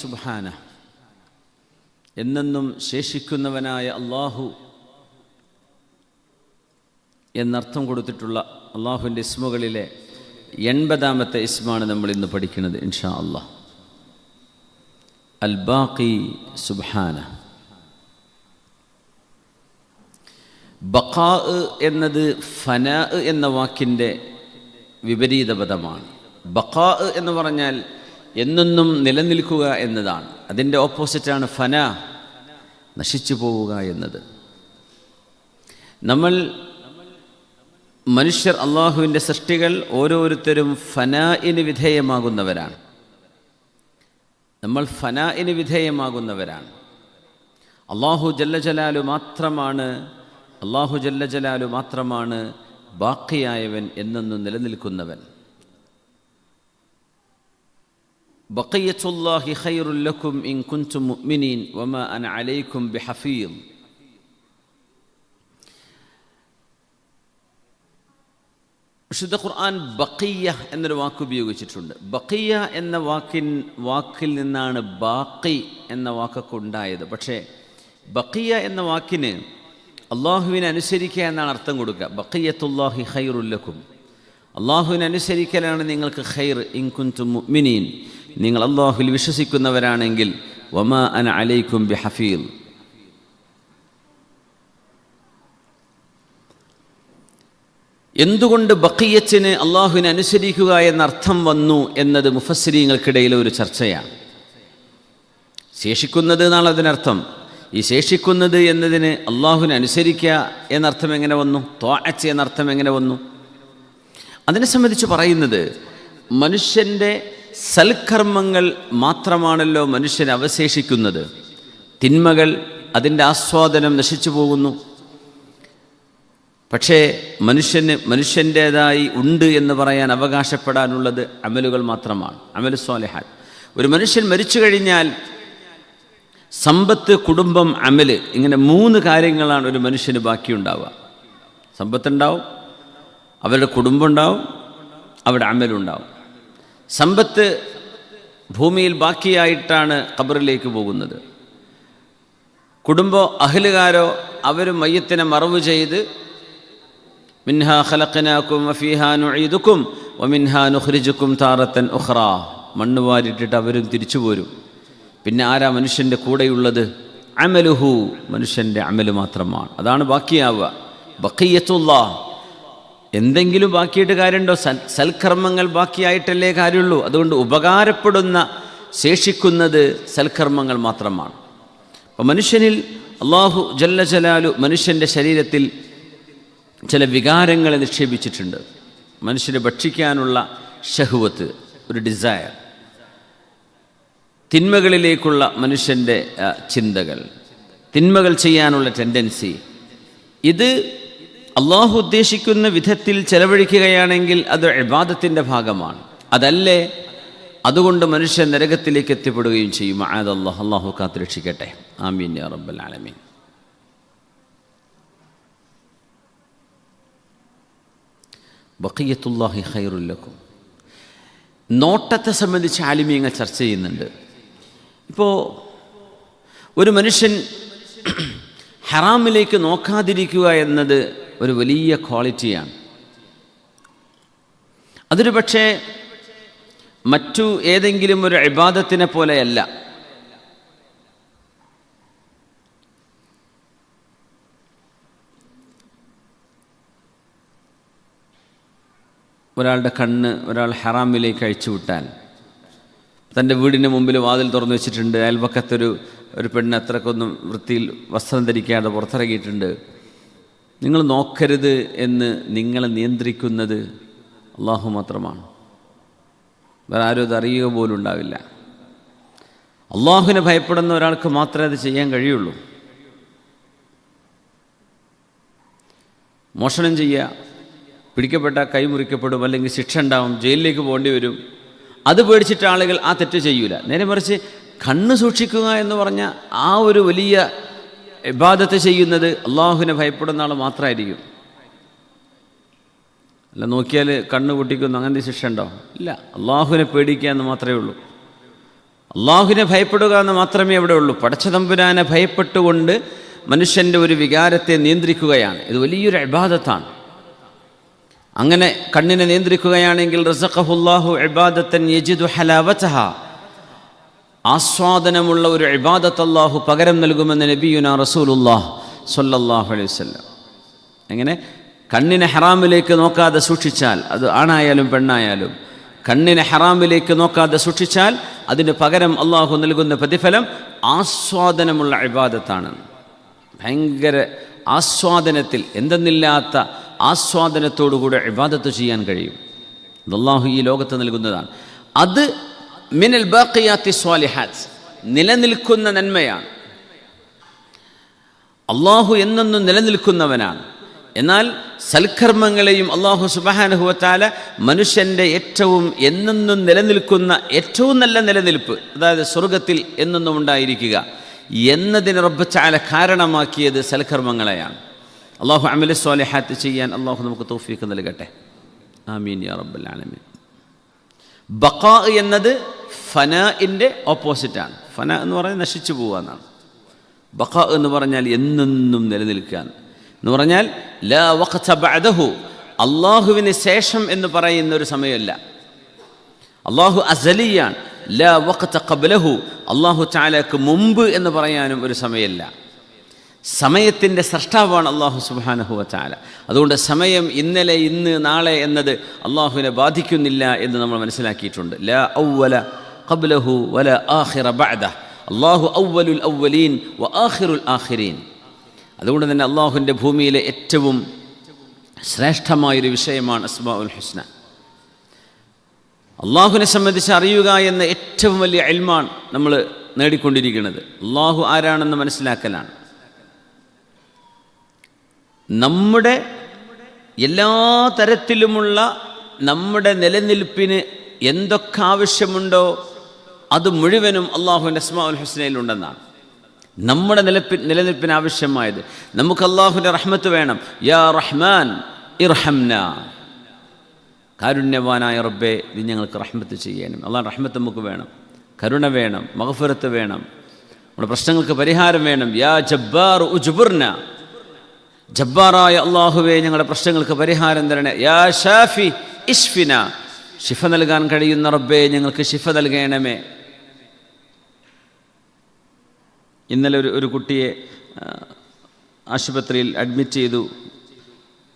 സുബ്ഹാനഹു, എന്നെന്നും ശേഷിക്കുന്നവനായ അള്ളാഹു എന്നർത്ഥം കൊടുത്തിട്ടുള്ള അള്ളാഹുവിൻ്റെ ഇസ്മുകളിലെ 80-ാമത്തെ ഇസ്മാണ് നമ്മൾ ഇന്ന് പഠിക്കുന്നത് ഇൻഷാ അല്ലാഹ്. അൽ ബാഖി സുബ്ഹാനഹു. ബഖാ എന്നത് ഫനാ എന്ന വാക്കിൻ്റെ വിപരീത പദമാണ്. ബഖാ എന്ന് പറഞ്ഞാൽ എന്നെന്നും നിലനിൽക്കുക എന്നതാണ്. അതിൻ്റെ ഓപ്പോസിറ്റാണ് ഫനാ, നശിച്ചു പോവുക എന്നത്. നമ്മൾ മനുഷ്യർ, അള്ളാഹുവിൻ്റെ സൃഷ്ടികൾ ഓരോരുത്തരും ഫനാഇന് വിധേയമാകുന്നവരാണ്. നമ്മൾ ഫനാഇന് വിധേയമാകുന്നവരാണ്. അള്ളാഹു ജല്ല ജലാലു മാത്രമാണ് ബാഖിയായവൻ, എന്നെന്നും നിലനിൽക്കുന്നവൻ. ബഖിയത്തുല്ലാഹി ഖൈറുൽ ലക്കും ഇൻ കുൻതും മുഅ്മിനീൻ വമാ അന അലൈക്കും ബിഹഫീദ്. വിശുദ്ധ ഖുർആൻ ബഖിയ എന്നൊരു വാക്ക് ഉപയോഗിച്ചിട്ടുണ്ട്. ബഖിയ എന്ന വാക്കിൽ നിന്നാണ് ബാഖി എന്ന വാക്കൊക്കെ ഉണ്ടായത്. പക്ഷേ ബഖിയ എന്ന വാക്കിന് അള്ളാഹുവിനെ അനുസരിക്കുക എന്നാണ് അർത്ഥം കൊടുക്കുക. ബഖിയത്തുല്ലാഹി ഖൈറുൽ ലക്കും, അള്ളാഹുവിനെ അനുസരിക്കലാണ് നിങ്ങൾക്ക് ഖൈർ. ഇൻ കുൻതും മുഅ്മിനീൻ, നിങ്ങൾ അള്ളാഹുവിൽ വിശ്വസിക്കുന്നവരാണെങ്കിൽ. വമാ അന അലൈക്കും ബിഹഫീദ്. എന്തുകൊണ്ട് ബഖിയത്തിന് അള്ളാഹുവിനെ അനുസരിക്കുക എന്നർത്ഥം വന്നു എന്നത് മുഫസ്സിരീങ്ങൾക്കിടയിലെ ഒരു ചർച്ചയാണ്. ശേഷിക്കുന്നത് എന്നാണ് അതിനർത്ഥം. ഈ ശേഷിക്കുന്നത് എന്നതിന് അള്ളാഹുവിനെ അനുസരിക്കുക എന്നർത്ഥം എങ്ങനെ വന്നു? ത്വാഅത്ത് എന്നർത്ഥം എങ്ങനെ വന്നു? അതിനെ സംബന്ധിച്ച് പറയുന്നത്, മനുഷ്യൻ്റെ സൽക്കർമ്മങ്ങൾ മാത്രമാണല്ലോ മനുഷ്യൻ അവശേഷിക്കുന്നത്. തിന്മകൾ, അതിൻ്റെ ആസ്വാദനം നശിച്ചു പോകുന്നു. പക്ഷേ മനുഷ്യൻ്റേതായി ഉണ്ട് എന്ന് പറയാൻ അവകാശപ്പെടാനുള്ളത് അമലുകൾ മാത്രമാണ്, അമലു സ്വാലിഹാത്ത്. ഒരു മനുഷ്യൻ മരിച്ചു കഴിഞ്ഞാൽ സമ്പത്ത്, കുടുംബം, അമല്, ഇങ്ങനെ 3 കാര്യങ്ങളാണ് ഒരു മനുഷ്യന് ബാക്കിയുണ്ടാവുക. സമ്പത്തുണ്ടാവും, അവരുടെ കുടുംബം ഉണ്ടാവും, അവിടെ അമലുണ്ടാവും. സമ്പത്ത് ഭൂമിയിൽ ബാക്കിയായിട്ടാണ് ഖബറിലേക്ക് പോകുന്നത്. കുടുംബം, അഹ്ലുകാരോ, അവർ മയ്യത്തിനെ മറവ് ചെയ്ത് മിൻഹാ ഖലഖനാകും വഫീഹാ നുഈദുകും വമിൻഹാ നുഖ്രിജുകും താറത്തൻ ഉഖ്റാ, മണ്ണ് വാരിട്ടിട്ട് അവരും തിരിച്ചു പോരും. പിന്നെ ആരാ മനുഷ്യൻ്റെ കൂടെയുള്ളത്? അമലുഹു, മനുഷ്യൻ്റെ അമല് മാത്രമാണ്. അതാണ് ബാക്കിയാവുക. ബഖിയത്തുല്ലാഹ്, എന്തെങ്കിലും ബാക്കിയിട്ട് കാര്യമുണ്ടോ? സൽക്കർമ്മങ്ങൾ ബാക്കിയായിട്ടല്ലേ കാര്യമുള്ളൂ. അതുകൊണ്ട് ഉപകാരപ്പെടുന്ന, ശേഷിക്കുന്നത് സൽക്കർമ്മങ്ങൾ മാത്രമാണ്. അപ്പോൾ മനുഷ്യനിൽ അല്ലാഹു ജല്ല ജലാലു മനുഷ്യൻ്റെ ശരീരത്തിൽ ചില വികാരങ്ങളെ നിക്ഷേപിച്ചിട്ടുണ്ട്. മനുഷ്യനെ ഭക്ഷിക്കാനുള്ള ഷഹ്വത്ത്, ഒരു ഡിസയർ, തിന്മകളിലേക്കുള്ള മനുഷ്യൻ്റെ ചിന്തകൾ, തിന്മകൾ ചെയ്യാനുള്ള ടെൻഡൻസി. ഇത് അള്ളാഹു ഉദ്ദേശിക്കുന്ന വിധത്തിൽ ചെലവഴിക്കുകയാണെങ്കിൽ അത് ഇബാദത്തിൻ്റെ ഭാഗമാണ്. അതല്ലേ, അതുകൊണ്ട് മനുഷ്യൻ നരകത്തിലേക്ക് എത്തിപ്പെടുകയും ചെയ്യും. മഅദല്ലാഹ്, അള്ളാഹു കാത്തുരക്ഷിക്കട്ടെ. ആമീൻ യാ റബ്ബൽ ആലമീൻ. ബഖിയത്തുല്ലാഹി ഖൈറുൽ ലക്കും. നോട്ടത്തെ സംബന്ധിച്ച് ആലിമീങ്ങൾ ചർച്ച ചെയ്യുന്നുണ്ട്. ഇപ്പോൾ ഒരു മനുഷ്യൻ ഹറാമിലേക്ക് നോക്കാതിരിക്കുക എന്നത് ഒരു വലിയ ക്വാളിറ്റിയാണ്. അതൊരു പക്ഷേ മറ്റു ഏതെങ്കിലും ഒരു ഇബാദത്തിനെ പോലെയല്ല. ഒരാളുടെ കണ്ണ് ഒരാൾ ഹറാമിലേക്ക് അഴിച്ചു വിട്ടാൽ, തൻ്റെ വീടിന് മുമ്പിൽ വാതിൽ തുറന്നു വെച്ചിട്ടുണ്ട്, അയൽപക്കത്തൊരു പെണ്ണ് അത്രക്കൊന്നും വൃത്തിയിൽ വസ്ത്രം ധരിക്കാതെ പുറത്തിറങ്ങിയിട്ടുണ്ട്, നിങ്ങൾ നോക്കരുത് എന്ന് നിങ്ങളെ നിയന്ത്രിക്കുന്നത് അള്ളാഹു മാത്രമാണ്. വേറെ ആരും അത് അറിയുക പോലും ഉണ്ടാവില്ല. അള്ളാഹുവിനെ ഭയപ്പെടുന്ന ഒരാൾക്ക് മാത്രമേ അത് ചെയ്യാൻ കഴിയുള്ളൂ. മോഷണം ചെയ്യുക, പിടിക്കപ്പെട്ട കൈ മുറിക്കപ്പെടും, അല്ലെങ്കിൽ ശിക്ഷ ഉണ്ടാവും, ജയിലിലേക്ക് പോകേണ്ടി വരും. അത് പേടിച്ചിട്ട് ആളുകൾ ആ തെറ്റ് ചെയ്യൂല. നേരെ മറിച്ച് കണ്ണ് സൂക്ഷിക്കുക എന്ന് പറഞ്ഞ ആ ഒരു വലിയ ഇബാദത്ത് ചെയ്യുന്നത് അള്ളാഹുവിനെ ഭയപ്പെടുന്ന ആൾ മാത്രമായിരിക്കും. അല്ല നോക്കിയാൽ കണ്ണ് പൊട്ടിക്കുന്നു, അങ്ങനത്തെ ശിക്ഷ ഉണ്ടോ? ഇല്ല. അള്ളാഹുവിനെ പേടിക്കുക എന്ന് മാത്രമേ ഉള്ളൂ. അള്ളാഹുവിനെ ഭയപ്പെടുക എന്ന് മാത്രമേ അവിടെ ഉള്ളൂ. പടച്ച തമ്പുരാനെ ഭയപ്പെട്ടുകൊണ്ട് മനുഷ്യൻ്റെ ഒരു വികാരത്തെ നിയന്ത്രിക്കുകയാണ്. ഇത് വലിയൊരു ഇബാദത്താണ്. അങ്ങനെ കണ്ണിനെ നിയന്ത്രിക്കുകയാണെങ്കിൽ റസഖഹുല്ലാഹു ഇബാദത്തൻ യജിദു ഹലാവതഹ, ആസ്വാദനമുള്ള ഒരു ഇബാദത്ത് അല്ലാഹു പകരം നൽകുമെന്ന് നബിയുനാ റസൂലുള്ളാഹ് സ്വല്ലല്ലാഹു അലൈഹി വസല്ലം. എങ്ങനെ? കണ്ണിനെ ഹറാമിലേക്ക് നോക്കാതെ സൂക്ഷിച്ചാൽ, അത് ആണായാലും പെണ്ണായാലും, കണ്ണിനെ ഹറാമിലേക്ക് നോക്കാതെ സൂക്ഷിച്ചാൽ അതിന് പകരം അള്ളാഹു നൽകുന്ന പ്രതിഫലം ആസ്വാദനമുള്ള ഇബാദത്താണ്. ഭയങ്കര ആസ്വാദനത്തിൽ, എന്തെന്നില്ലാത്ത ആസ്വാദനത്തോടുകൂടെ ഇബാദത്ത് ചെയ്യാൻ കഴിയും. അത് അള്ളാഹു ഈ ലോകത്ത് നൽകുന്നതാണ്. അത് മിനൽ ബാഖിയാത്തി സ്വാലിഹാത്ത്, നിലനിൽക്കുന്ന നന്മയാണ്. അള്ളാഹു എന്നെന്നും നിലനിൽക്കുന്നവനാണ്. എന്നാൽ സൽക്കർമ്മങ്ങളെയും അള്ളാഹു സുബ്ഹാനഹു വ തആല മനുഷ്യൻ്റെ ഏറ്റവും എന്നെന്നും നിലനിൽക്കുന്ന ഏറ്റവും നല്ല നിലനിൽപ്പ്, അതായത് സ്വർഗത്തിൽ എന്നെന്നും ഉണ്ടായിരിക്കുക എന്നതിന് റബ്ബ് തആല കാരണമാക്കിയത് സൽക്കർമ്മങ്ങളെയാണ്. അള്ളാഹു അമല സ്വാലിഹാത്ത് ചെയ്യാൻ അള്ളാഹു നമുക്ക് തൗഫീഖ് നൽകട്ടെ. ആമീൻ യാ റബ്ബൽ ആലമീൻ. ബഖാ എന്നത് ഫനാഇൻ്റെ ഓപ്പോസിറ്റാണ്. ഫന എന്ന് പറഞ്ഞാൽ നശിച്ചു പോവുക എന്നാണ്. ബഖാ എന്ന് പറഞ്ഞാൽ എന്നെന്നും നിലനിൽക്കാൻ എന്ന് പറഞ്ഞാൽ ലാ വഖത ബഅദഹു, അള്ളാഹുവിന് ശേഷം എന്ന് പറയുന്ന ഒരു സമയമല്ല. അള്ളാഹു അസലിയാണ്. ലാ വഖത ഖബ്ലഹു, അള്ളാഹു തആലക്ക് മുമ്പ് എന്ന് പറയാനും ഒരു സമയമല്ല. സമയത്തിൻ്റെ സൃഷ്ടാവാണ് അള്ളാഹു സുബ്ഹാനഹു വ തആല. അതുകൊണ്ട് സമയം ഇന്നലെ, ഇന്ന്, നാളെ എന്നത് അള്ളാഹുവിനെ ബാധിക്കുന്നില്ല എന്ന് നമ്മൾ മനസ്സിലാക്കിയിട്ടുണ്ട്. ലാ അവ്വല ഖബ്ലഹു വലാ ആഖിറ ബഅദഹു, അള്ളാഹു അവ്വലുൽ അവ്വലീൻ വ ആഖിറുൽ ആഖിരീൻ. അതുകൊണ്ട് തന്നെ അള്ളാഹുവിൻ്റെ ഭൂമിയിലെ ഏറ്റവും ശ്രേഷ്ഠമായൊരു വിഷയമാണ് അസ്മാഉൽ ഹുസ്ന. അള്ളാഹുവിനെ സംബന്ധിച്ച് അറിയുക എന്ന ഏറ്റവും വലിയ ഇൽമാണ് നമ്മൾ നേടിക്കൊണ്ടിരിക്കുന്നത്. അള്ളാഹു ആരാണെന്ന് മനസ്സിലാക്കലാണ്. നമ്മുടെ എല്ലാ തരത്തിലുമുള്ള നമ്മുടെ നിലനിൽപ്പിന് എന്തൊക്കെ ആവശ്യമുണ്ടോ അത് മുഴുവനും അള്ളാഹുവിൻ്റെ അസ്മാഉൽ ഹുസ്നയിലുണ്ടെന്നാണ്. നമ്മുടെ നിലനിൽപ്പിന് ആവശ്യമായത്. നമുക്ക് അള്ളാഹുവിൻ്റെ റഹ്മത്ത് വേണം. യാ റഹ്മാൻ ഇർഹംന, കാരുണ്യവാനായ റബ്ബേ നീ ഞങ്ങൾക്ക് റഹ്മത്ത് ചെയ്യാനും. അള്ളാഹുവിൻ്റെ റഹ്മത്ത് നമുക്ക് വേണം, കരുണ വേണം, മഗ്ഫിറത്ത് വേണം, നമ്മുടെ പ്രശ്നങ്ങൾക്ക് പരിഹാരം വേണം. യാ ജബ്ബാർ ഉജ്ബുർന, ജബ്ബാറായ അള്ളാഹുവേ ഞങ്ങളുടെ പ്രശ്നങ്ങൾക്ക് പരിഹാരം തരണേ. യാ ഷാഫി ഇഷ്ഫിന, ശിഫ നൽകാൻ കഴിയുന്ന റബ്ബേ ഞങ്ങൾക്ക് ശിഫ നൽകണമേ. ഇന്നലെ ഒരു കുട്ടിയെ ആശുപത്രിയിൽ അഡ്മിറ്റ് ചെയ്തു.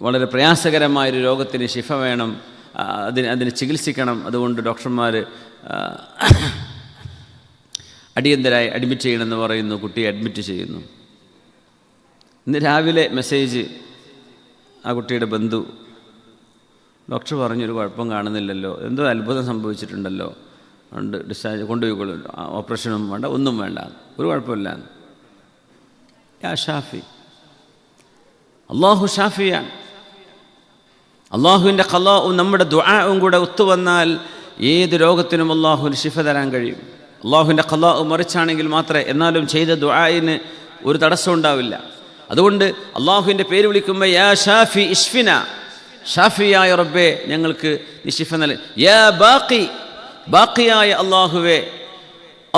വളരെ പ്രയാസകരമായൊരു രോഗത്തിന് ശിഫ വേണം, അതിന് ചികിത്സിക്കണം. അതുകൊണ്ട് ഡോക്ടർമാർ അടിയന്തരമായി അഡ്മിറ്റ് ചെയ്യണമെന്ന് പറയുന്നു. കുട്ടിയെ അഡ്മിറ്റ് ചെയ്യുന്നു. ഇന്ന് രാവിലെ മെസ്സേജ് ആ കുട്ടിയുടെ ബന്ധു, ഡോക്ടർ പറഞ്ഞൊരു കുഴപ്പം കാണുന്നില്ലല്ലോ, എന്തോ അത്ഭുതം സംഭവിച്ചിട്ടുണ്ടല്ലോ, ഉണ്ട്, ഡിസ്ചാർജ് കൊണ്ടുപോയിക്കൊള്ളു, ഓപ്പറേഷനും വേണ്ട, ഒന്നും വേണ്ട, ഒരു കുഴപ്പമില്ല. യാ ഷാഫി, അള്ളാഹു ഷാഫിയാണ്. അള്ളാഹുവിൻ്റെ ഖലാഉം നമ്മുടെ ദുആഉം കൂടെ ഒത്തുവന്നാൽ ഏത് രോഗത്തിനും അള്ളാഹുവിന് ശിഫ തരാൻ കഴിയും. അള്ളാഹുവിൻ്റെ ഖലാഉ മറിച്ചാണെങ്കിൽ മാത്രമേ, എന്നാലും ചെയ്ത ദുആഇന് ഒരു തടസ്സം ഉണ്ടാവില്ല. അതുകൊണ്ട് അള്ളാഹുവിൻ്റെ പേര് വിളിക്കുമ്പോൾ യാ ഷാഫി ഇഷ്ഫിന, ഷാഫിയായ റബ്ബേ ഞങ്ങൾക്ക് നീ ശിഫ നൽകി. യാ ബാഖി, ബാഖിയായ അള്ളാഹുവേ,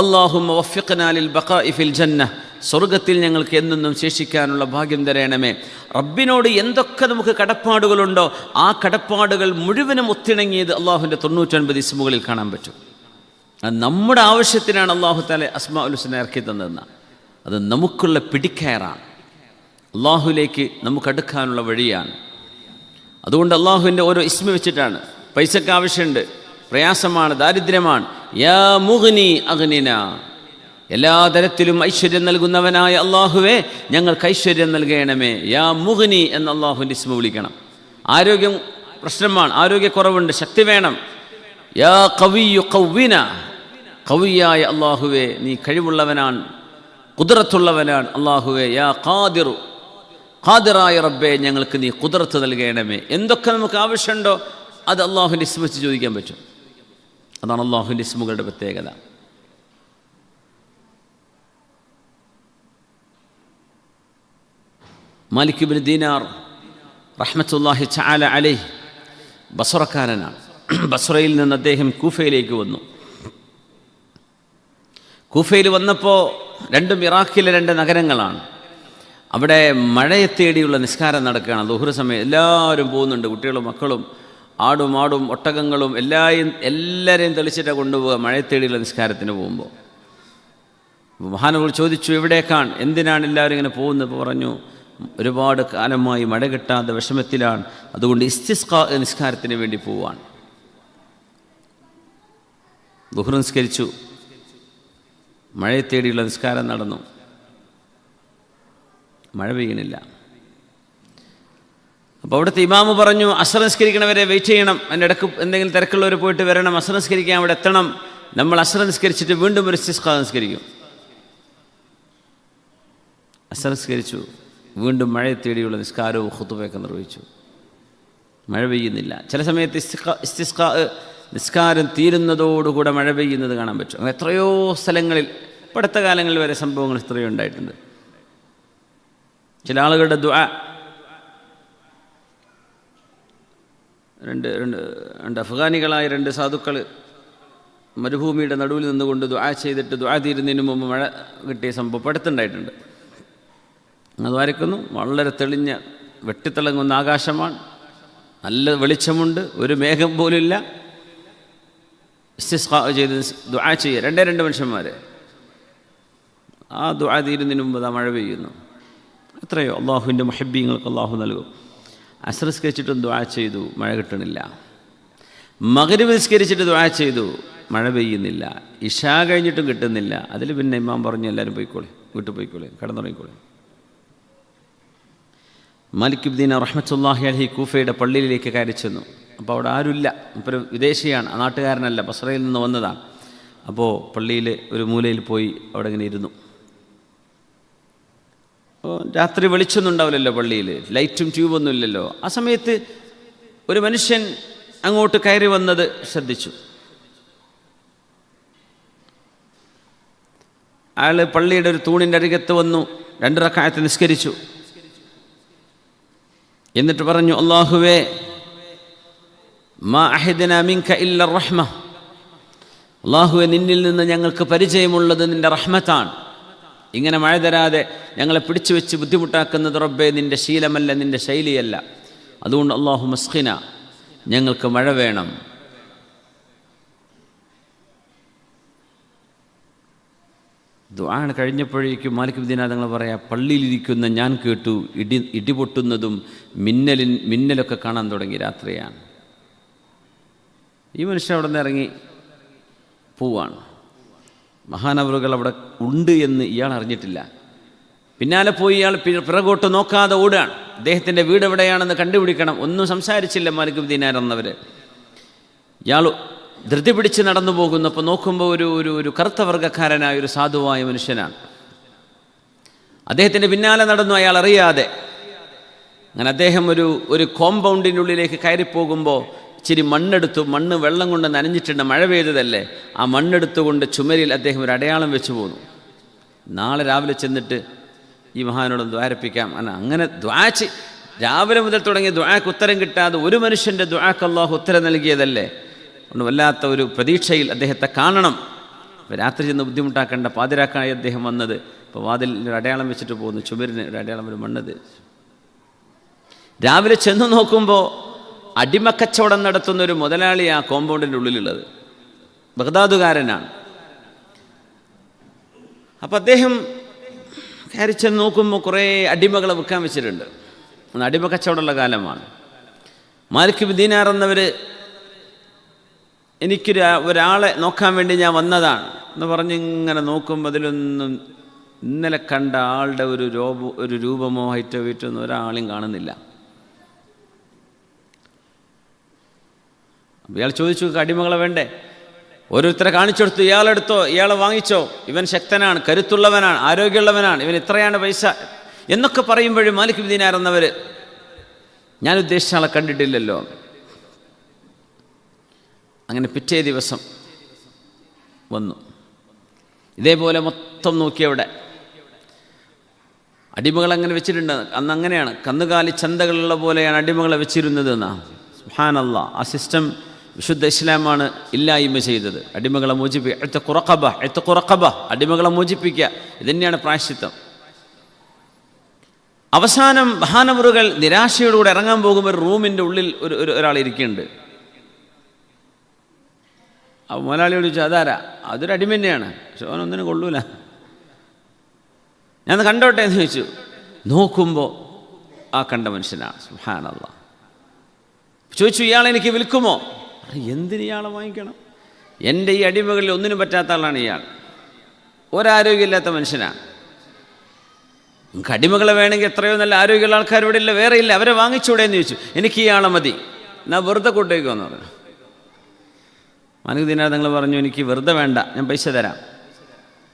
അല്ലാഹുമ്മ വഫിഖ്നാ ലിൽ ബഖാഇ ഫിൽ ജന്ന, സ്വർഗത്തിൽ ഞങ്ങൾക്ക് എന്നെന്നും ശേഷിക്കാനുള്ള ഭാഗ്യം തരണമേ. റബ്ബിനോട് എന്തൊക്കെ നമുക്ക് കടപ്പാടുകളുണ്ടോ ആ കടപ്പാടുകൾ മുഴുവനും ഒത്തിണങ്ങിയത് അള്ളാഹുവിൻ്റെ 99 ഇസ്മുകളിൽ കാണാൻ പറ്റും. അത് നമ്മുടെ ആവശ്യത്തിനാണ് അള്ളാഹു തആല അസ്മാഉൽ ഹുസ്ന ഇറക്കി തന്നതെന്ന്. അത് നമുക്കുള്ള പിടിക്കയറാണ്, അള്ളാഹുവിലേക്ക് നമുക്ക് അടുക്കാനുള്ള വഴിയാണ്. അതുകൊണ്ട് അള്ളാഹുവിൻ്റെ ഓരോ ഇസ്മ വെച്ചിട്ടാണ്. പൈസക്ക് ആവശ്യമുണ്ട്, പ്രയാസമാണ്, ദാരിദ്ര്യമാണ്. യാ മുഗ്നി അഗ്നിന, എല്ലാ തരത്തിലും ഐശ്വര്യം നൽകുന്നവനായ അള്ളാഹുവേ ഞങ്ങൾക്ക് ഐശ്വര്യം നൽകണമേ. യാ മുഗ്നി എന്ന അള്ളാഹുവിൻ്റെ ഇസ്മ വിളിക്കണം. ആരോഗ്യം പ്രശ്നമാണ്, ആരോഗ്യക്കുറവുണ്ട്, ശക്തി വേണം. യാ ഖവിയ്യു ഖവ്വിന, ഖവിയായ അള്ളാഹുവേ നീ കഴിവുള്ളവനാണ്, ഖുദ്റത്തുള്ളവനാണ് അള്ളാഹുവേ. യാ ഖാദിറു, ഖാദിറായ റബ്ബേ ഞങ്ങൾക്ക് നീ ഖുദ്റത്ത് നൽകണമേ. എന്തൊക്കെ നമുക്ക് ആവശ്യമുണ്ടോ അത് അള്ളാഹുവിൻ്റെ ഇസ്മ വെച്ച് ചോദിക്കാൻ പറ്റും. അതാണ് അള്ളാഹുവിൻ്റെ ഇസ്മുകളുടെ പ്രത്യേകത. മാലിക് ഇബ്നു ദീനാർ റഹ്മത്തുള്ളാഹി തആല അലൈഹി ബസ്റക്കാരനാണ്. ബസ്റയിൽ നിന്ന് അദ്ദേഹം കൂഫയിലേക്ക് വന്നു. കൂഫയിൽ വന്നപ്പോൾ രണ്ടും ഇറാഖിലെ 2 നഗരങ്ങളാണ്. അവിടെ മഴയെ തേടിയുള്ള നിസ്കാരം നടക്കുകയാണ്. ദുഹ്ർ സമയം എല്ലാവരും പോകുന്നുണ്ട്, കുട്ടികളും മക്കളും ആടും മാടും ഒട്ടകങ്ങളും എല്ലാവരെയും തെളിച്ചിട്ടാണ് കൊണ്ടുപോവുക മഴയെ തേടിയുള്ള നിസ്കാരത്തിന് പോകുമ്പോൾ. മഹാനവർ ചോദിച്ചു, എവിടേക്കാണ്, എന്തിനാണ് എല്ലാവരും ഇങ്ങനെ പോകുന്നത്? പറഞ്ഞു, ഒരുപാട് കാലമായി മഴ കിട്ടാതെ വിഷമത്തിലാണ്, അതുകൊണ്ട് ഇസ്തിസ്ഖാ നിസ്കാരത്തിന് വേണ്ടി പോവാണ്. ദുഹ്ർ നിസ്കരിച്ചു, മഴയെ തേടിയുള്ള നിസ്കാരം നടന്നു, മഴ പെയ്യണില്ല. അപ്പോൾ അവിടുത്തെ ഇമാമ് പറഞ്ഞു, അസ്ർ നിസ്കരിക്കണവരെ വെയിറ്റ് ചെയ്യണം, അതിൻ്റെ ഇടയ്ക്ക് എന്തെങ്കിലും തിരക്കുള്ളവർ പോയിട്ട് വരണം, അസ്ർ നിസ്കരിക്കാൻ അവിടെ എത്തണം. നമ്മൾ അസ്ർ നിസ്കരിച്ചിട്ട് വീണ്ടും ഒരു ഇസ്തിസ്ഖാ നിസ്കരിക്കും. അസ്ർ നിസ്കരിച്ചു, വീണ്ടും മഴയെ തേടിയുള്ള നിസ്കാരവും ഖുതുബയൊക്കെ നിർവഹിച്ചു. മഴ പെയ്യുന്നില്ല. ചില സമയത്ത് ഇസ്തിസ്ഖാ നിസ്കാരം തീരുന്നതോടുകൂടെ മഴ പെയ്യുന്നത് കാണാൻ പറ്റും. അങ്ങനെ എത്രയോ സ്ഥലങ്ങളിൽ ഇപ്പോൾ അടുത്ത കാലങ്ങളിൽ വരെ സംഭവങ്ങൾ എത്രയോ ഉണ്ടായിട്ടുണ്ട്. ചില ആളുകളുടെ ദുആ, രണ്ട് അഫ്ഗാനികളായ 2 സാധുക്കൾ മരുഭൂമിയുടെ നടുവിൽ നിന്നുകൊണ്ട് ദുആ ചെയ്തിട്ട് ദുആ തീരുന്നതിന് മുമ്പ് മഴ കിട്ടിയ സംഭവം അടുത്തുണ്ടായിട്ടുണ്ട്. അത് വരയ്ക്കുന്നു, വളരെ തെളിഞ്ഞ വെട്ടിത്തിളങ്ങുന്ന ആകാശമാണ്, നല്ല വെളിച്ചമുണ്ട്, ഒരു മേഘം പോലുമില്ല. ഇസ്തിസ്ഖാ ചെയ്ത് ദുആ ചെയ്യുക, 2 മനുഷ്യന്മാർ. ആ ദുആ തീരുന്നതിന് മുമ്പ് ആ മഴ പെയ്യുന്നു. എത്രയോ അള്ളാഹുവിൻ്റെ മുഹബ്ബീങ്ങൾക്ക് അള്ളാഹു നൽകും. അസ്ർ നിസ്കരിച്ചിട്ടും ദുആ ചെയ്തു, മഴ കിട്ടണില്ല. മഗ്രിബ് നിസ്കരിച്ചിട്ട് ദുആ ചെയ്തു, മഴ പെയ്യുന്നില്ല. ഇശാ കഴിഞ്ഞിട്ടും കിട്ടുന്നില്ല. അതിൽ പിന്നെ ഇമാം പറഞ്ഞു, എല്ലാവരും പോയിക്കോളി, വീട്ടിൽ പോയിക്കോളി, കിടന്നുറങ്ങിക്കോളി. മാലിക് ഇബ്നു ദീനാർ റഹ്മത്തുള്ളാഹി അലൈഹി കൂഫയുടെ പള്ളിയിലേക്ക് കയറി ചെന്നു. അപ്പോൾ അവിടെ ആരുമില്ല, ഇപ്പോൾ വിദേശിയാണ്, ആ നാട്ടുകാരനല്ല, ബസ്രയിൽ നിന്ന് വന്നതാണ്. അപ്പോൾ പള്ളിയിൽ ഒരു മൂലയിൽ പോയി അവിടെ ഇങ്ങനെ ഇരുന്നു. രാത്രി വെളിച്ചൊന്നും ഉണ്ടാവില്ലല്ലോ പള്ളിയിൽ, ലൈറ്റും ട്യൂബൊന്നും ഇല്ലല്ലോ. ആ സമയത്ത് ഒരു മനുഷ്യൻ അങ്ങോട്ട് കയറി വന്നത് ശ്രദ്ധിച്ചു. അയാൾ പള്ളിയുടെ ഒരു തൂണിൻ്റെ അരികത്ത് വന്നു, 2 റക്അത്ത് നിസ്കരിച്ചു. എന്നിട്ട് പറഞ്ഞു, അല്ലാഹുവേ, മാ അഹദനാ മിൻക ഇല്ല റഹ്മ, അല്ലാഹുവേ, നിന്നിൽ നിന്ന് ഞങ്ങൾക്ക് പരിചയമുള്ളത് നിൻ്റെ റഹ്മത്താണ്. ഇങ്ങനെ മഴ തരാതെ ഞങ്ങളെ പിടിച്ചു വെച്ച് ബുദ്ധിമുട്ടാക്കുന്നത് റബ്ബേ നിൻ്റെ ശീലമല്ല, നിൻ്റെ ശൈലിയല്ല. അതുകൊണ്ട് അല്ലാഹു മസ്ഖിന, ഞങ്ങൾക്ക് മഴ വേണം. ദുആ കഴിഞ്ഞപ്പോഴേക്കും മാലിക് ഇബ്നു ദീനാർ തങ്ങൾ പറയാം, പള്ളിയിലിരിക്കുന്ന ഞാൻ കേട്ടു ഇടിപൊട്ടുന്നതും മിന്നലൊക്കെ കാണാൻ തുടങ്ങി. രാത്രിയാണ്. ഈ മനുഷ്യൻ അവിടെ നിന്ന് ഇറങ്ങി പോവാണ്. മഹാനവറുകൾ അവിടെ ഉണ്ട് എന്ന് ഇയാൾ അറിഞ്ഞിട്ടില്ല. പിന്നാലെ പോയി ഇയാൾ പിറകോട്ട് നോക്കാതെ ഓടുകയാണ്. അദ്ദേഹത്തിൻ്റെ വീട് എവിടെയാണെന്ന് കണ്ടുപിടിക്കണം. ഒന്നും സംസാരിച്ചില്ല മാലിക് ഇബ്നു ദീനാർ എന്നവർ. ഇയാൾ ധൃതി പിടിച്ച് നടന്നു പോകുന്നു. അപ്പോൾ നോക്കുമ്പോൾ ഒരു കറുത്ത വർഗ്ഗക്കാരനായ ഒരു സാധുവായ മനുഷ്യനാണ്. അദ്ദേഹത്തിൻ്റെ പിന്നാലെ നടന്നു, അയാൾ അറിയാതെ. അങ്ങനെ അദ്ദേഹം ഒരു കോമ്പൗണ്ടിനുള്ളിലേക്ക് കയറിപ്പോകുമ്പോൾ ഇച്ചിരി മണ്ണെടുത്തു. മണ്ണ് വെള്ളം കൊണ്ട് നനഞ്ഞിട്ടുണ്ട്, മഴ പെയ്തതല്ലേ. ആ മണ്ണെടുത്തുകൊണ്ട് ചുമരിൽ അദ്ദേഹം ഒരു അടയാളം വെച്ച് പോന്നു. നാളെ രാവിലെ ചെന്നിട്ട് ഈ മഹാനോട് ദ്വാരപ്പിക്കാം. അങ്ങനെ രാവിലെ മുതൽ തുടങ്ങിയ ദുആക്ക് ഉത്തരം കിട്ടാതെ ഒരു മനുഷ്യൻ്റെ ദുആക്ക് അല്ലാഹു ഉത്തരം നൽകിയതല്ലേ. അതുകൊണ്ട് വല്ലാത്ത ഒരു പ്രതീക്ഷയിൽ അദ്ദേഹത്തെ കാണണം. അപ്പോൾ രാത്രി ചെന്ന് ബുദ്ധിമുട്ടാക്കേണ്ട, പാതിരാക്കായി അദ്ദേഹം വന്നത്. അപ്പോൾ വാതിൽ ഒരു അടയാളം വെച്ചിട്ട് പോകുന്നു, ചുമരിന് ഒരു അടയാളം, ഒരു മണ്ണത്. രാവിലെ ചെന്ന് നോക്കുമ്പോൾ അടിമക്കച്ചവടം നടത്തുന്ന ഒരു മുതലാളി ആ കോമ്പൗണ്ടിൻ്റെ ഉള്ളിലുള്ളത്, ബഗ്ദാദുകാരനാണ്. അപ്പം അദ്ദേഹം കയറി ചെന്ന് നോക്കുമ്പോൾ കുറേ അടിമകളെ വിൽക്കാൻ വെച്ചിട്ടുണ്ട്. അന്ന് അടിമക്കച്ചവടമുള്ള കാലമാണ്. മാലിക് ഇബ്നു ദീനാർ എന്നവർ, ഒരാളെ നോക്കാൻ വേണ്ടി ഞാൻ വന്നതാണ് എന്ന് പറഞ്ഞിങ്ങനെ നോക്കുമ്പോൾ അതിലൊന്നും ഇന്നലെ കണ്ട ആളുടെ ഒരു രൂപമോ ഹൈറ്റോ വെയിറ്റോ ഒന്നും ഒരാളെയും കാണുന്നില്ല. ഇയാൾ ചോദിച്ചു, അടിമകളെ വേണ്ടേ? ഓരോരുത്തരെ കാണിച്ചു കൊടുത്തു. ഇയാളെടുത്തോ, ഇയാളെ വാങ്ങിച്ചോ, ഇവൻ ശക്തനാണ്, കരുത്തുള്ളവനാണ്, ആരോഗ്യമുള്ളവനാണ്, ഇവൻ ഇത്രയാണ് പൈസ എന്നൊക്കെ പറയുമ്പോഴും മാലിക് ഇബ്നു ദീനാർ എന്നവർ, ഞാൻ ഉദ്ദേശിച്ച ആളെ കണ്ടിട്ടില്ലല്ലോ. അങ്ങനെ പിറ്റേ ദിവസം വന്നു. ഇതേപോലെ മൊത്തം നോക്കിയവിടെ അടിമകൾ അങ്ങനെ വെച്ചിട്ടുണ്ട്. അന്ന് അങ്ങനെയാണ്, കന്നുകാലി ചന്തകളുള്ള പോലെയാണ് അടിമകളെ വെച്ചിരുന്നത് എന്നാണ്. സുബ്ഹാനല്ലാഹ്. ആ സിസ്റ്റം വിശുദ്ധ ഇസ്ലാമാണ് ഇല്ലായ്മ ചെയ്തത്. അടിമകളെ മോചിപ്പിക്കുക, അടിമകളെ മോചിപ്പിക്കുക, ഇതുതന്നെയാണ് പ്രായശ്ചിത്തം. അവസാനം മഹാനവറുകൾ നിരാശയോടുകൂടെ ഇറങ്ങാൻ പോകുമ്പോൾ ഒരു റൂമിൻ്റെ ഉള്ളിൽ ഒരാൾ ഇരിക്കുന്നുണ്ട്. ആ മുതലാളിയോട് ചോദിച്ചു, അതാരാ? അതൊരു അടിമ തന്നെയാണ്, പക്ഷെ അവനൊന്നിനും കൊള്ളൂല. ഞാൻ കണ്ടോട്ടെ എന്ന് ചോദിച്ചു. നോക്കുമ്പോൾ ആ കണ്ട മനുഷ്യനാണ്. സുബ്ഹാനല്ലാഹ്. ചോദിച്ചു, ഇയാളെനിക്ക് വിൽക്കുമോ? എന്തിന് ഇയാളെ വാങ്ങിക്കണം? എൻ്റെ ഈ അടിമകളിൽ ഒന്നിനും പറ്റാത്ത ആളാണ് ഇയാൾ, ഒരാരോഗ്യമില്ലാത്ത മനുഷ്യനാണ്. നിങ്ങൾക്ക് അടിമകളെ വേണമെങ്കിൽ എത്രയോ നല്ല ആരോഗ്യമുള്ള ആൾക്കാർ ഇവിടെ ഇല്ല, വേറെ ഇല്ല, അവരെ വാങ്ങിച്ചൂടെ എന്ന് ചോദിച്ചു. എനിക്ക് ഇയാളെ മതി, എന്നാൽ വെറുതെ കൊണ്ടേക്കുമെന്ന് പറഞ്ഞു. മാലിക് ദിനാർ തങ്ങൾ പറഞ്ഞു, എനിക്ക് വെറുതെ വേണ്ട, ഞാൻ പൈസ തരാം,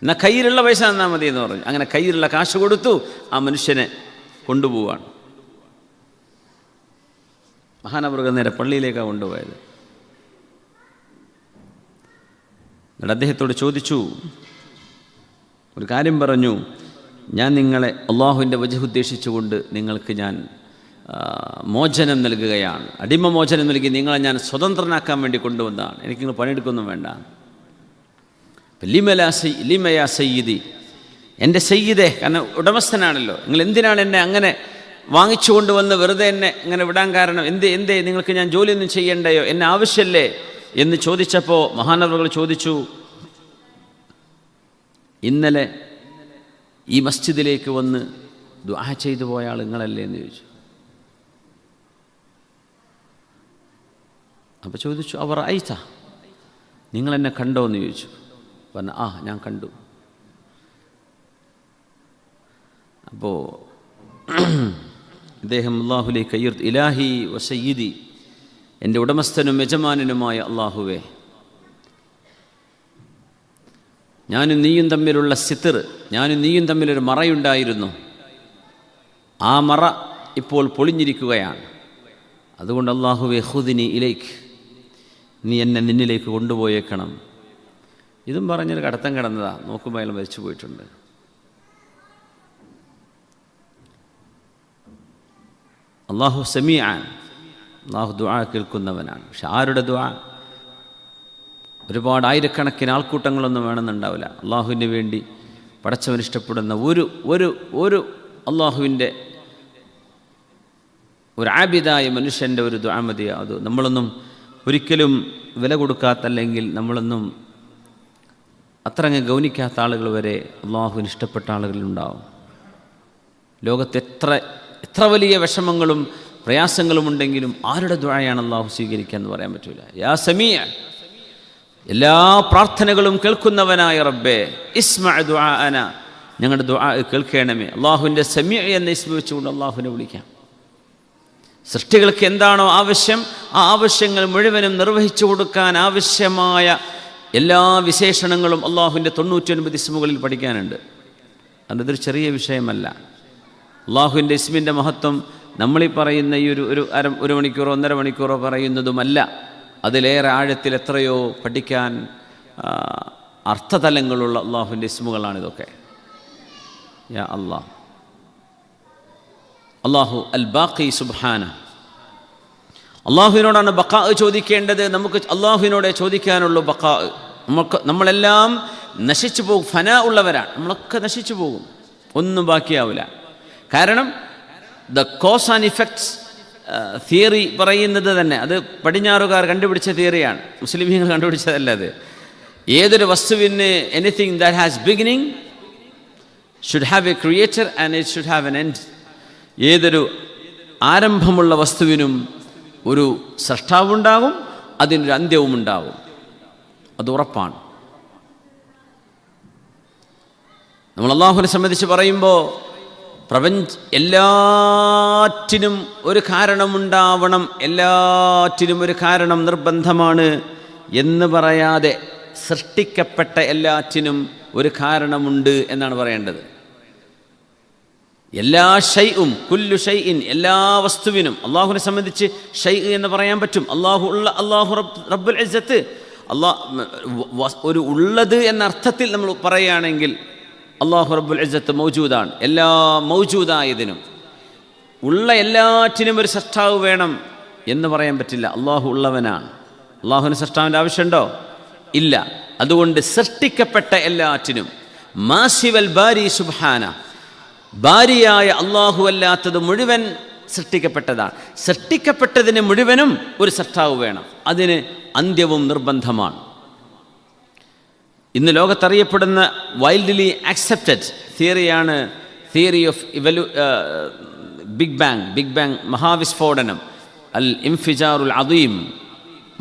എന്നാൽ കയ്യിലുള്ള പൈസ തന്നാൽ മതി എന്ന് പറഞ്ഞു. അങ്ങനെ കയ്യിലുള്ള കാശ് കൊടുത്തു, ആ മനുഷ്യനെ കൊണ്ടുപോവാണ്. മഹാനവറുകൾ നേരെ പള്ളിയിലേക്കാണ് കൊണ്ടുപോയത്. എന്നിട്ട് അദ്ദേഹത്തോട് ചോദിച്ചു, ഒരു കാര്യം പറഞ്ഞു, ഞാൻ നിങ്ങളെ അള്ളാഹുവിൻ്റെ വജ്ഹ് ഉദ്ദേശിച്ചുകൊണ്ട് നിങ്ങൾക്ക് ഞാൻ മോചനം നൽകുകയാണ്, അടിമ മോചനം നൽകി നിങ്ങളെ ഞാൻ സ്വതന്ത്രനാക്കാൻ വേണ്ടി കൊണ്ടുവന്നതാണ്, എനിക്ക് നിങ്ങൾ പണിയെടുക്കൊന്നും വേണ്ട. ലിമയാ സയ്യിദി, എൻ്റെ സയ്യിദേ, കാരണം ഉടമസ്ഥനാണല്ലോ, നിങ്ങൾ എന്തിനാണ് എന്നെ അങ്ങനെ വാങ്ങിച്ചു കൊണ്ടുവന്ന് വെറുതെ എന്നെ ഇങ്ങനെ വിടാൻ കാരണം? എന്തേ നിങ്ങൾക്ക് ഞാൻ ജോലിയൊന്നും ചെയ്യണ്ടയോ, എന്നെ ആവശ്യമല്ലേ എന്ന് ചോദിച്ചപ്പോൾ മഹാനവറുകൾ ചോദിച്ചു, ഇന്നലെ ഈ മസ്ജിദിലേക്ക് വന്ന് ദുആ ചെയ്തു പോയ ആൾ നിങ്ങളല്ലേ എന്ന് ചോദിച്ചു. അപ്പോൾ ചോദിച്ചു, അവർ ഐത്ത, നിങ്ങളെന്നെ കണ്ടോ എന്ന് ചോദിച്ചു. പറഞ്ഞു, ആ ഞാൻ കണ്ടു. അപ്പോൾ അദ്ദേഹം അല്ലാഹുലേക്ക് കയ്യുർത്ത്, ഇലാഹി വസയ്യിദി, എൻ്റെ ഉടമസ്ഥനും യജമാനനുമായ അല്ലാഹുവേ, ഞാനും നീയും തമ്മിലുള്ള സിത്ർ, ഞാനും നീയും തമ്മിലൊരു മറയുണ്ടായിരുന്നു, ആ മറ ഇപ്പോൾ പൊളിഞ്ഞിരിക്കുകയാണ്. അതുകൊണ്ട് അല്ലാഹുവേ ഖുദ്നി ഇലൈക്, നീ എന്നെ നിന്നിലേക്ക് കൊണ്ടുപോയേക്കണം. ഇതും പറഞ്ഞൊരു കടത്തം കിടന്നതാ. നോക്കുമ്പോൾ അയാൾ മരിച്ചു പോയിട്ടുണ്ട്. അല്ലാഹു സമീഅൻ, അല്ലാഹു ദുആ കേൾക്കുന്നവനാണ്. പക്ഷെ ആരുടെ ദുആ? ഒരുപാട് ആയിരക്കണക്കിന് ആൾക്കൂട്ടങ്ങളൊന്നും വേണമെന്നുണ്ടാവില്ല. അള്ളാഹുവിന് വേണ്ടി പടച്ചവൻ ഇഷ്ടപ്പെടുന്ന ഒരു അള്ളാഹുവിൻ്റെ ഒരു ആബിദായ മനുഷ്യൻ്റെ ഒരു ദുആ മതി. അത് നമ്മളൊന്നും ഒരിക്കലും വില കൊടുക്കാത്ത, അല്ലെങ്കിൽ നമ്മളൊന്നും അത്രങ്ങ് ഗൗനിക്കാത്ത ആളുകൾ വരെ അള്ളാഹുവിന് ഇഷ്ടപ്പെട്ട ആളുകളുണ്ടാവും. ലോകത്ത് എത്ര വലിയ വിഷമങ്ങളും പ്രയാസങ്ങളും ഉണ്ടെങ്കിലും ആരുടെ ദുആയാണ് അള്ളാഹു സ്വീകരിക്കുക എന്ന് പറയാൻ പറ്റില്ല. യാ സമീഅ, എല്ലാ പ്രാർത്ഥനകളും കേൾക്കുന്നവനായ റബ്ബേ, ഇസ്മഅ ദുആഅന, ഞങ്ങളുടെ ദുആ കേൾക്കണമേ. അള്ളാഹുവിൻ്റെ സമീഅ എന്ന ഇസ്മ വെച്ചുകൊണ്ട് അള്ളാഹുവിനെ വിളിക്കാം. സൃഷ്ടികൾക്ക് എന്താണോ ആവശ്യം, ആ ആവശ്യങ്ങൾ മുഴുവനും നിർവഹിച്ചു കൊടുക്കാൻ ആവശ്യമായ എല്ലാ വിശേഷണങ്ങളും അള്ളാഹുവിൻ്റെ 99 ഇസ്മുകളിൽ പഠിക്കാനുണ്ട്. അതൊരു ചെറിയ വിഷയമല്ല. അള്ളാഹുവിൻ്റെ ഇസ്മിൻ്റെ മഹത്വം നമ്മളീ പറയുന്ന ഈ ഒരു മണിക്കൂറോ 1.5 മണിക്കൂറോ പറയുന്നതുമല്ല. അതിലേറെ ആഴത്തിൽ എത്രയോ പഠിക്കാൻ അർത്ഥതലങ്ങളുള്ള അള്ളാഹുവിൻ്റെ ഇസ്മുകളാണിതൊക്കെ. യാ അല്ലാഹ്, അള്ളാഹു അൽ ബാഖി സുബ്ഹാന, അള്ളാഹുവിനോടാണ് ബഖാ ചോദിക്കേണ്ടത്. നമുക്ക് അള്ളാഹുവിനോടെ ചോദിക്കാനുള്ളൂ ബഖാ. നമ്മളെല്ലാം നശിച്ചു പോകും, ഫനാ ഉള്ളവരാണ്, നമ്മളൊക്കെ നശിച്ചു പോകും, ഒന്നും ബാക്കിയാവില്ല. കാരണം the cause and effects theory പറയുന്നത് തന്നെ അത് പടിഞ്ഞാറുകാർ കണ്ടുപിടിച്ച തിയറിയാണ്, മുസ്ലിമീങ്ങൾ കണ്ടുപിടിച്ചതല്ല. അത് ഏതൊരു വസ്തുവിന് anything that has beginning should have A creator and it should have an end. ഏതൊരു ആരംഭമുള്ള വസ്തുവിനും ഒരു സൃഷ്ടാവുണ്ടാകും, അതിനൊരു അന്ത്യവും ഉണ്ടാകും, അത് ഉറപ്പാണ്. നമ്മൾ അള്ളാഹുവിനെ സംബന്ധിച്ച് പറയുമ്പോൾ എല്ലാറ്റിനും ഒരു കാരണമുണ്ടാവണം, എല്ലാറ്റിനും ഒരു കാരണം നിർബന്ധമാണ് എന്ന് പറയാതെ സൃഷ്ടിക്കപ്പെട്ട എല്ലാറ്റിനും ഒരു കാരണമുണ്ട് എന്നാണ് പറയേണ്ടത്. എല്ലാ ഷൈഉം കുല്ലു ഷൈഇൻ, എല്ലാ വസ്തുവിനും അള്ളാഹുവിനെ സംബന്ധിച്ച് ഷൈ എന്ന് പറയാൻ പറ്റും. അള്ളാഹു റബ്ബുൽ ഇസ്സത്ത്, ഒരു ഉള്ളത് എന്ന അർത്ഥത്തിൽ നമ്മൾ പറയുകയാണെങ്കിൽ അള്ളാഹു റബ്ബുൽ ഇസ്സത്ത് മൗജൂദാണ്. എല്ലാ മൗജൂദായതിനും, ഉള്ള എല്ലാറ്റിനും ഒരു സൃഷ്ടാവ് വേണം എന്ന് പറയാൻ പറ്റില്ല. അള്ളാഹു ഉള്ളവനാണ്. അള്ളാഹുവിന് സൃഷ്ടാവിൻ്റെ ആവശ്യമുണ്ടോ? ഇല്ല. അതുകൊണ്ട് സൃഷ്ടിക്കപ്പെട്ട എല്ലാറ്റിനും മാസിവൽ ബാരി സുബ്ഹാന, ബാരിയായ അള്ളാഹു അല്ലാത്തത് മുഴുവൻ സൃഷ്ടിക്കപ്പെട്ടതാണ്. സൃഷ്ടിക്കപ്പെട്ടതിന് മുഴുവനും ഒരു സൃഷ്ടാവ് വേണം. അതിന് അന്ത്യവും നിർബന്ധമാണ്. ഇന്ന് ലോകത്തറിയപ്പെടുന്ന വൈൽഡ്ലി ആക്സെപ്റ്റഡ് തിയറിയാണ് തിയറി ഓഫ് ബിഗ് ബാങ്, മഹാവിസ്ഫോടനം, അൽ ഇൻഫിജാറുൽ അദീം,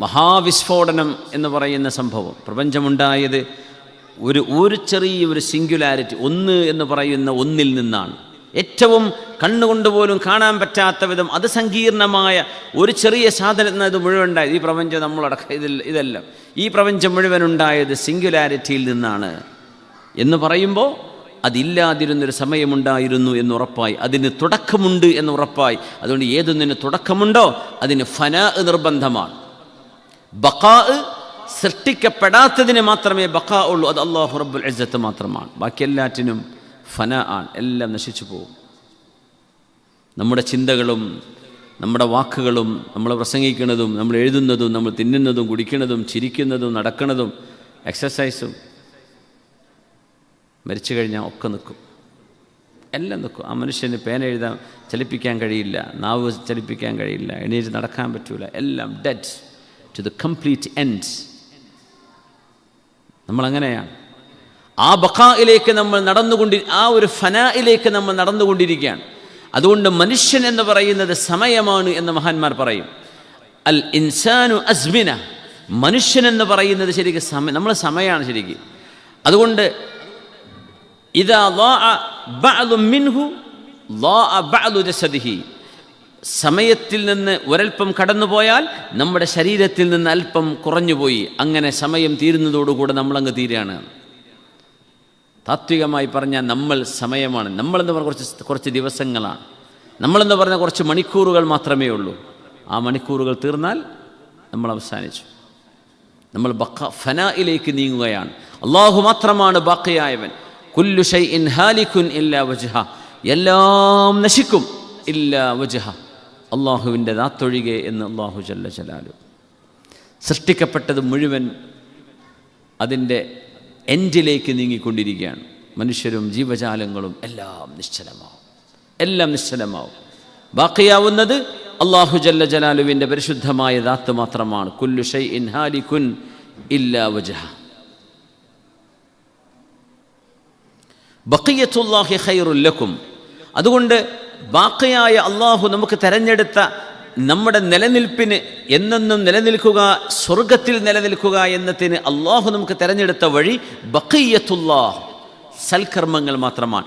മഹാവിസ്ഫോടനം എന്ന് പറയുന്ന സംഭവം. പ്രപഞ്ചമുണ്ടായത് ഒരു ചെറിയൊരു സിംഗുലാരിറ്റി, ഒന്ന് എന്ന് പറയുന്ന ഒന്നിൽ നിന്നാണ്. ഏറ്റവും കണ്ണുകൊണ്ട് പോലും കാണാൻ പറ്റാത്ത വിധം അതിസങ്കീർണമായ ഒരു ചെറിയ സാധനം ഇത് മുഴുവൻ ഉണ്ടായത്. ഈ പ്രപഞ്ചം നമ്മളടക്കം ഇതെല്ലാം ഈ പ്രപഞ്ചം മുഴുവൻ ഉണ്ടായത് സിംഗുലാരിറ്റിയിൽ നിന്നാണ് എന്ന് പറയുമ്പോൾ അതില്ലാതിരുന്നൊരു സമയമുണ്ടായിരുന്നു എന്നുറപ്പായി, അതിന് തുടക്കമുണ്ട് എന്നുറപ്പായി. അതുകൊണ്ട് ഏതൊന്നിന് തുടക്കമുണ്ടോ അതിന് ഫനാ നിർബന്ധമാണ്. ബഖാ, സൃഷ്ടിക്കപ്പെടാത്തതിന് മാത്രമേ ബഖാ ഉള്ളൂ. അത് അല്ലാഹു റബ്ബുൽ ഇസ്സത്ത് മാത്രമാണ്. ബാക്കി എല്ലാറ്റിനും ഫനാ ആണ്, എല്ലാം നശിച്ചു പോകും. നമ്മുടെ ചിന്തകളും നമ്മുടെ വാക്കുകളും നമ്മൾ പ്രസംഗിക്കുന്നതും നമ്മൾ എഴുതുന്നതും നമ്മൾ തിന്നുന്നതും കുടിക്കുന്നതും ചിരിക്കുന്നതും നടക്കുന്നതും എക്സസൈസും മരിച്ചു കഴിഞ്ഞാൽ ഒക്കെ നിൽക്കും, എല്ലാം നിൽക്കും. ആ മനുഷ്യന് പേന എഴുതാൻ ചലിപ്പിക്കാൻ കഴിയില്ല, നാവ് ചലിപ്പിക്കാൻ കഴിയില്ല, എണീറ്റ് നടക്കാൻ പറ്റൂല, എല്ലാം dead to the complete end. നമ്മളങ്ങനെയാണ്. ആ ബഖായിലേക്ക് നമ്മൾ ആ ഒരു ഫനായിലേക്ക് നമ്മൾ നടന്നുകൊണ്ടിരിക്കുകയാണ്. അതുകൊണ്ട് മനുഷ്യൻ എന്ന് പറയുന്നത് സമയമാണ് എന്ന് മഹാന്മാർ പറയും. അൽ ഇൻസാനു അസ്മിന, മനുഷ്യൻ എന്ന് പറയുന്നത് ശരിക്കും സമയം, നമ്മൾ സമയമാണ് ശരിക്കും. അതുകൊണ്ട് ഇദാ ളാഅ ബഅദു മിൻഹു ളാഅ ബഅദു ജസദിഹി, സമയത്തിൽ നിന്ന് ഒരൽപ്പം കടന്നുപോയാൽ നമ്മുടെ ശരീരത്തിൽ നിന്ന് അല്പം കുറഞ്ഞുപോയി. അങ്ങനെ സമയം തീരുന്നതോടുകൂടെ നമ്മളങ്ങ് തീരുകയാണ്. താത്വികമായി പറഞ്ഞാൽ നമ്മൾ സമയമാണ്. നമ്മളെന്ന് പറഞ്ഞ കുറച്ച് ദിവസങ്ങളാണ്. നമ്മളെന്ന് പറഞ്ഞാൽ കുറച്ച് മണിക്കൂറുകൾ മാത്രമേ ഉള്ളൂ. ആ മണിക്കൂറുകൾ തീർന്നാൽ നമ്മൾ അവസാനിച്ചു. നമ്മൾ ഫനായിലേക്ക് നീങ്ങുകയാണ്. അള്ളാഹു മാത്രമാണ് ബാക്കിയായവൻ. കുല്ലു ഷൈഇൻ ഹാലികുൻ ഇല്ലാ വജ്ഹ, എല്ലാം നശിക്കും ഇല്ലാ വജ്ഹ, അള്ളാഹുവിൻ്റെ ദാത്തൊഴികെ എന്ന് അള്ളാഹു ജല്ല ജലാലു. സൃഷ്ടിക്കപ്പെട്ടത് മുഴുവൻ അതിൻ്റെ എൻഡിലേക്ക് നീങ്ങിക്കൊണ്ടിരിക്കുകയാണ്. മനുഷ്യരും ജീവജാലങ്ങളും എല്ലാം നിശ്ചലമാവും. ബാക്കിയാവുന്നത് അല്ലാഹു ജല്ല ജലാലുവിൻ്റെ പരിശുദ്ധമായ ദാത്ത് മാത്രമാണ്. കുല്ലു ഷൈഇൻ ഹാലികുൻ ഇല്ലാ വജ്ഹ. ബഖിയത്തുല്ലാഹി ഖൈറുൽ ലക്കും. അതുകൊണ്ട് ബാക്കിയായ അള്ളാഹു നമുക്ക് തെരഞ്ഞെടുത്ത നമ്മുടെ നിലനിൽപ്പിന്, എന്നെന്നും നിലനിൽക്കുക, സ്വർഗത്തിൽ നിലനിൽക്കുക എന്നതിന് അള്ളാഹു നമുക്ക് തിരഞ്ഞെടുത്ത വഴി ബഖിയത്തുല്ലാഹ്, സൽക്കർമ്മങ്ങൾ മാത്രമാണ്.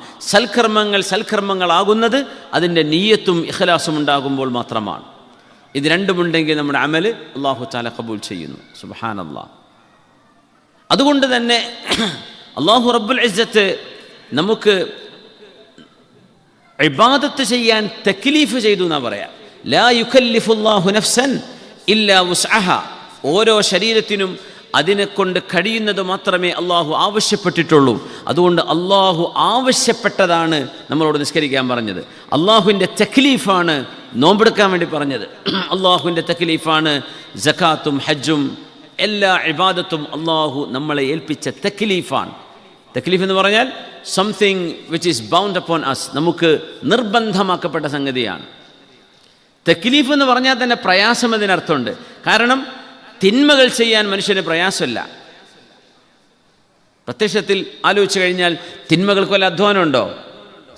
സൽക്കർമ്മങ്ങളാകുന്നത് അതിൻ്റെ നിയ്യത്തും ഇഖ്ലാസും ഉണ്ടാകുമ്പോൾ മാത്രമാണ്. ഇത് രണ്ടുമുണ്ടെങ്കിൽ നമ്മുടെ അമല് അള്ളാഹു തആല ഖബൂൽ ചെയ്യുന്നു. സുബ്ഹാനല്ലാഹ്. അതുകൊണ്ട് തന്നെ അള്ളാഹു റബ്ബുൽ ഇസ്സത്ത് നമുക്ക് ഇബാദത്ത് ചെയ്യാൻ തക്ലീഫ് ചെയ്തു എന്നാ പറയാം. ലാ യുകല്ലിഫുല്ലാഹു നഫ്സൻ ഇല്ലാ വുസ്അഹ. ഓരോ ശരീരത്തിനും അതിനെക്കൊണ്ട് കഴിയുന്നത് മാത്രമേ അള്ളാഹു ആവശ്യപ്പെട്ടിട്ടുള്ളൂ. അതുകൊണ്ട് അള്ളാഹു ആവശ്യപ്പെട്ടതാണ് നമ്മളോട് നിസ്കരിക്കാൻ പറഞ്ഞത്. അള്ളാഹുവിൻ്റെ തക്ലീഫാണ് നോമ്പെടുക്കാൻ വേണ്ടി പറഞ്ഞത്. അള്ളാഹുവിൻ്റെ തക്ലീഫാണ് സകാത്തും ഹജ്ജും എല്ലാ ഇബാദത്തും അള്ളാഹു നമ്മളെ ഏൽപ്പിച്ച തക്ലീഫാണ്. തക്ലീഫ് എന്ന് പറഞ്ഞാൽ something which is bound upon us, നമുക്ക് നിർബന്ധമാക്കപ്പെട്ട സംഗതിയാണ്. തക്ലീഫ് എന്ന് പറഞ്ഞാൽ തന്നെ പ്രയാസം അതിനർത്ഥമുണ്ട്. കാരണം തിന്മകൾ ചെയ്യാൻ മനുഷ്യന് പ്രയാസമില്ല. പ്രത്യക്ഷത്തിൽ ആലോചിച്ച് കഴിഞ്ഞാൽ തിന്മകൾക്ക് വല്ല അധ്വാനമുണ്ടോ?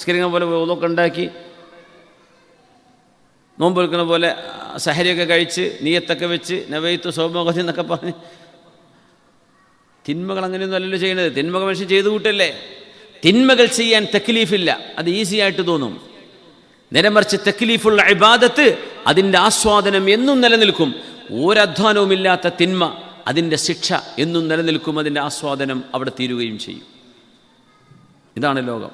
സ്കരിക്കുന്ന പോലെ ഓതൊക്കെ ഉണ്ടാക്കി, നോമ്പ് വെക്കുന്ന പോലെ സഹരിയൊക്കെ കഴിച്ച് നീയത്തൊക്കെ വെച്ച് നവൈത്തു സൗമോഹതി എന്നൊക്കെ പറഞ്ഞ് തിന്മകൾ അങ്ങനെയൊന്നും അല്ലല്ലോ ചെയ്യുന്നത്. തിന്മകൾ മനുഷ്യൻ ചെയ്തു കൂട്ടല്ലേ. തിന്മകൾ ചെയ്യാൻ തക്ലീഫില്ല, അത് ഈസി ആയിട്ട് തോന്നും. നേരെമറിച്ച് തക്ലീഫുള്ള ഇബാദത്ത്, അതിൻ്റെ ആസ്വാദനം എന്നും നിലനിൽക്കും. ഒരധ്വാനവുമില്ലാത്ത തിന്മ, അതിൻ്റെ ശിക്ഷ എന്നും നിലനിൽക്കും. അതിൻ്റെ ആസ്വാദനം അവിടെ തീരുകയും ചെയ്യും. ഇതാണ് ലോകം.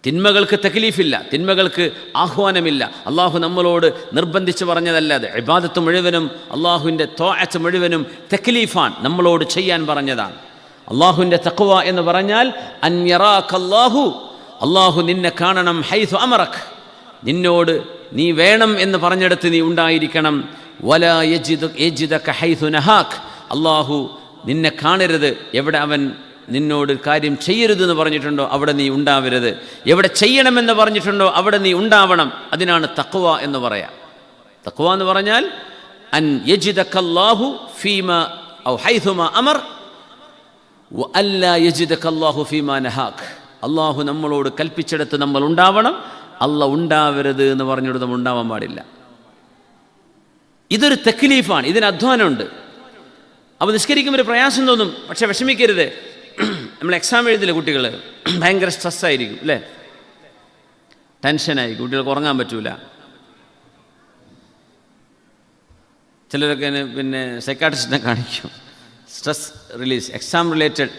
തിന്മകൾക്ക് തക്ലീഫില്ല, തിന്മകൾക്ക് ആഹ്വാനമില്ല. അള്ളാഹു നമ്മളോട് നിർബന്ധിച്ച് പറഞ്ഞതല്ലാതെ. ഇബാദത്ത് മുഴുവനും അള്ളാഹുവിൻ്റെ ത്വാഅത്ത് മുഴുവനും തക്ലീഫാൻ, നമ്മളോട് ചെയ്യാൻ പറഞ്ഞതാണ്. അള്ളാഹുവിൻ്റെ തഖ്വ എന്ന് പറഞ്ഞാൽ അൻ യറാക അല്ലാഹു, അള്ളാഹു നിന്നെ കാണണം. ഹൈഥു അമറക്, നിന്നോട് നീ വേണം എന്ന് പറഞ്ഞിടത്ത് നീ ഉണ്ടായിരിക്കണം. വലാ യജിദക ഹൈഥു നഹാക്, അള്ളാഹു നിന്നെ കാണരുത്, എവിടെ അവൻ നിന്നോട് കാര്യം ചെയ്യരുതെന്ന് പറഞ്ഞിട്ടുണ്ടോ അവിടെ നീ ഉണ്ടാവരുത്, എവിടെ ചെയ്യണമെന്ന് പറഞ്ഞിട്ടുണ്ടോ അവിടെ നീ ഉണ്ടാവണം. അതിനാണ് തഖ്വ എന്ന് പറയാം. തഖ്വ എന്ന് പറഞ്ഞാൽ അൻ യജിദകല്ലാഹു ഫീമാ ഔ ഹൈഥുമാ അമർ വ അല്ലാ യജിദകല്ലാഹു ഫീമാ നഹാക്. അള്ളാഹു നമ്മളോട് കൽപ്പിച്ചിടത്ത് നമ്മൾ ഉണ്ടാവണം, അള്ളാഹ് ഉണ്ടാവരുത് എന്ന് പറഞ്ഞിടത്ത് നമ്മൾ ഉണ്ടാവാൻ പാടില്ല. ഇതൊരു തക്ലീഫാണ്, ഇതിന് അധ്വാനമുണ്ട്. അപ്പോൾ നിസ്കരിക്കുമ്പോൾ ഒരു പ്രയാസം തോന്നും, പക്ഷെ വിഷമിക്കരുത്. നമ്മൾ എക്സാം എഴുതില്ല, കുട്ടികൾ ഭയങ്കര സ്ട്രെസ്സായിരിക്കും അല്ലേ, ടെൻഷനായി, കുട്ടികൾക്ക് ഉറങ്ങാൻ പറ്റൂല. ചിലരൊക്കെ പിന്നെ സൈക്കാട്രിസ്റ്റിനെ കാണിക്കും, stress release, exam related,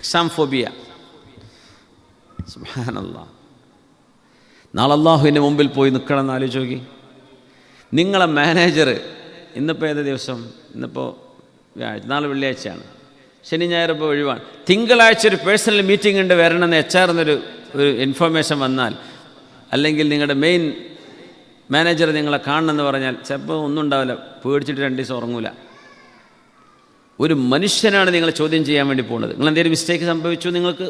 exam phobia. സുബ്ഹാനല്ലാഹ്. നാളെ അല്ലാഹുവിൻ്റെ മുമ്പിൽ പോയി നിൽക്കണം എന്ന് ആലോചിച്ച് നോക്കി. നിങ്ങളെ മാനേജർ, ഇന്നിപ്പോൾ ഏത് ദിവസം, ഇന്നിപ്പോൾ വ്യാഴാഴ്ച, നാളെ വെള്ളിയാഴ്ചയാണ്, ശനി ഞായർ ഇപ്പോൾ ഒഴിവാണ്, തിങ്കളാഴ്ച ഒരു പേഴ്സണൽ മീറ്റിംഗ് ഉണ്ട് വരണമെന്ന് HR എന്നൊരു ഇൻഫർമേഷൻ വന്നാൽ, അല്ലെങ്കിൽ നിങ്ങളുടെ മെയിൻ മാനേജർ നിങ്ങളെ കാണണമെന്ന് പറഞ്ഞാൽ ചിലപ്പോൾ ഒന്നും ഉണ്ടാവില്ല, പേടിച്ചിട്ട് 2 ദിവസം ഉറങ്ങൂല. ഒരു മനുഷ്യനാണ് നിങ്ങളെ ചോദ്യം ചെയ്യാൻ വേണ്ടി പോകുന്നത്. നിങ്ങൾ എന്തെങ്കിലും മിസ്റ്റേക്ക് സംഭവിച്ചു, നിങ്ങൾക്ക്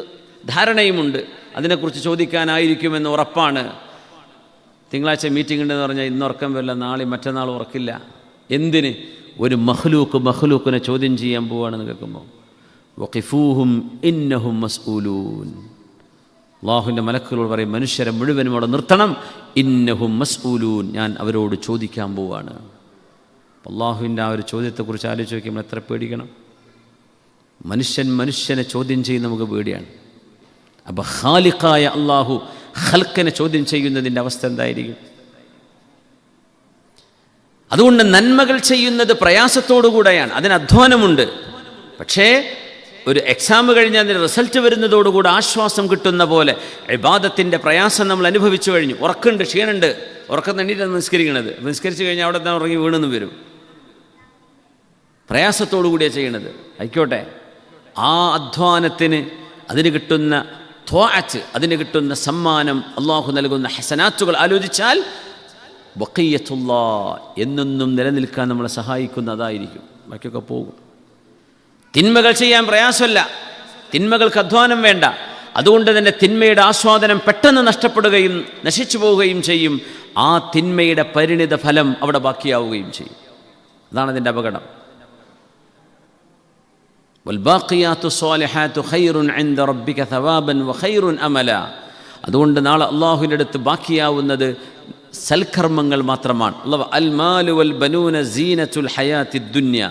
ധാരണയുമുണ്ട്, അതിനെക്കുറിച്ച് ചോദിക്കാനായിരിക്കുമെന്ന് ഉറപ്പാണ്. തിങ്കളാഴ്ച മീറ്റിംഗ് ഉണ്ടെന്ന് പറഞ്ഞാൽ ഇന്ന് ഉറക്കം വരില്ല, നാളെ മറ്റന്നാൾ ഉറക്കില്ല. എന്തിന്? ഒരു മഖ്ലൂക്കിനെ ചോദ്യം ചെയ്യാൻ പോവുകയാണെന്ന് കേൾക്കുമ്പോൾ വഖിഫൂഹും ഇന്നഹും മസ്ഊലൂൻ. അല്ലാഹുവിൻ്റെ മലക്കുകളോട് പറയും, മനുഷ്യരെ മുഴുവനും അവിടെ നിർത്തണം, ഇന്നഹും മസ്ഊലൂൻ, ഞാൻ അവരോട് ചോദിക്കാൻ പോവുകയാണ്. അല്ലാഹുവിൻ്റെ ആ ഒരു ചോദ്യത്തെക്കുറിച്ച് ആലോചിച്ച് നോക്കിയാൽ എത്ര പേടിക്കണം. മനുഷ്യനെ ചോദ്യം ചെയ്യുന്ന നമുക്ക് പേടിയാണ്. അപ്പോൾ ഖാലിഖായ അല്ലാഹു ഖൽഖിനെ ചോദ്യം ചെയ്യുന്നതിൻ്റെ അവസ്ഥ എന്തായിരിക്കും? അതുകൊണ്ട് നന്മകൾ ചെയ്യുന്നത് പ്രയാസത്തോടുകൂടെയാണ്, അതിന് അധ്വാനമുണ്ട്. പക്ഷേ ഒരു എക്സാം കഴിഞ്ഞാൽ അതിൻ്റെ റിസൾട്ട് വരുന്നതോടുകൂടെ ആശ്വാസം കിട്ടുന്ന പോലെ ഇബാദത്തിൻ്റെ പ്രയാസം നമ്മൾ അനുഭവിച്ചു കഴിഞ്ഞു. ഉറക്കുണ്ട്, ക്ഷീണുണ്ട്, ഉറക്കം തണ്ണിയിട്ടാണ് നിസ്കരിക്കണത്. നിസ്കരിച്ച് കഴിഞ്ഞാൽ അവിടെ തന്നെ ഉറങ്ങി വീണെന്ന് വരും. പ്രയാസത്തോടു കൂടിയാണ് ചെയ്യണത്. ആയിക്കോട്ടെ, ആ അധ്വാനത്തിന് അതിന് കിട്ടുന്ന ത്വാഅത്ത്, അതിന് കിട്ടുന്ന സമ്മാനം, അള്ളാഹു നൽകുന്ന ഹസനാത്തുകൾ ആലോചിച്ചാൽ ബഖിയ്യത്തുല്ലാഹ് എന്നെന്നും നിലനിൽക്കാൻ നമ്മളെ സഹായിക്കുന്നതായിരിക്കും. ബാക്കിയൊക്കെ പോകും. തിന്മകൾ ചെയ്യാൻ പ്രയാസമല്ല, തിന്മകൾക്ക് അധ്വാനം വേണ്ട. അതുകൊണ്ട് തന്നെ തിന്മയുടെ ആസ്വാദനം പെട്ടെന്ന് നഷ്ടപ്പെടുകയും നശിച്ചു പോവുകയും ചെയ്യും. ആ തിന്മയുടെ പരിണിത ഫലം അവിടെ ബാക്കിയാവുകയും ചെയ്യും. അതാണ് അതിൻ്റെ അപകടം. വൽബാഖിയാത്തു സ്വാലിഹാത്തു ഖൈറുൻ ഇൻദ റബ്ബിക സവാബൻ വഖൈറുൻ അമല. അതുകൊണ്ട് നാളെ അല്ലാഹുവിൻ്റെ അടുത്ത് ബാക്കിയാവുന്നത് സൽക്കർമ്മങ്ങൾ മാത്രമാണ്. അൽ മാലു വൽ ബനൂന സീനത്തുൽ ഹയാത്തിദ് ദുനിയ,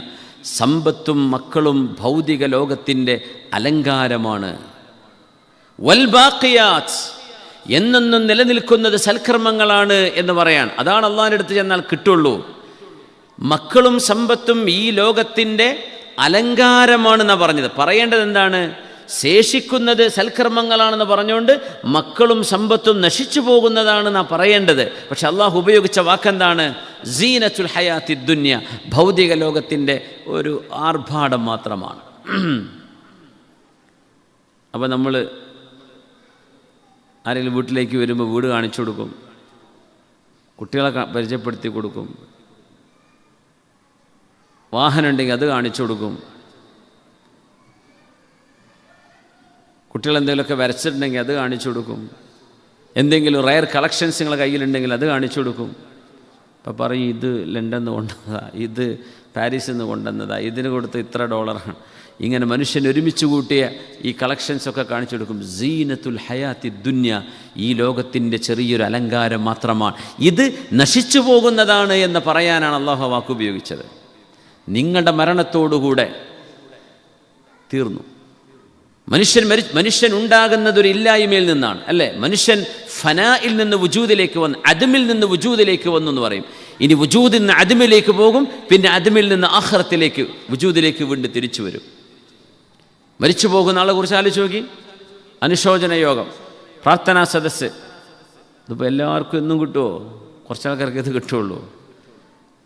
സമ്പത്തും മക്കളും ഭൗതിക ലോകത്തിൻ്റെ അലങ്കാരമാണ്. വൽ ബാഖിയാത്ത്, എന്നെന്നും നിലനിൽക്കുന്നത് സൽക്കർമ്മങ്ങളാണ് എന്ന് പറയാൻ. അതാണ് അള്ളാഹിൻ്റെ അടുത്ത് ചെന്നാൽ കിട്ടുള്ളൂ. മക്കളും സമ്പത്തും ഈ ലോകത്തിൻ്റെ അലങ്കാരമാണെന്നാണ് പറഞ്ഞത്. പറയേണ്ടത് എന്താണ്? ശേഷിക്കുന്നത് സൽക്കർമ്മങ്ങളാണെന്ന് പറഞ്ഞുകൊണ്ട് മക്കളും സമ്പത്തും നശിച്ചു പോകുന്നതാണെന്നാണ് പറയേണ്ടത്. പക്ഷെ അള്ളാഹു ഉപയോഗിച്ച വാക്കെന്താണ്? സീനത്തുൽ ഹയാത്തിദ് ദുനിയ, ഭൗതിക ലോകത്തിൻ്റെ ഒരു ആർഭാടം മാത്രമാണ്. അപ്പോൾ നമ്മൾ ആരെങ്കിലും വീട്ടിലേക്ക് വരുമ്പോൾ വീട് കാണിച്ചു കൊടുക്കും, കുട്ടികളെ പരിചയപ്പെടുത്തി കൊടുക്കും, വാഹനം ഉണ്ടെങ്കിൽ അത് കാണിച്ചു കൊടുക്കും, കുട്ടികൾ എന്തെങ്കിലുമൊക്കെ വരച്ചിട്ടുണ്ടെങ്കിൽ അത് കാണിച്ചു കൊടുക്കും, എന്തെങ്കിലും റയർ കളക്ഷൻസ് നിങ്ങളുടെ കയ്യിലുണ്ടെങ്കിൽ അത് കാണിച്ചു കൊടുക്കും. അപ്പം പറയും, ഇത് ലണ്ടനിൽ നിന്ന് കൊണ്ടുവന്നതാ, ഇത് പാരീസിൽ നിന്ന് കൊണ്ടുവന്നതാ, ഇതിന് കൊടുത്ത് ഇത്ര $. ഇങ്ങനെ മനുഷ്യൻ ഒരുമിച്ച് കൂട്ടിയ ഈ കളക്ഷൻസൊക്കെ കാണിച്ചു കൊടുക്കും. സീനത്തുൽ ഹയാത്തിദ് ദുനിയ, ഈ ലോകത്തിൻ്റെ ചെറിയൊരു അലങ്കാരം മാത്രമാണ്. ഇത് നശിച്ചു പോകുന്നതാണ് എന്ന് പറയാനാണ് അള്ളാഹു വാക്ക് ഉപയോഗിച്ചത്. നിങ്ങളുടെ മരണത്തോടുകൂടെ തീർന്നു. മനുഷ്യൻ ഉണ്ടാകുന്നതൊരു ഇല്ലായ്മയിൽ നിന്നാണ്, അല്ലേ? മനുഷ്യൻ ഫനായിൽ നിന്ന് വുജൂദിലേക്ക് വന്ന്, അദമിൽ നിന്ന് വുജൂദിലേക്ക് വന്നു എന്ന് പറയും. ഇനി വുജൂദിൽ നിന്ന് അദമിലേക്ക് പോകും, പിന്നെ അദമിൽ നിന്ന് ആഖിറത്തിലേക്ക്, വുജൂദിലേക്ക് വീണ്ടും തിരിച്ചു വരും. മരിച്ചു പോകുന്ന ആളെ കുറിച്ച് ആലോചിച്ച് നോക്കി. അനുശോചന യോഗം, പ്രാർത്ഥനാ സദസ്സ്, ഇതിപ്പോൾ എല്ലാവർക്കും എന്നും കിട്ടുമോ? കുറച്ചാൾക്കാർക്ക് ഇത് കിട്ടുള്ളൂ.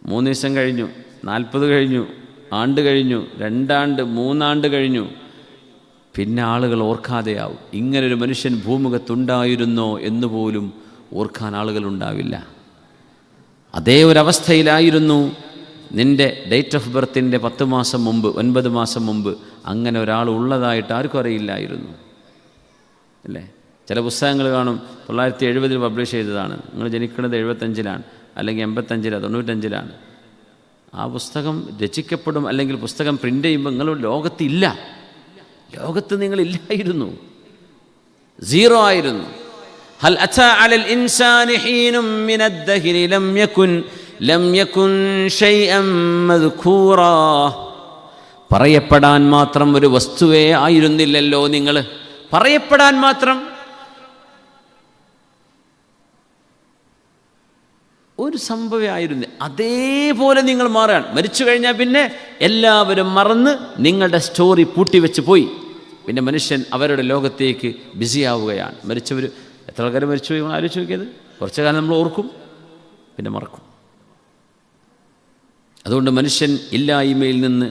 3 ദിവസം കഴിഞ്ഞു, 40 കഴിഞ്ഞു, ആണ്ട് കഴിഞ്ഞു, 2 ആണ്ട്, 3 ആണ്ട് കഴിഞ്ഞു, പിന്നെ ആളുകൾ ഓർക്കാതെയാവും. ഇങ്ങനൊരു മനുഷ്യൻ ഭൂമുഖത്തുണ്ടായിരുന്നോ എന്നുപോലും ഓർക്കാൻ ആളുകളുണ്ടാവില്ല. അതേ ഒരവസ്ഥയിലായിരുന്നു നിൻ്റെ ഡേറ്റ് ഓഫ് ബർത്തിൻ്റെ 10 മാസം മുമ്പ് 9 മാസം മുമ്പ് അങ്ങനെ ഒരാൾ ഉള്ളതായിട്ട് ആർക്കും അറിയില്ലായിരുന്നു അല്ലേ? ചില പുസ്തകങ്ങൾ കാണും 970 പബ്ലിഷ് ചെയ്തതാണ്, നിങ്ങൾ ജനിക്കുന്നത് 75-ലാണ് അല്ലെങ്കിൽ 85-ലാണ് 95-ലാണ്. ആ പുസ്തകം രചിക്കപ്പെടും അല്ലെങ്കിൽ പുസ്തകം പ്രിൻ്റ് ചെയ്യുമ്പോൾ നിങ്ങൾ ലോകത്തില്ല, ലോകത്ത് നിങ്ങളില്ലായിരുന്നു, സീറോ ആയിരുന്നു. ഹൽ അതാ അലൽ ഇൻസാനി ഹീനും മിനദ്ദഹരി ലം യകുൻ ഷൈഅൻ മദ്കൂറാ. പറയപ്പെടാൻ മാത്രം ഒരു വസ്തുവേ ആയിരുന്നില്ലല്ലോ നിങ്ങൾ, പറയപ്പെടാൻ മാത്രം ഒരു സംഭവം ആയിരുന്നു. അതേപോലെ നിങ്ങൾ മാറാൻ മരിച്ചു കഴിഞ്ഞാൽ പിന്നെ എല്ലാവരും മറന്ന് നിങ്ങളുടെ സ്റ്റോറി പൂട്ടിവെച്ച് പോയി. പിന്നെ മനുഷ്യൻ അവരുടെ ലോകത്തേക്ക് ബിസിയാവുകയാണ്. മരിച്ചവർ എത്ര ആൾക്കാർ മരിച്ചു പോയി ആലോചിച്ച് നോക്കിയത്. കുറച്ചു കാലം നമ്മൾ ഓർക്കും, പിന്നെ മറക്കും. അതുകൊണ്ട് മനുഷ്യൻ ഇല്ലായ്മയിൽ നിന്ന്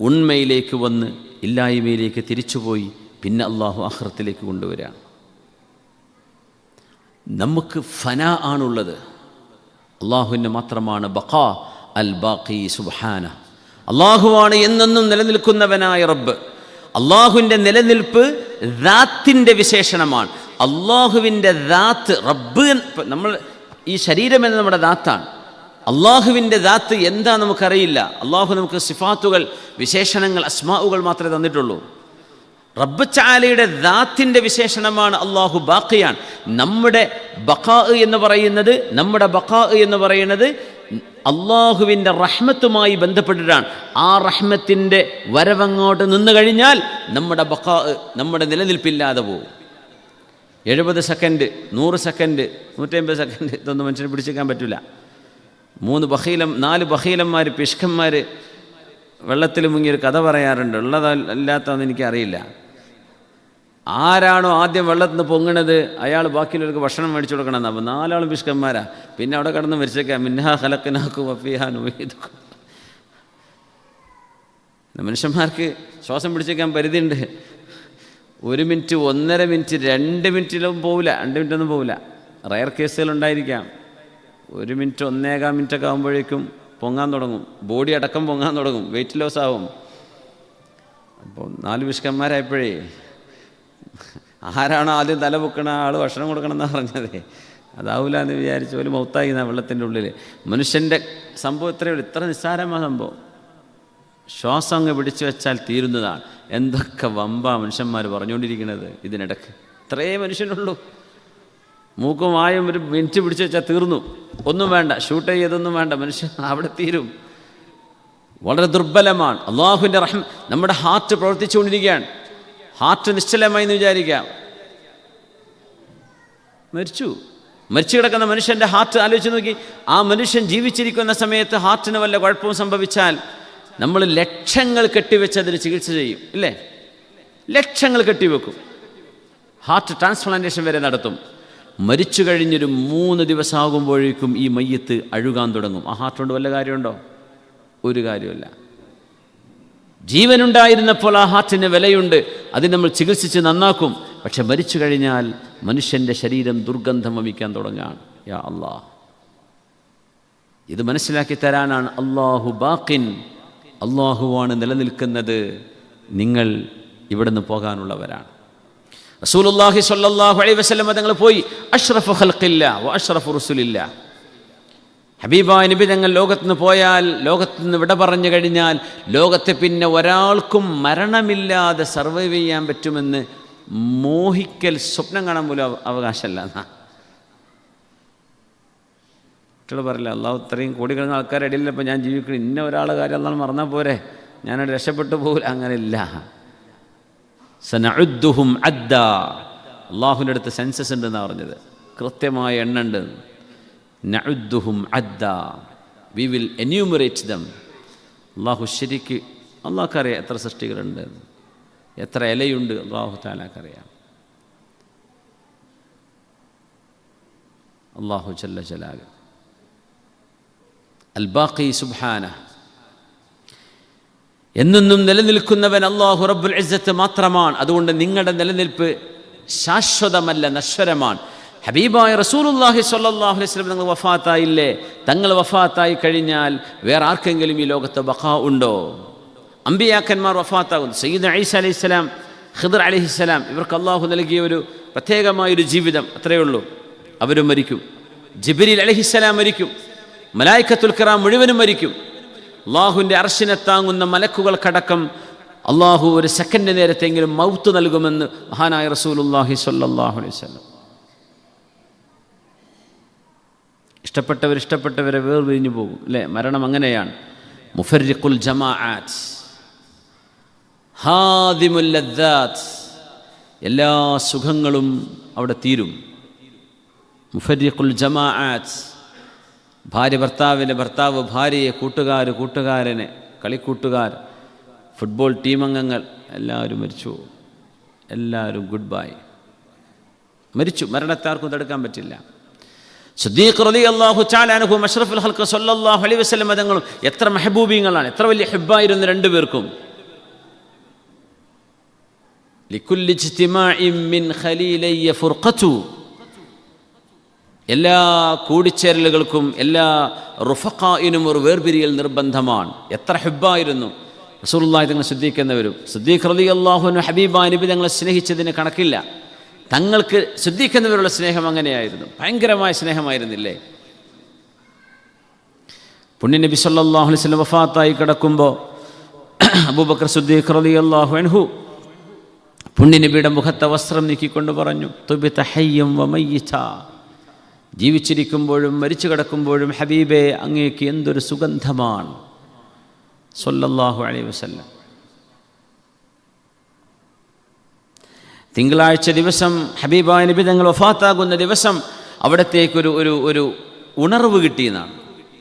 ഉണ്മയിലേക്ക് വന്ന് ഇല്ലായ്മയിലേക്ക് തിരിച്ചുപോയി. പിന്നെ അള്ളാഹു ആഖിറത്തിലേക്ക് കൊണ്ടുവരികയാണ്. നമുക്ക് ഫനാ ആണുള്ളത്, അള്ളാഹുവിന് മാത്രമാണ് ബഖാ അൽ ബാഖി സുബ്ഹാന. അള്ളാഹുവാണ് എന്നെന്നും നിലനിൽക്കുന്നവനായ റബ്ബ്. അള്ളാഹുവിൻ്റെ നിലനിൽപ്പ് ദാത്തിൻ്റെ വിശേഷണമാണ്. അള്ളാഹുവിൻ്റെ ദാത്ത് റബ്ബ്, നമ്മൾ ഈ ശരീരം എന്നത് നമ്മുടെ ദാത്താണ്. അള്ളാഹുവിൻ്റെ ദാത്ത് എന്താ നമുക്കറിയില്ല. അള്ളാഹു നമുക്ക് സിഫാത്തുകൾ, വിശേഷണങ്ങൾ, അസ്മാഉകൾ മാത്രമേ തന്നിട്ടുള്ളൂ. റബ്ബ് തആലയുടെ ദാത്തിൻ്റെ വിശേഷണമാണ് അള്ളാഹു ബാഖിയാണ്. നമ്മുടെ ബഖാ എന്ന് പറയുന്നത്, നമ്മുടെ ബഖാ എന്ന് പറയുന്നത് അള്ളാഹുവിൻ്റെ റഹ്മത്തുമായി ബന്ധപ്പെട്ടിട്ടാണ്. ആ റഹ്മത്തിൻ്റെ വരവങ്ങോട്ട് നിന്ന് കഴിഞ്ഞാൽ നമ്മുടെ ബഖാ, നമ്മുടെ നിലനിൽപ്പില്ലാതെ പോകും. 70 സെക്കൻഡ്, 100 സെക്കൻഡ്, 150 സെക്കൻഡ് ഇതൊന്നും മനുഷ്യന് പിടിച്ചേക്കാൻ പറ്റില്ല. 4 ബഖീലന്മാർ, പിഷ്കന്മാർ വെള്ളത്തിൽ മുങ്ങിയൊരു കഥ പറയാറുണ്ട്. ഉള്ളതല്ലാത്തതെന്ന് എനിക്കറിയില്ല. ആരാണോ ആദ്യം വെള്ളത്തിൽ നിന്ന് പൊങ്ങണത് അയാൾ ബാക്കിയുള്ളവർക്ക് ഭക്ഷണം മേടിച്ചു കൊടുക്കണമെന്ന്. അപ്പോൾ 4 ആളും പിഷ്കന്മാരാ. പിന്നെ അവിടെ കിടന്ന് മരിച്ചേക്കാം. മിൻഹാ ഖലഖ്നാകും വഫീഹാ നുഈദുകും. മനുഷ്യന്മാർക്ക് ശ്വാസം പിടിച്ചേക്കാൻ പരിധിയുണ്ട്. 1 മിനിറ്റ്, 1.5 മിനിറ്റ്, 2 മിനിറ്റിലും പോവില്ല. 2 മിനിറ്റൊന്നും പോവില്ല. റയർ കേസുകളുണ്ടായിരിക്കാം. 1 മിനിറ്റ്, 1.25 മിനിറ്റൊക്കെ ആകുമ്പോഴേക്കും പൊങ്ങാൻ തുടങ്ങും. ബോഡി അടക്കം പൊങ്ങാൻ തുടങ്ങും. വെയിറ്റ് ലോസ് ആവും. അപ്പോൾ 4 പിഷ്കന്മാരായപ്പോഴേ ആരാണോ ആദ്യം തല പൊക്കണ ആൾ ഭക്ഷണം കൊടുക്കണം എന്നാണ് പറഞ്ഞത്. അതാവില്ല എന്ന് വിചാരിച്ച് ഒരു മൗത്തായി എന്നാ വെള്ളത്തിൻ്റെ ഉള്ളിൽ. മനുഷ്യൻ്റെ സംഭവം ഇത്രയുള്ളൂ. ഇത്ര നിസ്സാരമായ സംഭവം. ശ്വാസം അങ്ങ് പിടിച്ചു വെച്ചാൽ തീരുന്നതാണ്. എന്തൊക്കെ വമ്പാ മനുഷ്യന്മാർ പറഞ്ഞുകൊണ്ടിരിക്കുന്നത് ഇതിനിടയ്ക്ക്. ഇത്രയേ മനുഷ്യനുള്ളൂ. മൂക്കും വായും 1 മിനിറ്റ് പിടിച്ചു വെച്ചാൽ തീർന്നു. ഒന്നും വേണ്ട, ഷൂട്ട് ചെയ്തൊന്നും വേണ്ട, മനുഷ്യൻ അവിടെ തീരും. വളരെ ദുർബലമാണ്. അള്ളാഹുവിൻ്റെ നമ്മുടെ ഹാർട്ട് പ്രവർത്തിച്ചുകൊണ്ടിരിക്കുകയാണ്. ഹാർട്ട് നിശ്ചലമായി എന്ന് വിചാരിക്കാം. മരിച്ചു കിടക്കുന്ന മനുഷ്യൻ്റെ ഹാർട്ട് ആലോചിച്ച് നോക്കി. ആ മനുഷ്യൻ ജീവിച്ചിരിക്കുന്ന സമയത്ത് ഹാർട്ടിന് വല്ല കുഴപ്പവും സംഭവിച്ചാൽ നമ്മൾ ലക്ഷങ്ങൾ കെട്ടിവെച്ച് അതിന് ചികിത്സ ചെയ്യും, ഇല്ലേ? ലക്ഷങ്ങൾ കെട്ടിവെക്കും. ഹാർട്ട് ട്രാൻസ്പ്ലാന്റേഷൻ വരെ നടത്തും. മരിച്ചു കഴിഞ്ഞൊരു 3 ദിവസമാകുമ്പോഴേക്കും ഈ മയ്യത്ത് അഴുകാൻ തുടങ്ങും. ആ ഹാർട്ട് കൊണ്ട് വല്ല കാര്യമുണ്ടോ? ഒരു കാര്യമില്ല. ജീവനുണ്ടായിരുന്നപ്പോൾ ആ ഹാർട്ടിന് വിലയുണ്ട്. അത് നമ്മൾ ചികിത്സിച്ച് നന്നാക്കും. പക്ഷെ മരിച്ചു കഴിഞ്ഞാൽ മനുഷ്യൻ്റെ ശരീരം ദുർഗന്ധം വമിക്കാൻ തുടങ്ങുകയാണ്. യാ അല്ലാഹ്, ഇത് മനസ്സിലാക്കി തരാനാണ് അല്ലാഹു ബാഖിൻ, അല്ലാഹുവാണ് നിലനിൽക്കുന്നത്, നിങ്ങൾ ഇവിടെ നിന്ന് പോകാനുള്ളവരാണ്. റസൂലുള്ളാഹി സ്വല്ലല്ലാഹു അലൈഹി വസല്ലം തങ്ങൾ പോയി. അഷ്റഫു ഖൽഖില്ലാ വ അഷ്റഫു റസൂലില്ലാ. ഹബീബായ നബി തങ്ങൾ ലോകത്തുനിന്ന് പോയാൽ, ലോകത്തുനിന്ന് വിട പറഞ്ഞു കഴിഞ്ഞാൽ ലോകത്തെ പിന്നെ ഒരാൾക്കും മരണമില്ലാതെ സർവൈവ് ചെയ്യാൻ പറ്റുമെന്ന് മോഹിക്കൽ, സ്വപ്നം കാണാൻ പോലും അവകാശമല്ല എന്നാ കുട്ടികൾ പറയില്ല. അള്ളാഹു ഇത്രയും കോടിക്കണക്കിന് ആൾക്കാരുടെ ഇടയിൽ ഇപ്പോൾ ഞാൻ ജീവിക്കണം, ഇന്ന ഒരാളെ കാര്യം അള്ളാഹ് മറന്നാൽ പോരെ, ഞാനവിടെ രക്ഷപ്പെട്ടു പോകില്ല. അങ്ങനെയില്ല. സനഉദ്ദുഹും അദ്ദാ. അള്ളാഹുവിൻ്റെ അടുത്ത് സെൻസസ് ഉണ്ടെന്നാണ് പറഞ്ഞത്, കൃത്യമായ എണ്ണ ഉണ്ട്. നഉദ്ദുഹും അദ്ദാ, വി വിൽ എന്യൂമറേറ്റ് ദം. അള്ളാഹു ശരിക്ക്, അള്ളാഹ്ക്കറിയാം എത്ര സൃഷ്ടികളുണ്ട്, എത്ര ഇലയുണ്ട്, അള്ളാഹു തആലക്കറിയാം. അള്ളാഹു ജല്ല ജലാലുഹു അൽ ബാഖി സുബ്ഹാനഹു, എന്നെന്നും നിലനിൽക്കുന്നവൻ അല്ലാഹു റബ്ബുൽ ഇസ്സത്ത് മാത്രമാണ്. അതുകൊണ്ട് നിങ്ങളുടെ നിലനിൽപ്പ് ശാശ്വതമല്ല, നശ്വരമാണ്. ഹബീബായ റസൂലുള്ളാഹി സ്വല്ലല്ലാഹു അലൈഹി വസല്ലം തങ്ങൾ വഫാത്തായില്ലേ? തങ്ങൾ വഫാത്തായി കഴിഞ്ഞാൽ വേറെ ആർക്കെങ്കിലും ഈ ലോകത്ത് ബഖാ ഉണ്ടോ? അമ്പിയാക്കന്മാർ വഫാത്താകുന്നു. സയ്യിദ് ഈസ അലൈഹിസ്സലാം, ഖിദ്ർ അലൈഹിസ്സലാം, ഇവർക്ക് അള്ളാഹു നൽകിയ ഒരു പ്രത്യേകമായൊരു ജീവിതം, അത്രയേ ഉള്ളൂ. അവരും മരിക്കും. ജിബ്രീൽ അലൈഹിസ്സലാം മരിക്കും. മലായിക്കത്തുൽ കിറാം മുഴുവനും മരിക്കും. അള്ളാഹുവിൻ്റെ അർശിനെ താങ്ങുന്ന മലക്കുകൾക്കടക്കം അള്ളാഹു ഒരു സെക്കൻഡ് നേരത്തെങ്കിലും മൗത്ത് നൽകുമെന്ന് മഹാനായ റസൂലുള്ളാഹി സ്വല്ലല്ലാഹു അലൈഹി വസല്ലം. ഇഷ്ടപ്പെട്ടവരെ വേർപിരിഞ്ഞു പോകും, അല്ലേ? മരണം അങ്ങനെയാണ്. മുഫർരിഖുൽ ജമാഅത്ത്, ഹാദിമുൽ ലദ്ദാത്ത്, എല്ലാ സുഖങ്ങളും അവിടെ തീരും. മുഫർരിഖുൽ ജമാഅത്ത്, ഭാര്യ ഭർത്താവിനെ, ഭർത്താവ് ഭാര്യയെ, കൂട്ടുകാരനെ, കളിക്കൂട്ടുകാർ, ഫുട്ബോൾ ടീം അംഗങ്ങൾ എല്ലാവരും മരിച്ചു. എല്ലാവരും ഗുഡ് ബൈ, മരിച്ചു. മരണത്തെ ആർക്കും തടുക്കാൻ പറ്റില്ല. സിദ്ദീഖ് റളിയല്ലാഹു തആല അൻഹു, അഷ്റഫുൽ ഖൽഖ് സ്വല്ലല്ലാഹു അലൈഹി വസല്ലം തങ്ങളും എത്ര മെഹബൂബീങ്ങളാണ്, എത്ര വലിയ ഹിബ്ബായിരുന്നു രണ്ടുപേർക്കും. ലികുല്ലി ഇജ്തിമാഇൻ മിൻ ഖലീലയ്യ ഫുർഖതു, എല്ലാ കൂടിച്ചേരലുകൾക്കും എല്ലാ റുഫഖായിനും ഒരു വേർപിരിയൽ നിർബന്ധമാണ്. എത്ര ഹിബ്ബായിരുന്നു റസൂലുള്ളാഹി തങ്ങൾ സിദ്ദീഖ് എന്നവരും. സിദ്ദീഖ് റളിയല്ലാഹു അൻഹു ഹബീബായ നബി തങ്ങളെ സ്നേഹിച്ചതിന് കണക്കില്ല. തങ്ങൾക്ക് സിദ്ദീഖ് എന്നവരുള്ള സ്നേഹം അങ്ങനെയായിരുന്നു, ഭയങ്കരമായ സ്നേഹമായിരുന്നില്ലേ? പുണ്യനബി സല്ലല്ലാഹു അലൈഹി വസല്ലം വഫാത്തായി കിടക്കുമ്പോൾ അബൂബക്കർ സിദ്ദീഖ് റളിയല്ലാഹു അൻഹു പുണ്യനബിയുടെ മുഖത്തെ വസ്ത്രം നീക്കിക്കൊണ്ട് പറഞ്ഞു, തുബ്ത ഹയ്യം വമയ്യിത, ജീവിച്ചിരിക്കുമ്പോഴും മരിച്ചു കിടക്കുമ്പോഴും ഹബീബേ അങ്ങേക്ക് എന്തൊരു സുഗന്ധമാണ് സല്ലല്ലാഹു അലൈഹി വസല്ലം. തിങ്കളാഴ്ച ദിവസം ഹബീബായ നബി തങ്ങൾ വഫാത്താകുന്ന ദിവസം അവിടത്തേക്കൊരു ഒരു ഒരു ഉണർവ് കിട്ടിയെന്നാണ്.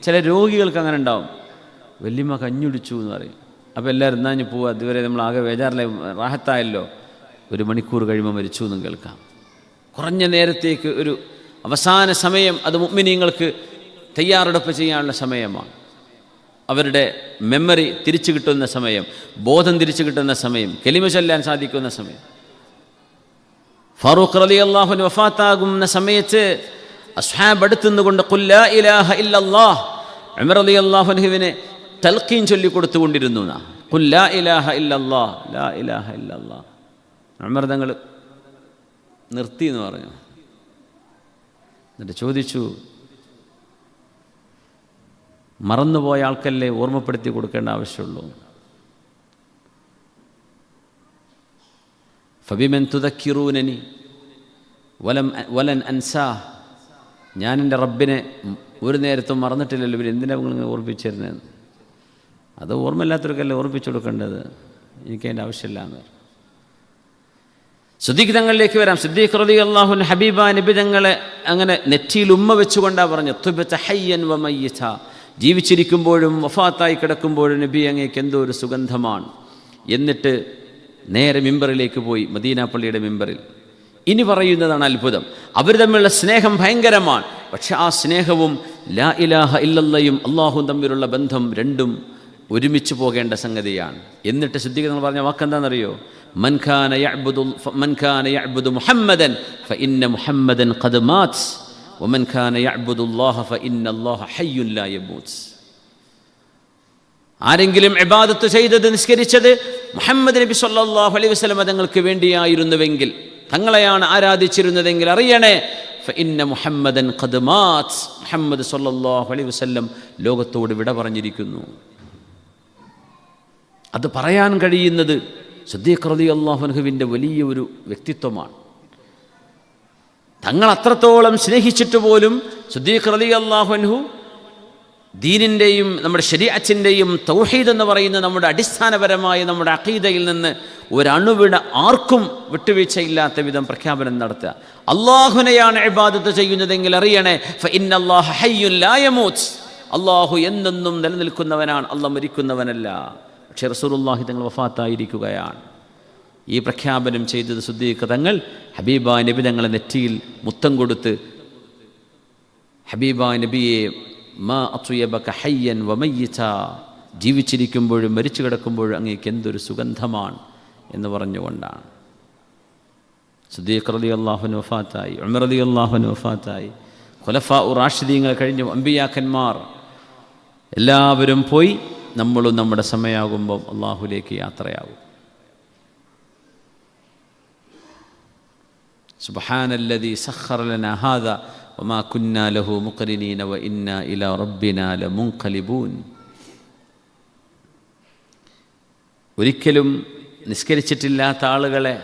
ചില രോഗികൾക്ക് അങ്ങനെ ഉണ്ടാവും. വല്യമ്മ കഞ്ഞുടിച്ചു എന്ന് പറയും. അപ്പോൾ എല്ലാവരും എന്നാഞ്ഞ് പോവുക, ഇതുവരെ നമ്മൾ ആകെ വേജാറിലെ റാഹത്തായല്ലോ, 1 മണിക്കൂർ കഴിയുമ്പോൾ മരിച്ചു എന്നും കേൾക്കാം. കുറഞ്ഞ നേരത്തേക്ക് ഒരു അവസാന സമയം, അത് മുഅ്മിനീങ്ങൾക്ക് തയ്യാറെടുപ്പ് ചെയ്യാനുള്ള സമയമാണ്. അവരുടെ മെമ്മറി തിരിച്ചു കിട്ടുന്ന സമയം, ബോധം തിരിച്ചു കിട്ടുന്ന സമയം, കലിമ ചൊല്ലാൻ സാധിക്കുന്ന സമയം. ഫാറൂഖ് റളിയല്ലാഹു അൻഹു വഫാത്താകുന്ന സമയത്ത് അസ്ഹാബ് അടുത്തുനിന്നുകൊണ്ട് ഖുൽ ലാ ഇലാഹ ഇല്ലല്ലാഹ്, ഉമർ റളിയല്ലാഹു അൻഹുവിനെ തൽഖീൻ ചൊല്ലി കൊടുത്തുകൊണ്ടിരുന്നു. ഖുൽ ലാ ഇലാഹ ഇല്ലല്ലാഹ്, ലാ ഇലാഹ ഇല്ലല്ലാഹ്. ഉമർ തങ്ങൾ നിർത്തി എന്ന് പറഞ്ഞു. എന്നിട്ട് ചോദിച്ചു, മറന്നുപോയ ആൾക്കല്ലേ ഓർമ്മപ്പെടുത്തി കൊടുക്കേണ്ട ആവശ്യമുള്ളൂ? ഫബിമൻ തുദക്കിറൂനനി വലൻ അൻസാ, ഞാൻ എൻ്റെ റബ്ബിനെ ഒരു നേരത്തും മറന്നിട്ടില്ലല്ലോ, ഇവർ എന്തിനാണ് നിങ്ങൾ ഓർപ്പിച്ചിരുന്നതെന്ന്. അത് ഓർമ്മയില്ലാത്തവർക്കല്ലേ ഓർപ്പിച്ചു കൊടുക്കേണ്ടത്, എനിക്കതിൻ്റെ ആവശ്യമില്ല എന്ന് പറഞ്ഞു. സിദ്ദീഖ് തങ്ങളിലേക്ക് വരാം. സിദ്ദീഖ് റളിയല്ലാഹു അൻഹു ഹബീബ നബി തങ്ങളെ അങ്ങനെ നെറ്റിയിൽ ഉമ്മ വെച്ചുകൊണ്ടാണ് പറഞ്ഞു, തുബ്ത ഹയ്യൻ വമയ്യിത, ജീവിച്ചിരിക്കുമ്പോഴും വഫാത്തായി കിടക്കുമ്പോഴും നബി അങ്ങേക്ക് എന്തോ ഒരു സുഗന്ധമാണ്. എന്നിട്ട് നേരെ മിമ്പറിലേക്ക് പോയി, മദീന പള്ളിയുടെ മിമ്പറിൽ. ഇനി പറയുന്നതാണ് അത്ഭുതം. അവർ തമ്മിലുള്ള സ്നേഹം ഭയങ്കരമാണ്. പക്ഷെ ആ സ്നേഹവും ലാ ഇലാഹ ഇല്ലല്ലയും അള്ളാഹും തമ്മിലുള്ള ബന്ധം രണ്ടും ഒരുമിച്ച് പോകേണ്ട സംഗതിയാണ്. എന്നിട്ട് സിദ്ദീഖ് തങ്ങൾ പറഞ്ഞ വാക്കെന്താണെന്നറിയോ? മൻ കാന യഅ്ബുദു മുഹമ്മദൻ ഫഇന്ന മുഹമ്മദൻ ഖദ് മാത് വമൻ കാന യഅ്ബുദു അല്ലാഹ ഫഇന്ന അല്ലാഹ ഹയ്യുൻ ലാ യമൂത്. ആരെങ്കിലും ഇബാദത്ത് ചെയ്തത്, നിസ്കരിച്ചത് മുഹമ്മദ് നബി സല്ലല്ലാഹു അലൈഹി വസല്ലം തങ്ങൾക്ക് വേണ്ടിയായിരുന്നുവെങ്കിൽ, തങ്ങളെയാണ് ആരാധിച്ചിരുന്നതെങ്കിൽ അറിയണേ, ഫഇന്ന മുഹമ്മദൻ ഖദ് മാത്, മുഹമ്മദ് സല്ലല്ലാഹു അലൈഹി വസല്ലം ലോകത്തോട് വിട പറഞ്ഞിരിക്കുന്നു. അത് പറയാൻ കഴിയുന്നത് സിദ്ദീഖ് റളിയല്ലാഹു അൻഹുവിൻ്റെ വലിയ ഒരു വ്യക്തിത്വമാണ്. തങ്ങൾ അത്രത്തോളം സ്നേഹിച്ചിട്ട് പോലും സിദ്ദീഖ് റളിയല്ലാഹു അൻഹു ദീനിൻ്റെയും നമ്മുടെ ശരീഅത്തിൻ്റെയും തൗഹീദ് എന്ന് പറയുന്ന നമ്മുടെ അടിസ്ഥാനപരമായ നമ്മുടെ അഖീദയിൽ നിന്ന് ഒരണുവിട ആർക്കും വിട്ടുവീഴ്ചയില്ലാത്ത വിധം പ്രഖ്യാപനം നടത്തുക. അള്ളാഹുവിനെയാണ് ഇബാദത്ത് ചെയ്യുന്നതെങ്കിൽ അറിയണേ, ഫഇന്നല്ലാഹ ഹയ്യുൻ ലാ യമൂത്, അള്ളാഹു എന്നെന്നും നിലനിൽക്കുന്നവനാണ്, അള്ളാഹ് മരിക്കുന്നവനല്ല. പക്ഷേ റസൂലുള്ളാഹി തങ്ങൾ വഫാത്തായിരിക്കുകയാണ്. ഈ പ്രഖ്യാപനം ചെയ്തത് സിദ്ദീഖ് തങ്ങൾ ഹബീബായ നബി തങ്ങളെ നെറ്റിയിൽ മുത്തം കൊടുത്ത്, ഹബീബായ നബിയെ മാ അത്വയബക ഹയ്യൻ വമയ്യിത, ജീവിച്ചിരിക്കുമ്പോഴും മരിച്ചു കിടക്കുമ്പോഴും അങ്ങേക്ക് എന്തൊരു സുഗന്ധമാണ് എന്ന് പറഞ്ഞുകൊണ്ടാണ്. സിദ്ദീഖ് റളിയല്ലാഹു അൻഹു വഫാത്തായി, ഉമർ റളിയല്ലാഹു അൻഹു വഫാത്തായി, ഖുലഫാ റാഷിദീങ്ങൾ കഴിഞ്ഞു, അമ്പിയാക്കന്മാർ എല്ലാവരും പോയി. നമ്മളും നമ്മുടെ സമയമാകുമ്പോൾ അള്ളാഹുലേക്ക് യാത്രയാകും. സുബ്ഹാനല്ലദീ സഖറ ലനാ ഹാദാ വമാ കുന്നാ ലഹു മുഖ്രിനീന വഇന്നാ ഇലാ റബ്ബിനാ ലമുൻഖലിബൂൻ. ഒരിക്കലും നിസ്കരിച്ചിട്ടില്ലാത്ത ആളുകളെ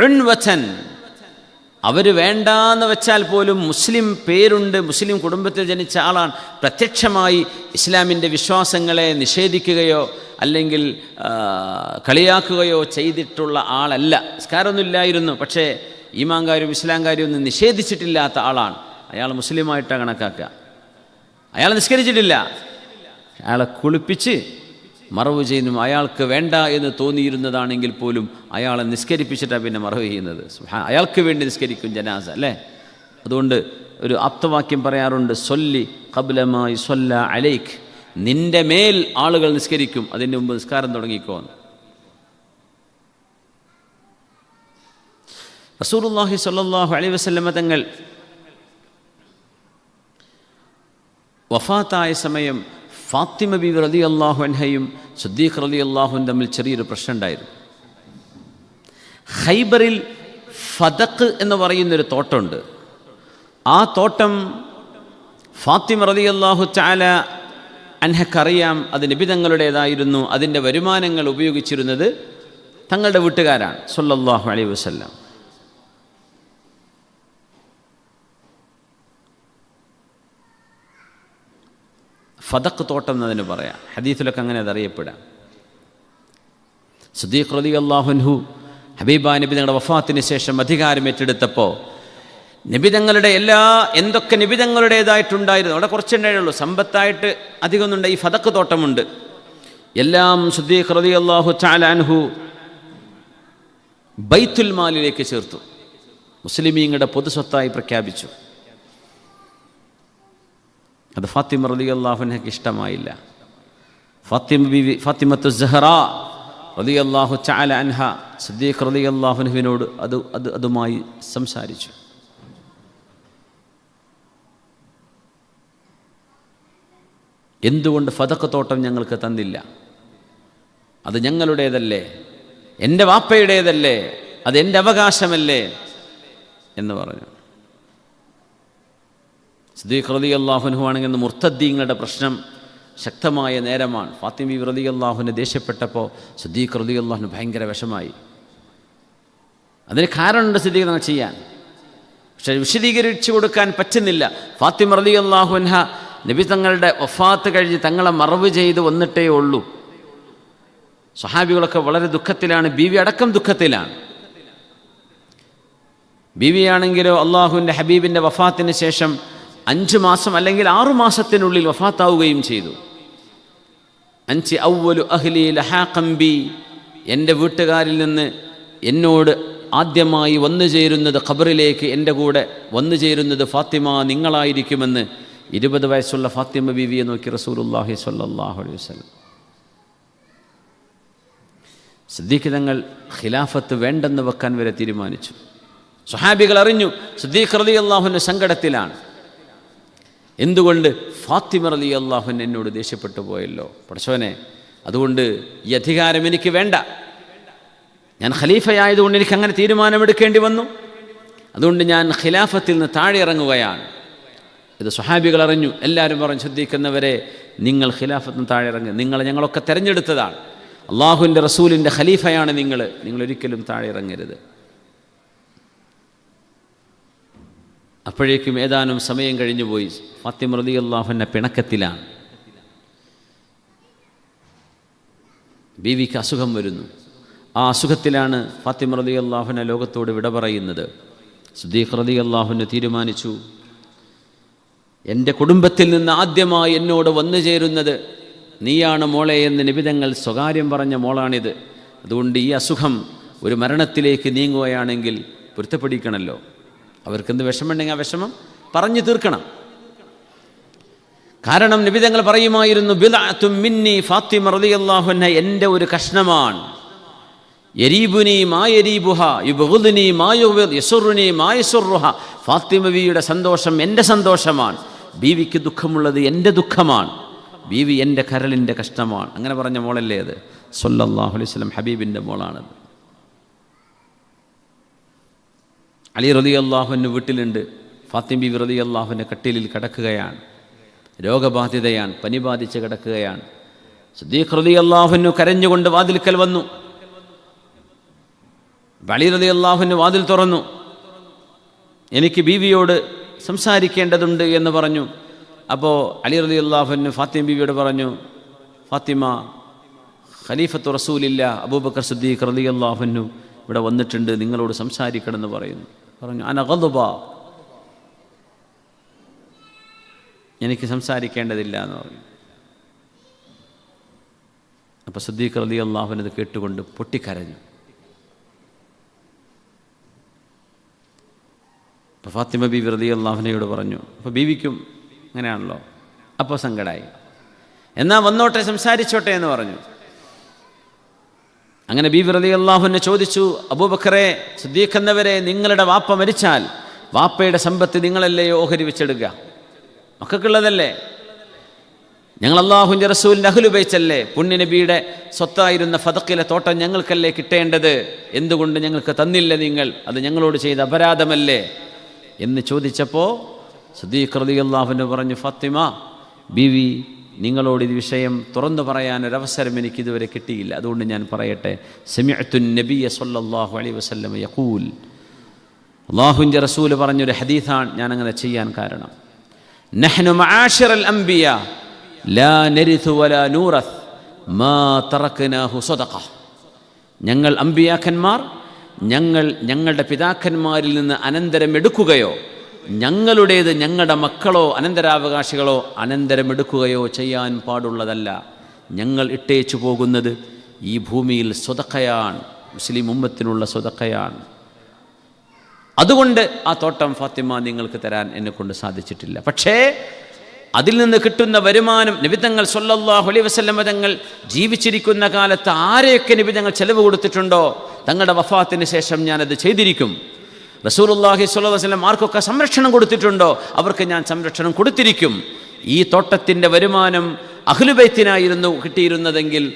ഉൻവതൻ, അവർ വേണ്ടാന്ന് വെച്ചാൽ പോലും മുസ്ലിം പേരുണ്ട്, മുസ്ലിം കുടുംബത്തിൽ ജനിച്ച ആളാണ്, പ്രത്യക്ഷമായി ഇസ്ലാമിൻ്റെ വിശ്വാസങ്ങളെ നിഷേധിക്കുകയോ അല്ലെങ്കിൽ കളിയാക്കുകയോ ചെയ്തിട്ടുള്ള ആളല്ല. നിസ്കാരമൊന്നുമില്ലായിരുന്നു, പക്ഷേ ഈമാൻ കാര്യവും ഇസ്ലാം കാര്യവും ഒന്നും നിഷേധിച്ചിട്ടില്ലാത്ത ആളാണ്. അയാൾ മുസ്ലിമായിട്ടാണ് കണക്കാക്കുക. അയാൾ നിസ്കരിച്ചിട്ടില്ല, അയാളെ കുളിപ്പിച്ച് മറവ് ചെയ്യുന്നു. അയാൾക്ക് വേണ്ട എന്ന് തോന്നിയിരുന്നതാണെങ്കിൽ പോലും അയാളെ നിസ്കരിപ്പിച്ചിട്ടാണ് പിന്നെ മറവ് ചെയ്യുന്നത്. അയാൾക്ക് വേണ്ടി നിസ്കരിക്കും ജനാസ, അല്ലേ? അതുകൊണ്ട് ഒരു ആപ്തവാക്യം പറയാറുണ്ട്, സൊല്ലി ഖബ്ല മാ യുസല്ല അലൈക്, നിന്റെ മേൽ ആളുകൾ നിസ്കരിക്കും, അതിൻ്റെ മുമ്പ് നിസ്കാരം തുടങ്ങിക്കോ. റസൂലുള്ളാഹി സ്വല്ലല്ലാഹു അലൈഹി വസല്ലമ തങ്ങൾ വഫാത്തായ സമയം ഫാത്തിമ ബീവി റളിയല്ലാഹു അൻഹയും സിദ്ദീഖ് റളിയല്ലാഹുവും തമ്മിൽ ചെറിയൊരു പ്രശ്നം ഉണ്ടായിരുന്നു. ഖൈബറിൽ ഫദഖ് എന്ന് പറയുന്നൊരു തോട്ടമുണ്ട്. ആ തോട്ടം ഫാത്തിമ റളിയല്ലാഹു തആല അൻഹക്കറിയാം, അത് നബി തങ്ങളുടേതായിരുന്നു. അതിൻ്റെ വരുമാനങ്ങൾ ഉപയോഗിച്ചിരുന്നത് തങ്ങളുടെ വീട്ടുകാരാണ് സ്വല്ലല്ലാഹു അലൈഹി വസല്ലം. ഫദഖ് തോട്ടം എന്നതിന് പറയാം, ഹദീസിലൊക്കെ അങ്ങനെ അതറിയപ്പെടാം. സിദ്ദീഖ് റളിയല്ലാഹു അൻഹു ഹബീബാ നബി തങ്ങളുടെ വഫാത്തിന് ശേഷം അധികാരം ഏറ്റെടുത്തപ്പോൾ നബിതങ്ങളുടെ എന്തൊക്കെ നബിതങ്ങളുടേതായിട്ടുണ്ടായിരുന്നു, അവിടെ കുറച്ചുണ്ടായുള്ളൂ, സമ്പത്തായിട്ട് അധികമൊന്നുണ്ട്. ഈ ഫദഖ് തോട്ടമുണ്ട്, എല്ലാം സിദ്ദീഖ് റളിയല്ലാഹു തആല അൻഹു ബൈത്തുൽ മാലിലേക്ക് ചേർത്തു, മുസ്ലിമീങ്ങളുടെ പൊതുസ്വത്തായി പ്രഖ്യാപിച്ചു. അത് ഫാത്തിമ റളിയല്ലാഹു അൻഹയ്ക്ക് ഇഷ്ടമായില്ല. ഫാത്തിമത്തു സഹ്റാ റളിയല്ലാഹു തആല അൻഹ സിദ്ദീഖ് റളിയല്ലാഹു അൻഹുവിനോട് അതുമായി സംസാരിച്ചു. എന്തുകൊണ്ട് ഫദഖ് തോട്ടം ഞങ്ങൾക്ക് തന്നില്ല? അത് ഞങ്ങളുടേതല്ലേ, എൻ്റെ വാപ്പയുടേതല്ലേ, അത് എൻ്റെ അവകാശമല്ലേ എന്ന് പറഞ്ഞു. സിദ്ദീഖ് റളിയല്ലാഹു അൻഹു ആണെങ്കിൽ മുർത്തദ്ദീങ്ങളുടെ പ്രശ്നം ശക്തമായ നേരമാണ്. ഫാത്തിമ ബീവി റളിയല്ലാഹു അൻഹ ദേഷ്യപ്പെട്ടപ്പോൾ സിദ്ദീഖ് റളിയല്ലാഹു അൻഹു ഭയങ്കര വിഷമായി. അതിന് കാരണമുണ്ട് സിദ്ദീഖ് തങ്ങൾ ചെയ്യാൻ, പക്ഷെ വിശദീകരിച്ചു കൊടുക്കാൻ പറ്റുന്നില്ല. ഫാത്തിമ റളിയല്ലാഹു അൻഹ നബി തങ്ങളുടെ വഫാത്ത് കഴിഞ്ഞ് തങ്ങളെ മറവ് ചെയ്ത് വന്നിട്ടേ ഉള്ളൂ. സ്വഹാബികളൊക്കെ വളരെ ദുഃഖത്തിലാണ്, ബീവി അടക്കം ദുഃഖത്തിലാണ്. ബീവിയാണെങ്കിലോ അള്ളാഹുവിൻ്റെ ഹബീബിൻ്റെ വഫാത്തിന് ശേഷം 5 മാസം അല്ലെങ്കിൽ 6 മാസത്തിനുള്ളിൽ വഫാത്താവുകയും ചെയ്തു. അൻചി അവ്വലു അഹ്ലി ലഹാഖം ബി, എൻ്റെ വീട്ടുകാരിൽ നിന്ന് എന്നോട് ആദ്യമായി വന്നു ചേരുന്നത്, ഖബറിലേക്ക് എൻ്റെ കൂടെ വന്നു ചേരുന്നത് ഫാത്തിമ നിങ്ങളായിരിക്കുമെന്ന് 20 വയസ്സുള്ള ഫാത്തിമ ബീവിയെ നോക്കി റസൂലുള്ളാഹി സ്വല്ലല്ലാഹു അലൈഹി വസല്ലം. സിദ്ദീഖ് തങ്ങൾ ഖിലാഫത്ത് വേണ്ടെന്ന് വെക്കാൻ വരെ തീരുമാനിച്ചു. സ്വഹാബികൾ അറിഞ്ഞു സിദ്ദീഖ് റളിയല്ലാഹു അൻഹു സങ്കടത്തിലാണ്. എന്തുകൊണ്ട്? ഫാത്തിമ റളിയല്ലാഹു അൻഹ എന്നോട് ദേഷ്യപ്പെട്ടു പോയല്ലോ പടച്ചോനെ, അതുകൊണ്ട് ഈ അധികാരം എനിക്ക് വേണ്ട, ഞാൻ ഖലീഫയായതുകൊണ്ട് എനിക്ക് അങ്ങനെ തീരുമാനമെടുക്കേണ്ടി വന്നു, അതുകൊണ്ട് ഞാൻ ഖിലാഫത്തിൽ നിന്ന് താഴെ ഇറങ്ങുകയാണ്. ഇത് സ്വഹാബികൾ അറിഞ്ഞു. എല്ലാവരും പറഞ്ഞു, ശ്രദ്ധിക്കുന്നവരെ, നിങ്ങൾ ഖിലാഫത്തിൽ നിന്ന് താഴെ ഇറങ്ങുക, നിങ്ങളെ ഞങ്ങളൊക്കെ തിരഞ്ഞെടുത്തതാണ്, അള്ളാഹുവിൻ്റെ റസൂലിൻ്റെ ഖലീഫയാണ് നിങ്ങൾ ഒരിക്കലും താഴെ ഇറങ്ങരുത്. അപ്പോഴേക്കും ഏതാനും സമയം കഴിഞ്ഞു പോയി. ഫാത്തിമ റളിയല്ലാഹു അൻഹ പിണക്കത്തിലാണ്. ബീവിക്ക് അസുഖം വരുന്നു. ആ അസുഖത്തിലാണ് ഫാത്തിമ റളിയല്ലാഹു അൻഹ ലോകത്തോട് വിട പറയുന്നത്. സിദ്ദീഖ് റളിയല്ലാഹു അൻഹു തീരുമാനിച്ചു, എൻ്റെ കുടുംബത്തിൽ നിന്ന് ആദ്യമായി എന്നോട് വന്നു ചേരുന്നത് നീയാണ് മോളെ എന്ന് നിബിതങ്ങൾ സ്വകാര്യം പറഞ്ഞ മോളാണിത്. അതുകൊണ്ട് ഈ അസുഖം ഒരു മരണത്തിലേക്ക് നീങ്ങുകയാണെങ്കിൽ പൊരുത്തപ്പെടിക്കണമല്ലോ. അവർക്കെന്ത് വിഷമമുണ്ടെങ്കിൽ ആ വിഷമം പറഞ്ഞു തീർക്കണം. കാരണം നിബിതങ്ങൾ പറയുമായിരുന്നു, ബിദ്അത്തും മിന്നി, ഫാത്തിമ റളിയല്ലാഹു അൻഹ എൻ്റെ ഒരു കഷ്ണമാണ്, യരീബുനി മാ യരീബുഹ യുബ്ഗുദ്നി മാ യസുറുനി മാ യസുറുഹ. ഫാത്തിമ ബീവിയുടെ സന്തോഷം എൻ്റെ സന്തോഷമാണ്, ബീവിക്ക് ദുഃഖമുള്ളത് എൻ്റെ ദുഃഖമാണ്, ബീവി എൻ്റെ കരളിൻ്റെ കഷ്ടമാണ്. അങ്ങനെ പറഞ്ഞ മോളല്ലേ അത്? സല്ലല്ലാഹു അലൈഹി വസല്ലം ഹബീബിൻ്റെ മോളാണത്. അലി റളിയല്ലാഹു അൻഹു വീട്ടിലുണ്ട്. ഫാത്തിമ ബീവി റളിയല്ലാഹു അൻഹ കട്ടിലിൽ കിടക്കുകയാണ്, രോഗബാധിതയാണ്, പനി ബാധിച്ച് കിടക്കുകയാണ്. സിദ്ദീഖ് റളിയല്ലാഹു അൻഹു കരഞ്ഞുകൊണ്ട് വാതിൽക്കൽ വന്നു. അലി റളിയല്ലാഹു അൻഹു വാതിൽ തുറന്നു. എനിക്ക് ബീവിയോട് സംസാരിക്കേണ്ടതുണ്ട് എന്ന് പറഞ്ഞു. അപ്പോൾ അലി റളിയല്ലാഹു അൻഹു ഫാത്തിമ ബീവിയോട് പറഞ്ഞു, ഫാത്തിമ, ഖലീഫത്തു റസൂലില്ല അബൂബക്കർ സിദ്ദീഖ് റളിയല്ലാഹു അൻഹു ഇവിടെ വന്നിട്ടുണ്ട്, നിങ്ങളോട് സംസാരിക്കണമെന്ന് പറഞ്ഞു. അന ഗദ്ബ, എനിക്ക് സംസാരിക്കേണ്ടതില്ല എന്ന് പറഞ്ഞു. അപ്പോൾ സിദ്ദീഖ് റളിയല്ലാഹു അൻഹു ഇത് കേട്ടുകൊണ്ട് പൊട്ടിക്കരഞ്ഞു. അപ്പോൾ ഫാത്തിമ ബീവി റളിയല്ലാഹു അൻഹയോട് പറഞ്ഞു. അപ്പോൾ ബീവിക്കും അങ്ങനെയാണല്ലോ, അപ്പോൾ സങ്കടമായി. എന്നാൽ വന്നോട്ടെ, സംസാരിച്ചോട്ടെ എന്ന് പറഞ്ഞു. അങ്ങനെ ബീവി റളിയല്ലാഹു അൻഹ ചോദിച്ചു, അബൂബക്കറെ, സിദ്ദീഖ് എന്നവരെ, നിങ്ങളുടെ വാപ്പ മരിച്ചാൽ വാപ്പയുടെ സമ്പത്ത് നിങ്ങളല്ലയോ ഓഹരി വെച്ചെടുക്കുക? മക്കൾക്കുള്ളതല്ലേ? ഞങ്ങൾ അല്ലാഹുവിൻ്റെ റസൂലിൻ്റെ അഹ്ലു ബൈത്തല്ലേ? പുണ്യ നബിയുടെ സ്വത്തായിരുന്ന ഫദഖിലെ തോട്ടം ഞങ്ങൾക്കല്ലേ കിട്ടേണ്ടത്? എന്തുകൊണ്ട് ഞങ്ങൾക്ക് തന്നില്ല നിങ്ങൾ? അത് ഞങ്ങളോട് ചെയ്ത അപരാധമല്ലേ എന്ന് ചോദിച്ചപ്പോൾ സിദ്ദീഖ് റളിയല്ലാഹു അൻഹു പറഞ്ഞു, ഫാത്തിമ ബീവി, നിങ്ങളോട് ഇത് വിഷയം തുറന്നു പറയാനൊരവസരം എനിക്കിതുവരെ കിട്ടിയില്ല, അതുകൊണ്ട് ഞാൻ പറയട്ടെ. സമിഅ്തു നബിയ സ്വല്ലല്ലാഹു അലൈഹി വസല്ലം യഖൂൽ, അല്ലാഹുവിൻ്റെ റസൂൽ പറഞ്ഞൊരു ഹദീസാണ് ഞാൻ അങ്ങനെ ചെയ്യാൻ കാരണം. നഹ്നു മആശിറൽ അംബിയ ലാ നരിഥു വലാ നൂറസ് മാ തറക്നാഹു സദഖ. ഞങ്ങൾ അംബിയാക്കന്മാർ, ഞങ്ങളുടെ പിതാക്കന്മാരിൽ നിന്ന് അനന്തരം എടുക്കുകയോ ഞങ്ങളുടേത് ഞങ്ങളുടെ മക്കളോ അനന്തരാവകാശികളോ അനന്തരമെടുക്കുകയോ ചെയ്യാൻ പാടുള്ളതല്ല. ഞങ്ങൾ ഇട്ടേച്ചു പോകുന്നത് ഈ ഭൂമിയിൽ സ്വതക്കയാണ്, മുസ്ലിം ഉമ്മത്തിനുള്ള സ്വതക്കയാണ്. അതുകൊണ്ട് ആ തോട്ടം ഫാത്തിമ നിങ്ങൾക്ക് തരാൻ എന്നെക്കൊണ്ട് സാധിച്ചിട്ടില്ല. പക്ഷേ അതിൽ നിന്ന് കിട്ടുന്ന വരുമാനം നബി തങ്ങൾ സ്വല്ലല്ലാഹു അലൈഹി വസല്ലം തങ്ങൾ ജീവിച്ചിരിക്കുന്ന കാലത്ത് ആരെയൊക്കെ നബി തങ്ങൾ ചെലവ് കൊടുത്തിട്ടുണ്ടോ തങ്ങളുടെ വഫാത്തിന് ശേഷം ഞാനത് ചെയ്തിരിക്കും. റസൂലുള്ളാഹി സ്വല്ലല്ലാഹു അലൈഹി വസല്ലം ആർക്കൊക്കെ സംരക്ഷണം കൊടുത്തിട്ടുണ്ടോ അവർക്ക് ഞാൻ സംരക്ഷണം കൊടുത്തിരിക്കും. ഈ തോട്ടത്തിൻ്റെ വരുമാനം അഹ്ലുബൈത്തിനായിരുന്നു കിട്ടിയിരുന്നതെങ്കിൽ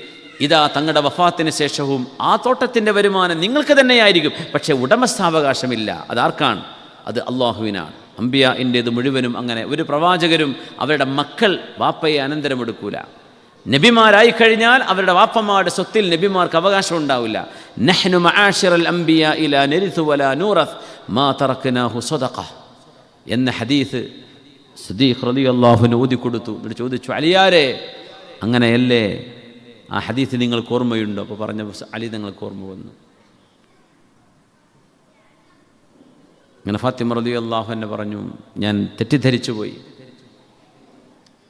ഇതാ തങ്ങളുടെ വഫാത്തിന് ശേഷവും ആ തോട്ടത്തിൻ്റെ വരുമാനം നിങ്ങൾക്ക് തന്നെയായിരിക്കും. പക്ഷേ ഉടമസ്ഥാവകാശമില്ല. അതാർക്കാണ്? അത് അള്ളാഹുവിനാണ്. അംബിയാഇൻ്റേത് മുഴുവനും അങ്ങനെ. ഒരു പ്രവാചകരും അവരുടെ മക്കൾ വാപ്പയെ അനന്തരമെടുക്കൂല. നബിമാരായി കഴിഞ്ഞാൽ അവരുടെ വാപ്പമാരുടെ സ്വത്തിൽ നബിമാർക്ക് അവകാശം ഉണ്ടാവില്ല. നഹ്നു മആശിറൽ അംബിയാ ലാ നരിഥു വലാ നൂറസ് മാ തറക്നാഹു സദഖ എന്ന ഹദീസ് സിദ്ദീഖ് റളിയല്ലാഹു അൻഹു ഓതി കൊടുത്തു. എന്നിട്ട് ചോദിച്ചു, അലിയാരെ അങ്ങനെയല്ലേ? ആ ഹദീസ് നിങ്ങൾക്ക് ഓർമ്മയുണ്ടോ? അപ്പോൾ പറഞ്ഞ അലി നിങ്ങൾക്ക് ഓർമ്മ വന്നു. അങ്ങനെ ഫാത്തിമ റളിയല്ലാഹു അൻഹ പറഞ്ഞു, ഞാൻ തെറ്റിദ്ധരിച്ചു പോയി.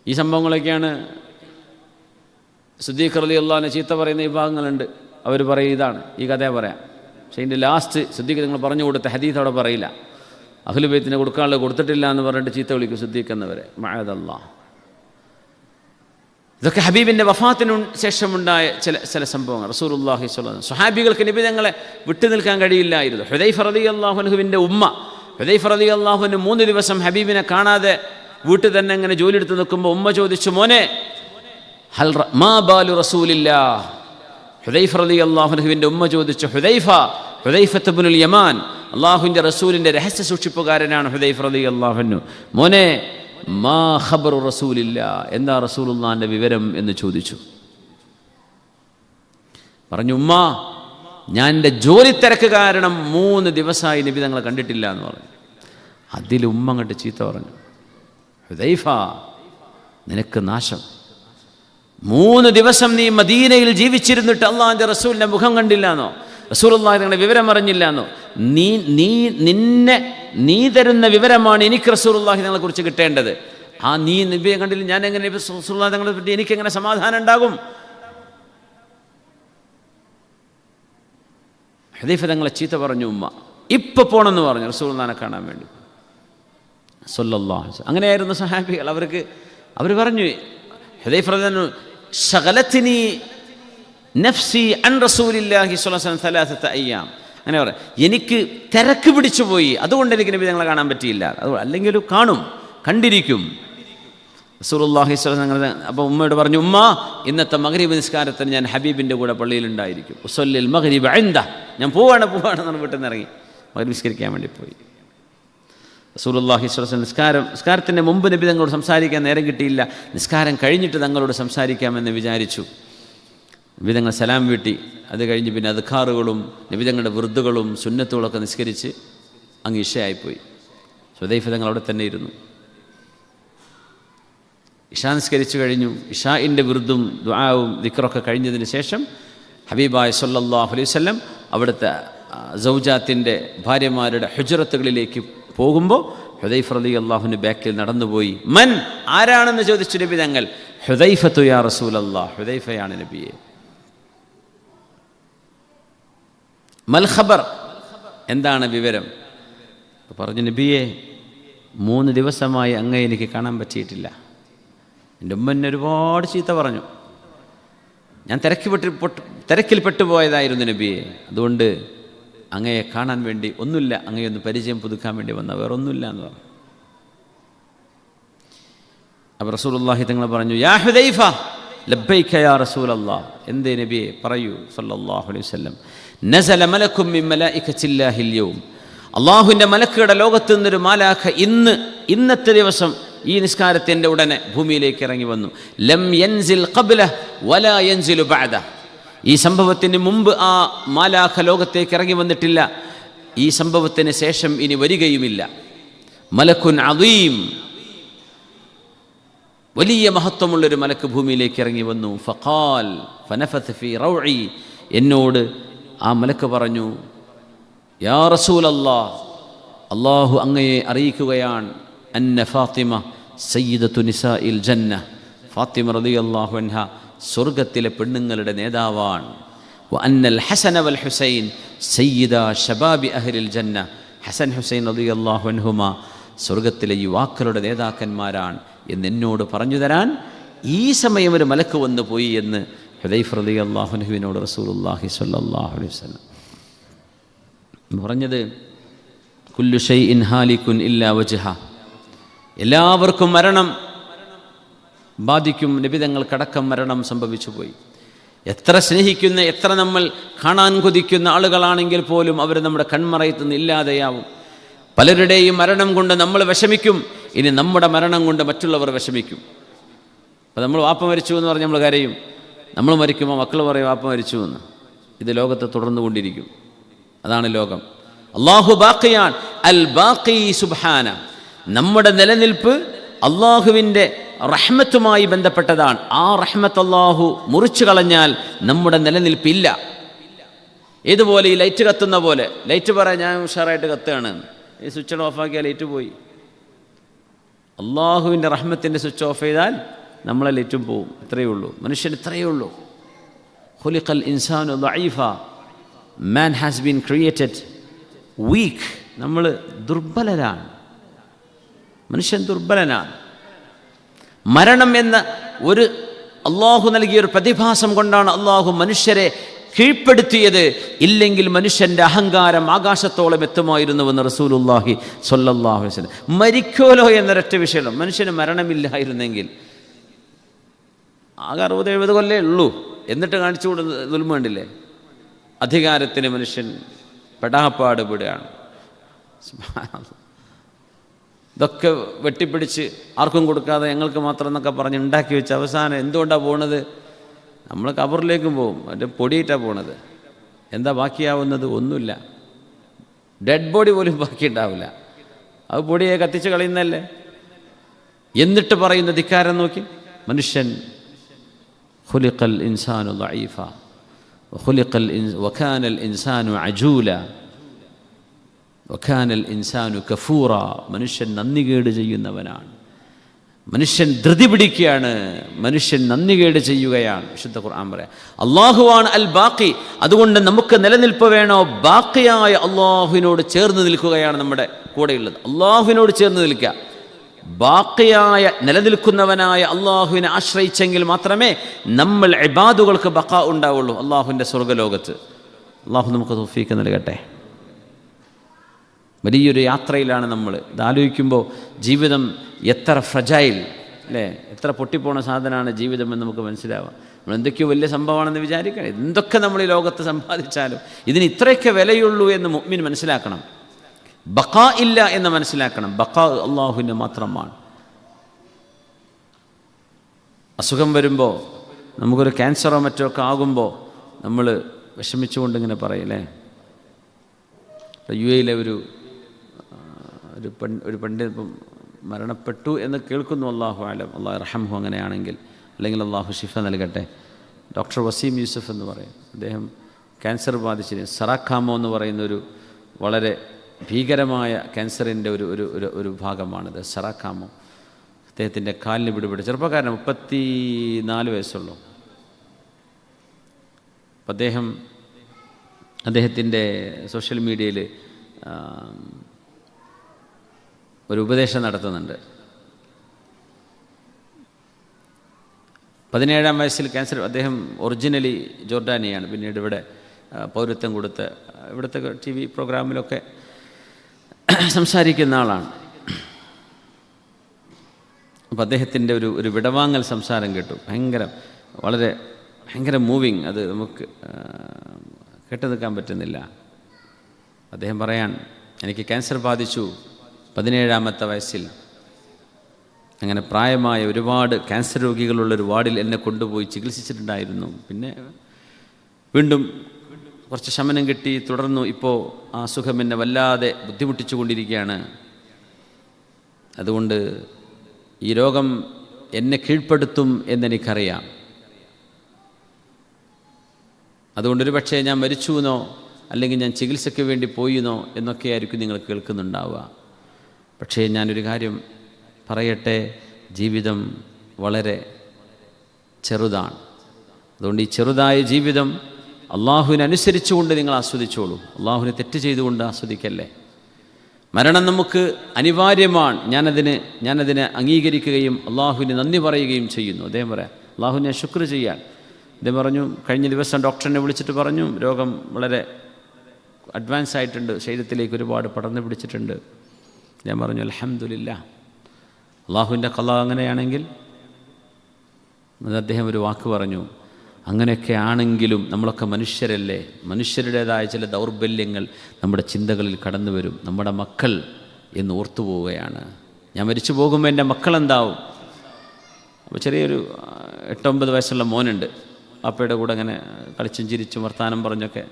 ഈ സംഭവങ്ങളൊക്കെയാണ് സിദ്ദീഖ് റളിയല്ലാഹു അൻഹു ചീത്ത പറയുന്ന വിഭാഗങ്ങളുണ്ട്. അവർ പറയും ഇതാണ്, ഈ കഥയെ പറയാം. പക്ഷേ ഇതിൻ്റെ ലാസ്റ്റ് സിദ്ദീഖ് നിങ്ങൾ പറഞ്ഞു കൊടുത്ത ഹദീസ് അവിടെ പറയില്ല. അഹ്ലു ബൈത്തിന് കൊടുക്കാനുള്ളത് കൊടുത്തിട്ടില്ല എന്ന് പറഞ്ഞിട്ട് ചീത്ത വിളിക്കും സിദ്ദീഖ് എന്നവരെ. മഅദല്ലാഹ്. ഇതൊക്കെ ഹബീബിൻ്റെ വഫാത്തിനു ശേഷമുണ്ടായ ചില സംഭവങ്ങൾ. റസൂലുള്ളാഹി സ്വല്ലല്ലാഹു അലൈഹി വസല്ലം സ്വഹാബികൾക്ക് നബി തങ്ങളെ വിട്ടു നിൽക്കാൻ കഴിയില്ലായിരുന്നു. ഹുദൈഫ റളിയല്ലാഹു അൻഹുവിൻ്റെ ഉമ്മ ഹുദൈഫ റളിയല്ലാഹു അൻഹു 3 ദിവസം ഹബീബിനെ കാണാതെ വീട്ടിൽ തന്നെ ഇങ്ങനെ ജോലി എടുത്ത് നിൽക്കുമ്പോൾ ഉമ്മ ചോദിച്ചു, മോനെ ഹൽ മാ ബാലു റസൂലില്ലാഹ്. ഹുദൈഫ റളിയല്ലാഹു അൻഹുവിൻ്റെ ഉമ്മ ചോദിച്ചു, ഹുദൈഫത്ത് ഇബ്നുൽ യമാൻ, അള്ളാഹുവിൻ്റെ റസൂലിൻ്റെ രഹസ്യ സൂക്ഷിപ്പുകാരനാണ് ഹുദൈഫ റളിയല്ലാഹു അൻഹു. മോനെ മാ ഖബറു റസൂലില്ലാ, എന്താ റസൂലുള്ളാഹിൻ്റെ വിവരം എന്ന് ചോദിച്ചു. പറഞ്ഞു, ഉമ്മ ഞാൻ എൻ്റെ ജോലി തിരക്ക് കാരണം 3 ദിവസമായി നബി തങ്ങളെ കണ്ടിട്ടില്ല എന്ന് പറഞ്ഞു. അതിൽ ഉമ്മ അങ്ങോട്ട് ചീത്ത പറഞ്ഞു, ഹുദൈഫ നിനക്ക് നാശം. 3 ദിവസം നീ മദീനയിൽ ജീവിച്ചിരുന്നിട്ട് അള്ളാഹിൻ്റെ റസൂലിൻ്റെ മുഖം കണ്ടില്ല എന്നോ, റസൂലുള്ളാഹി തങ്ങളുടെ വിവരം അറിഞ്ഞില്ല എന്നോ? നീ തരുന്ന വിവരമാണ് എനിക്ക് റസൂലുള്ളാഹി തങ്ങളെ കുറിച്ച് കിട്ടേണ്ടത്. ആ നീ നബിയെ കണ്ടില്ല, ഞാൻ എങ്ങനെ റസൂലുള്ളാഹി തങ്ങളെ പറ്റി എനിക്കെങ്ങനെ സമാധാനം ഉണ്ടാകും? ഹുദൈഫ തങ്ങളെ ചീത്ത പറഞ്ഞു ഉമ്മ. ഇപ്പൊ പോണെന്ന് പറഞ്ഞു റസൂലുള്ളാഹിനെ കാണാൻ വേണ്ടി സ്വല്ലല്ലാഹു അലൈഹി വസല്ലം. അങ്ങനെയായിരുന്നു സഹാബികൾ. അവർ പറഞ്ഞു, ഹുദൈഫ റളിയല്ലാഹു അൻഹു ശഗലത്തിനി നഫ്സി അൻ റസൂലില്ലാഹി സ്വല്ലല്ലാഹു അലൈഹി വസല്ലം സലാസത അയ്യാം. അങ്ങനെ പറയാം, എനിക്ക് തിരക്ക് പിടിച്ചു പോയി, അതുകൊണ്ട് എനിക്ക് നബി തങ്ങളെ കാണാൻ പറ്റിയില്ല. അത് അല്ലെങ്കിൽ ഒരു കണ്ടിരിക്കും റസൂലുള്ളാഹി സ്വല്ലല്ലാഹു അലൈഹി വസല്ലം. അപ്പോൾ ഉമ്മയോട് പറഞ്ഞു, ഉമ്മ ഇന്നത്തെ മഗ്രിബ് നിസ്കാരത്തിന് ഞാൻ ഹബീബിൻ്റെ കൂടെ പള്ളിയിലുണ്ടായിരിക്കും. ഉസല്ലിൽ മഗ്രിബ് ഇൻദ, ഞാൻ പോവാണ് എന്ന് വീട്ടിൽ നിന്ന് ഇറങ്ങി മഗ്രിബ് നിസ്കരിക്കാൻ വേണ്ടി പോയി. റസൂലുള്ളാഹി സ്വല്ലല്ലാഹു അലൈഹി വസല്ലം നിസ്കാരത്തിൻ്റെ മുമ്പ് നബി തങ്ങളോട് സംസാരിക്കാൻ നേരം കിട്ടിയില്ല. നിസ്കാരം കഴിഞ്ഞിട്ട് തങ്ങളോട് സംസാരിക്കാമെന്ന് വിചാരിച്ചു. നബി തങ്ങൾ സലാം വീട്ടി. അത് കഴിഞ്ഞ് പിന്നെ അദ്കാറുകളും നബി തങ്ങളുടെ വിർദുകളും സുന്നത്തുകളൊക്കെ നിസ്കരിച്ച് അങ്ങ് ഇഷയായിപ്പോയി. ഹുദൈഫ തങ്ങൾ അവിടെ തന്നെ ഇരുന്നു. ഇഷാ നിസ്കരിച്ചു കഴിഞ്ഞു. ഇഷാഇൻ്റെ വിർദും ദുആവും ദിക്റൊക്കെ കഴിഞ്ഞതിന് ശേഷം ഹബീബായ സ്വല്ലല്ലാഹു അലൈഹി വസല്ലം അവിടുത്തെ സൗജാത്തിൻ്റെ ഭാര്യമാരുടെ ഹുജ്റത്തുകളിലേക്ക് പോകുമ്പോൾ ഹുദൈഫ റളിയല്ലാഹുവിൻ്റെ ബാക്കിൽ നടന്നുപോയി. മൻ, ആരാണെന്ന് ചോദിച്ചു നബി തങ്ങൾ. ഹുദൈഫത്തു യാ റസൂലല്ലാഹ്, ഹുദൈഫയാണ് നബിയെ. മൽ ഖബർ, എന്താണ് വിവരം? പറഞ്ഞു, നബിയെ 3 ദിവസമായി അങ്ങയെ എനിക്ക് കാണാൻ പറ്റിയിട്ടില്ല. എൻ്റെ ഉമ്മ എന്നെ ഒരുപാട് ചീത്ത പറഞ്ഞു. ഞാൻ തിരക്കിൽ പെട്ടുപോയതായിരുന്നു നബിയെ. അതുകൊണ്ട് അങ്ങയെ കാണാൻ വേണ്ടി ഒന്നുമില്ല, അങ്ങയൊന്ന് പരിചയം പുതുക്കാൻ വേണ്ടി വന്ന, വേറെ ഒന്നുമില്ല എന്ന് പറഞ്ഞു. അപ്പോൾ റസൂലുള്ളാഹി തങ്ങൾ പറഞ്ഞു, യാ ഹുദൈഫ ലബ്ബൈക യാ റസൂലല്ലാഹ്. എന്തേ നബിയെ, പറയൂ സല്ലല്ലാഹു അലൈഹി വസല്ലം. നസല മലക്കും മിൻ മലായികത്തില്ലാഹിൽ യൗം, അള്ളാഹുവിൻ്റെ മലക്കുകളുടെ ലോകത്ത് നിന്നൊരു മാലാഖ ഇന്നത്തെ ദിവസം ഈ നിസ്കാരത്തിൻ്റെ ഉടനെ ഭൂമിയിലേക്ക് ഇറങ്ങി വന്നു. ലം യൻസിൽ ഖബ്ല വലാ യൻസിലു ബഅദ, ഈ സംഭവത്തിന് മുമ്പ് ആ മാലാഖ ലോകത്തേക്ക് ഇറങ്ങി വന്നിട്ടില്ല, ഈ സംഭവത്തിന് ശേഷം ഇനി വരികയുമില്ല. മലക്കുൻ അദീം, വലിയ മഹത്വമുള്ളൊരു മലക്ക് ഭൂമിയിലേക്ക് ഇറങ്ങി വന്നു. ഫഖാൽ ഫനഫഥ ഫീ റൗഇ, എന്നോട് ആ മലക്ക് പറഞ്ഞു, യാ റസൂലല്ലാഹ്, അല്ലാഹു അങ്ങയെ അറിയിക്കുകയാണ്, അന്ന ഫാത്തിമ സയ്യിദത്തു നിസാഇൽ ജന്ന, ഫാത്തിമ റളിയല്ലാഹു അൻഹ സ്വർഗത്തിലെ പെണ്ണുങ്ങളുടെ നേതാവാണ്. വ അന്നൽ ഹസന വൽ ഹുസൈൻ സയ്യിദാ ശബാബി അഹ്ലിൽ ജന്ന, ഹസൻ ഹുസൈൻ റളിയല്ലാഹു അൻഹുമാ സ്വർഗത്തിലെ യുവാക്കളുടെ നേതാക്കന്മാരാണ് എന്നോട് പറഞ്ഞു തരാൻ ഈ സമയം ഒരു മലക്ക് വന്നു പോയി എന്ന് ഹുദൈഫ റളിയല്ലാഹു അൻഹുവിനോട് റസൂലുള്ളാഹി സ്വല്ലല്ലാഹു അലൈഹി വസല്ലം പറഞ്ഞത്. കുല്ലു ഷൈഇൻ ഹാലികുൻ ഇല്ലാ വജ്ഹ, എല്ലാവർക്കും മരണം ബാധിക്കും. നബിതങ്ങൾക്കടക്കം മരണം സംഭവിച്ചു പോയി. എത്ര സ്നേഹിക്കുന്ന, എത്ര നമ്മൾ കാണാൻ കൊതിക്കുന്ന ആളുകളാണെങ്കിൽ പോലും അവർ നമ്മുടെ കൺമറയത്ത് നിന്ന് ഇല്ലാതെയാവും. പലരുടെയും മരണം കൊണ്ട് നമ്മൾ വിഷമിക്കും, ഇനി നമ്മുടെ മരണം കൊണ്ട് മറ്റുള്ളവർ വിഷമിക്കും. അപ്പോൾ നമ്മൾ വാപ്പ മരിച്ചു എന്ന് പറഞ്ഞ് നമ്മൾ കരയും, നമ്മൾ മരിക്കുമ്പോൾ മക്കൾ പറയും വാപ്പ മരിച്ചു എന്ന്. ഇത് ലോകത്തെ തുടർന്നു കൊണ്ടിരിക്കും. അതാണ് ലോകം. അല്ലാഹു ബാഖിയാൻ, അൽ ബാഖി സുബ്ഹാന. നമ്മുടെ നിലനിൽപ്പ് അള്ളാഹുവിൻ്റെ റഹ്മത്തുമായി ബന്ധപ്പെട്ടതാണ്. ആ റഹ്മത്ത് അള്ളാഹു മുറിച്ചു കളഞ്ഞാൽ നമ്മുടെ നിലനിൽപ്പില്ല. ഇതുപോലെ ഈ ലൈറ്റ് കത്തുന്ന പോലെ, ലൈറ്റ് പറയാൻ ഞാൻ ഉഷാറായിട്ട് കത്തുകയാണ്, ഈ സ്വിച്ച് ഓഫാക്കിയാൽ ലൈറ്റ് പോയി. അള്ളാഹുവിൻ്റെ റഹ്മത്തിൻ്റെ സ്വിച്ച് ഓഫ് ചെയ്താൽ നമ്മളെ ലൈറ്റും പോവും. ഇത്രയേ ഉള്ളൂ. മനുഷ്യൻ ഇത്രയേ ഉള്ളൂ. ഖുലിഖൽ ഇൻസാനു ദഈഫ, man has been created weak. നമ്മൾ ദുർബലരാണ്, മനുഷ്യൻ ദുർബലനാണ്. മരണം എന്ന ഒരു അള്ളാഹു നൽകിയൊരു പ്രതിഭാസം കൊണ്ടാണ് അള്ളാഹു മനുഷ്യരെ കീഴ്പ്പെടുത്തിയത്. ഇല്ലെങ്കിൽ മനുഷ്യൻ്റെ അഹങ്കാരം ആകാശത്തോളം എത്തുമായിരുന്നുവെന്ന് റസൂലുള്ളാഹി സ്വല്ലല്ലാഹു അലൈഹി വസല്ലം. മരിക്കോലോ എന്നൊരൊറ്റ വിഷയം, മനുഷ്യന് മരണമില്ലായിരുന്നെങ്കിൽ ആകെ 60-70 കൊല്ലേ ഉള്ളൂ. എന്നിട്ട് കാണിച്ചു കൊടുത്ത് ദുൽമ കണ്ടില്ലേ? അധികാരത്തിന് മനുഷ്യൻ പെടാപ്പാട് പെടുകയാണ്. ഇതൊക്കെ വെട്ടിപ്പിടിച്ച് ആർക്കും കൊടുക്കാതെ ഞങ്ങൾക്ക് മാത്രം എന്നൊക്കെ പറഞ്ഞ് ഉണ്ടാക്കി വെച്ച് അവസാനം എന്തുകൊണ്ടാണ് പോണത്? നമ്മൾ ഖബറിലേക്കും പോവും, മറ്റേ പൊടിയിട്ടാണ് പോണത്. എന്താ ബാക്കിയാവുന്നത്? ഒന്നുമില്ല. ഡെഡ് ബോഡി പോലും ബാക്കി ഉണ്ടാവില്ല. അത് പൊടിയെ കത്തിച്ച് കളയുന്നതല്ലേ. എന്നിട്ട് പറയുന്ന ധിക്കാരം നോക്കി, മനുഷ്യൻ ഖുലിഖൽ ഇൻസാനു ദഈഫ വകാനൽ ഇൻസാനു അജൂല വകാനൽ ഇൻസാനു കഫൂറ. മനുഷ്യൻ നന്ദികേട് ചെയ്യുന്നവനാണ്, മനുഷ്യൻ ധൃതി പിടിക്കുകയാണ്, മനുഷ്യൻ നന്ദികേട് ചെയ്യുകയാണ്. വിശുദ്ധ ഖുർആൻ പറയാം, അള്ളാഹുവാണ് അൽ ബാഖി. അതുകൊണ്ട് നമുക്ക് നിലനിൽപ്പ് വേണോ? ബാക്കിയായ അള്ളാഹുവിനോട് ചേർന്ന് നിൽക്കുകയാണ് നമ്മുടെ കൂടെയുള്ളത്. അള്ളാഹുവിനോട് ചേർന്ന് നിൽക്കുക. ബാക്കിയായ നിലനിൽക്കുന്നവനായ അള്ളാഹുവിനെ ആശ്രയിച്ചെങ്കിൽ മാത്രമേ നമ്മൾ ഇബാദുകൾക്ക് ബഖാ ഉണ്ടാവുള്ളൂ അള്ളാഹുവിൻ്റെ സ്വർഗ്ഗലോകത്ത്. അള്ളാഹു നമുക്ക് തൗഫീഖ് നൽകട്ടെ. വലിയൊരു യാത്രയിലാണ് നമ്മൾ. ഇതാലോചിക്കുമ്പോൾ ജീവിതം എത്ര ഫ്രജൈൽ അല്ലേ, എത്ര പൊട്ടിപ്പോണ സാധനമാണ് ജീവിതം എന്ന് നമുക്ക് മനസ്സിലാവാം. നമ്മൾ എന്തൊക്കെയോ വലിയ സംഭവമാണെന്ന് വിചാരിക്കണം. എന്തൊക്കെ നമ്മൾ ഈ ലോകത്ത് സമ്പാദിച്ചാലും ഇതിന് ഇത്രയൊക്കെ വിലയുള്ളൂ എന്ന് മുഅ്മിൻ മനസ്സിലാക്കണം. ബഖാ ഇല്ല എന്ന് മനസ്സിലാക്കണം. ബഖാ അള്ളാഹുവിൻ്റെ മാത്രമാണ്. അസുഖം വരുമ്പോൾ, നമുക്കൊരു ക്യാൻസറോ മറ്റോ ഒക്കെ ആകുമ്പോൾ നമ്മൾ വിഷമിച്ചുകൊണ്ടിങ്ങനെ പറയില്ലേ. യു എയിലെ ഒരു പണ്ഡിതൻ മരണപ്പെട്ടു എന്ന് കേൾക്കുന്നു. അള്ളാഹു ആലം, അള്ളാഹു റഹംഹു അങ്ങനെയാണെങ്കിൽ, അല്ലെങ്കിൽ അള്ളാഹു ഷിഫ നൽകട്ടെ. ഡോക്ടർ വസീം യൂസഫ് എന്ന് പറയും. അദ്ദേഹം ക്യാൻസർ ബാധിച്ചിരുന്നു. സറാഖാമോ എന്ന് പറയുന്നൊരു വളരെ ഭീകരമായ ക്യാൻസറിൻ്റെ ഒരു ഭാഗമാണിത്. സറാഖാമോ. അദ്ദേഹത്തിൻ്റെ കാലിന് പിടിപെട്ട് ചെറുപ്പക്കാരൻ, 34 വയസ്സുള്ളൂ. അപ്പം അദ്ദേഹത്തിൻ്റെ സോഷ്യൽ മീഡിയയിൽ ഒരു ഉപദേശം നടത്തുന്നുണ്ട്. 17-ാം വയസ്സിൽ ക്യാൻസർ. അദ്ദേഹം ഒറിജിനലി ജോർഡാനിയാണ്, പിന്നീട് ഇവിടെ പൗരത്വം കൊടുത്ത് ഇവിടുത്തെ TV പ്രോഗ്രാമിലൊക്കെ സംസാരിക്കുന്ന ആളാണ്. അപ്പോൾ അദ്ദേഹത്തിൻ്റെ ഒരു വിടവാങ്ങൽ സംസാരം കേട്ടു. വളരെ ഭയങ്കര മൂവിങ്. അത് നമുക്ക് കേട്ടു നിൽക്കാൻ പറ്റുന്നില്ല. അദ്ദേഹം പറയാൻ, എനിക്ക് ക്യാൻസർ ബാധിച്ചു 17-ാമത്തെ വയസ്സിൽ. അങ്ങനെ പ്രായമായ ഒരുപാട് ക്യാൻസർ രോഗികളുള്ളൊരു വാർഡിൽ എന്നെ കൊണ്ടുപോയി ചികിത്സിച്ചിട്ടുണ്ടായിരുന്നു. പിന്നെ വീണ്ടും കുറച്ച് ശമനം കിട്ടി, തുടർന്നു. ഇപ്പോൾ ആ സുഖം എന്നെ വല്ലാതെ ബുദ്ധിമുട്ടിച്ചു കൊണ്ടിരിക്കുകയാണ്. അതുകൊണ്ട് ഈ രോഗം എന്നെ കീഴ്പ്പെടുത്തും എന്നെനിക്കറിയാം. അതുകൊണ്ടൊരു പക്ഷേ ഞാൻ മരിച്ചു എന്നോ അല്ലെങ്കിൽ ഞാൻ ചികിത്സയ്ക്ക് വേണ്ടി പോയിന്നോ എന്നൊക്കെയായിരിക്കും നിങ്ങൾ കേൾക്കുന്നുണ്ടാവുക. പക്ഷേ ഞാനൊരു കാര്യം പറയട്ടെ, ജീവിതം വളരെ ചെറുതാണ്. അതുകൊണ്ട് ഈ ചെറുതായ ജീവിതം അള്ളാഹുവിനനുസരിച്ചുകൊണ്ട് നിങ്ങൾ ആസ്വദിച്ചോളൂ. അള്ളാഹുവിനെ തെറ്റ് ചെയ്തുകൊണ്ട് ആസ്വദിക്കല്ലേ. മരണം നമുക്ക് അനിവാര്യമാണ്. ഞാനതിനെ അംഗീകരിക്കുകയും അള്ളാഹുവിന് നന്ദി പറയുകയും ചെയ്യുന്നു. അദ്ദേഹം പറയാം, അള്ളാഹുവിനെ ശുക്ർ ചെയ്യാൻ. അദ്ദേഹം പറഞ്ഞു, കഴിഞ്ഞ ദിവസം ഡോക്ടറിനെ വിളിച്ചിട്ട് പറഞ്ഞു, രോഗം വളരെ അഡ്വാൻസ് ആയിട്ടുണ്ട്, ശരീരത്തിലേക്ക് ഒരുപാട് പടർന്നു പിടിച്ചിട്ടുണ്ട്. ഞാൻ പറഞ്ഞു, അൽഹംദുലില്ലാ, അള്ളാഹുവിൻ്റെ ഖളാ അങ്ങനെയാണെങ്കിൽ. അദ്ദേഹം ഒരു വാക്ക് പറഞ്ഞു, അങ്ങനെയൊക്കെ ആണെങ്കിലും നമ്മളൊക്കെ മനുഷ്യരല്ലേ, മനുഷ്യരുടേതായ ചില ദൗർബല്യങ്ങൾ നമ്മുടെ ചിന്തകളിൽ കടന്നു വരും. നമ്മുടെ മക്കൾ എന്ന് ഓർത്തു പോവുകയാണ്. ഞാൻ മരിച്ചു പോകുമ്പോൾ എൻ്റെ മക്കളെന്താവും? അപ്പോൾ ചെറിയൊരു 8-9 വയസ്സുള്ള മോനുണ്ട്. അപ്പയുടെ കൂടെ അങ്ങനെ കളിച്ചും ചിരിച്ചും വർത്താനം പറഞ്ഞൊക്കെ.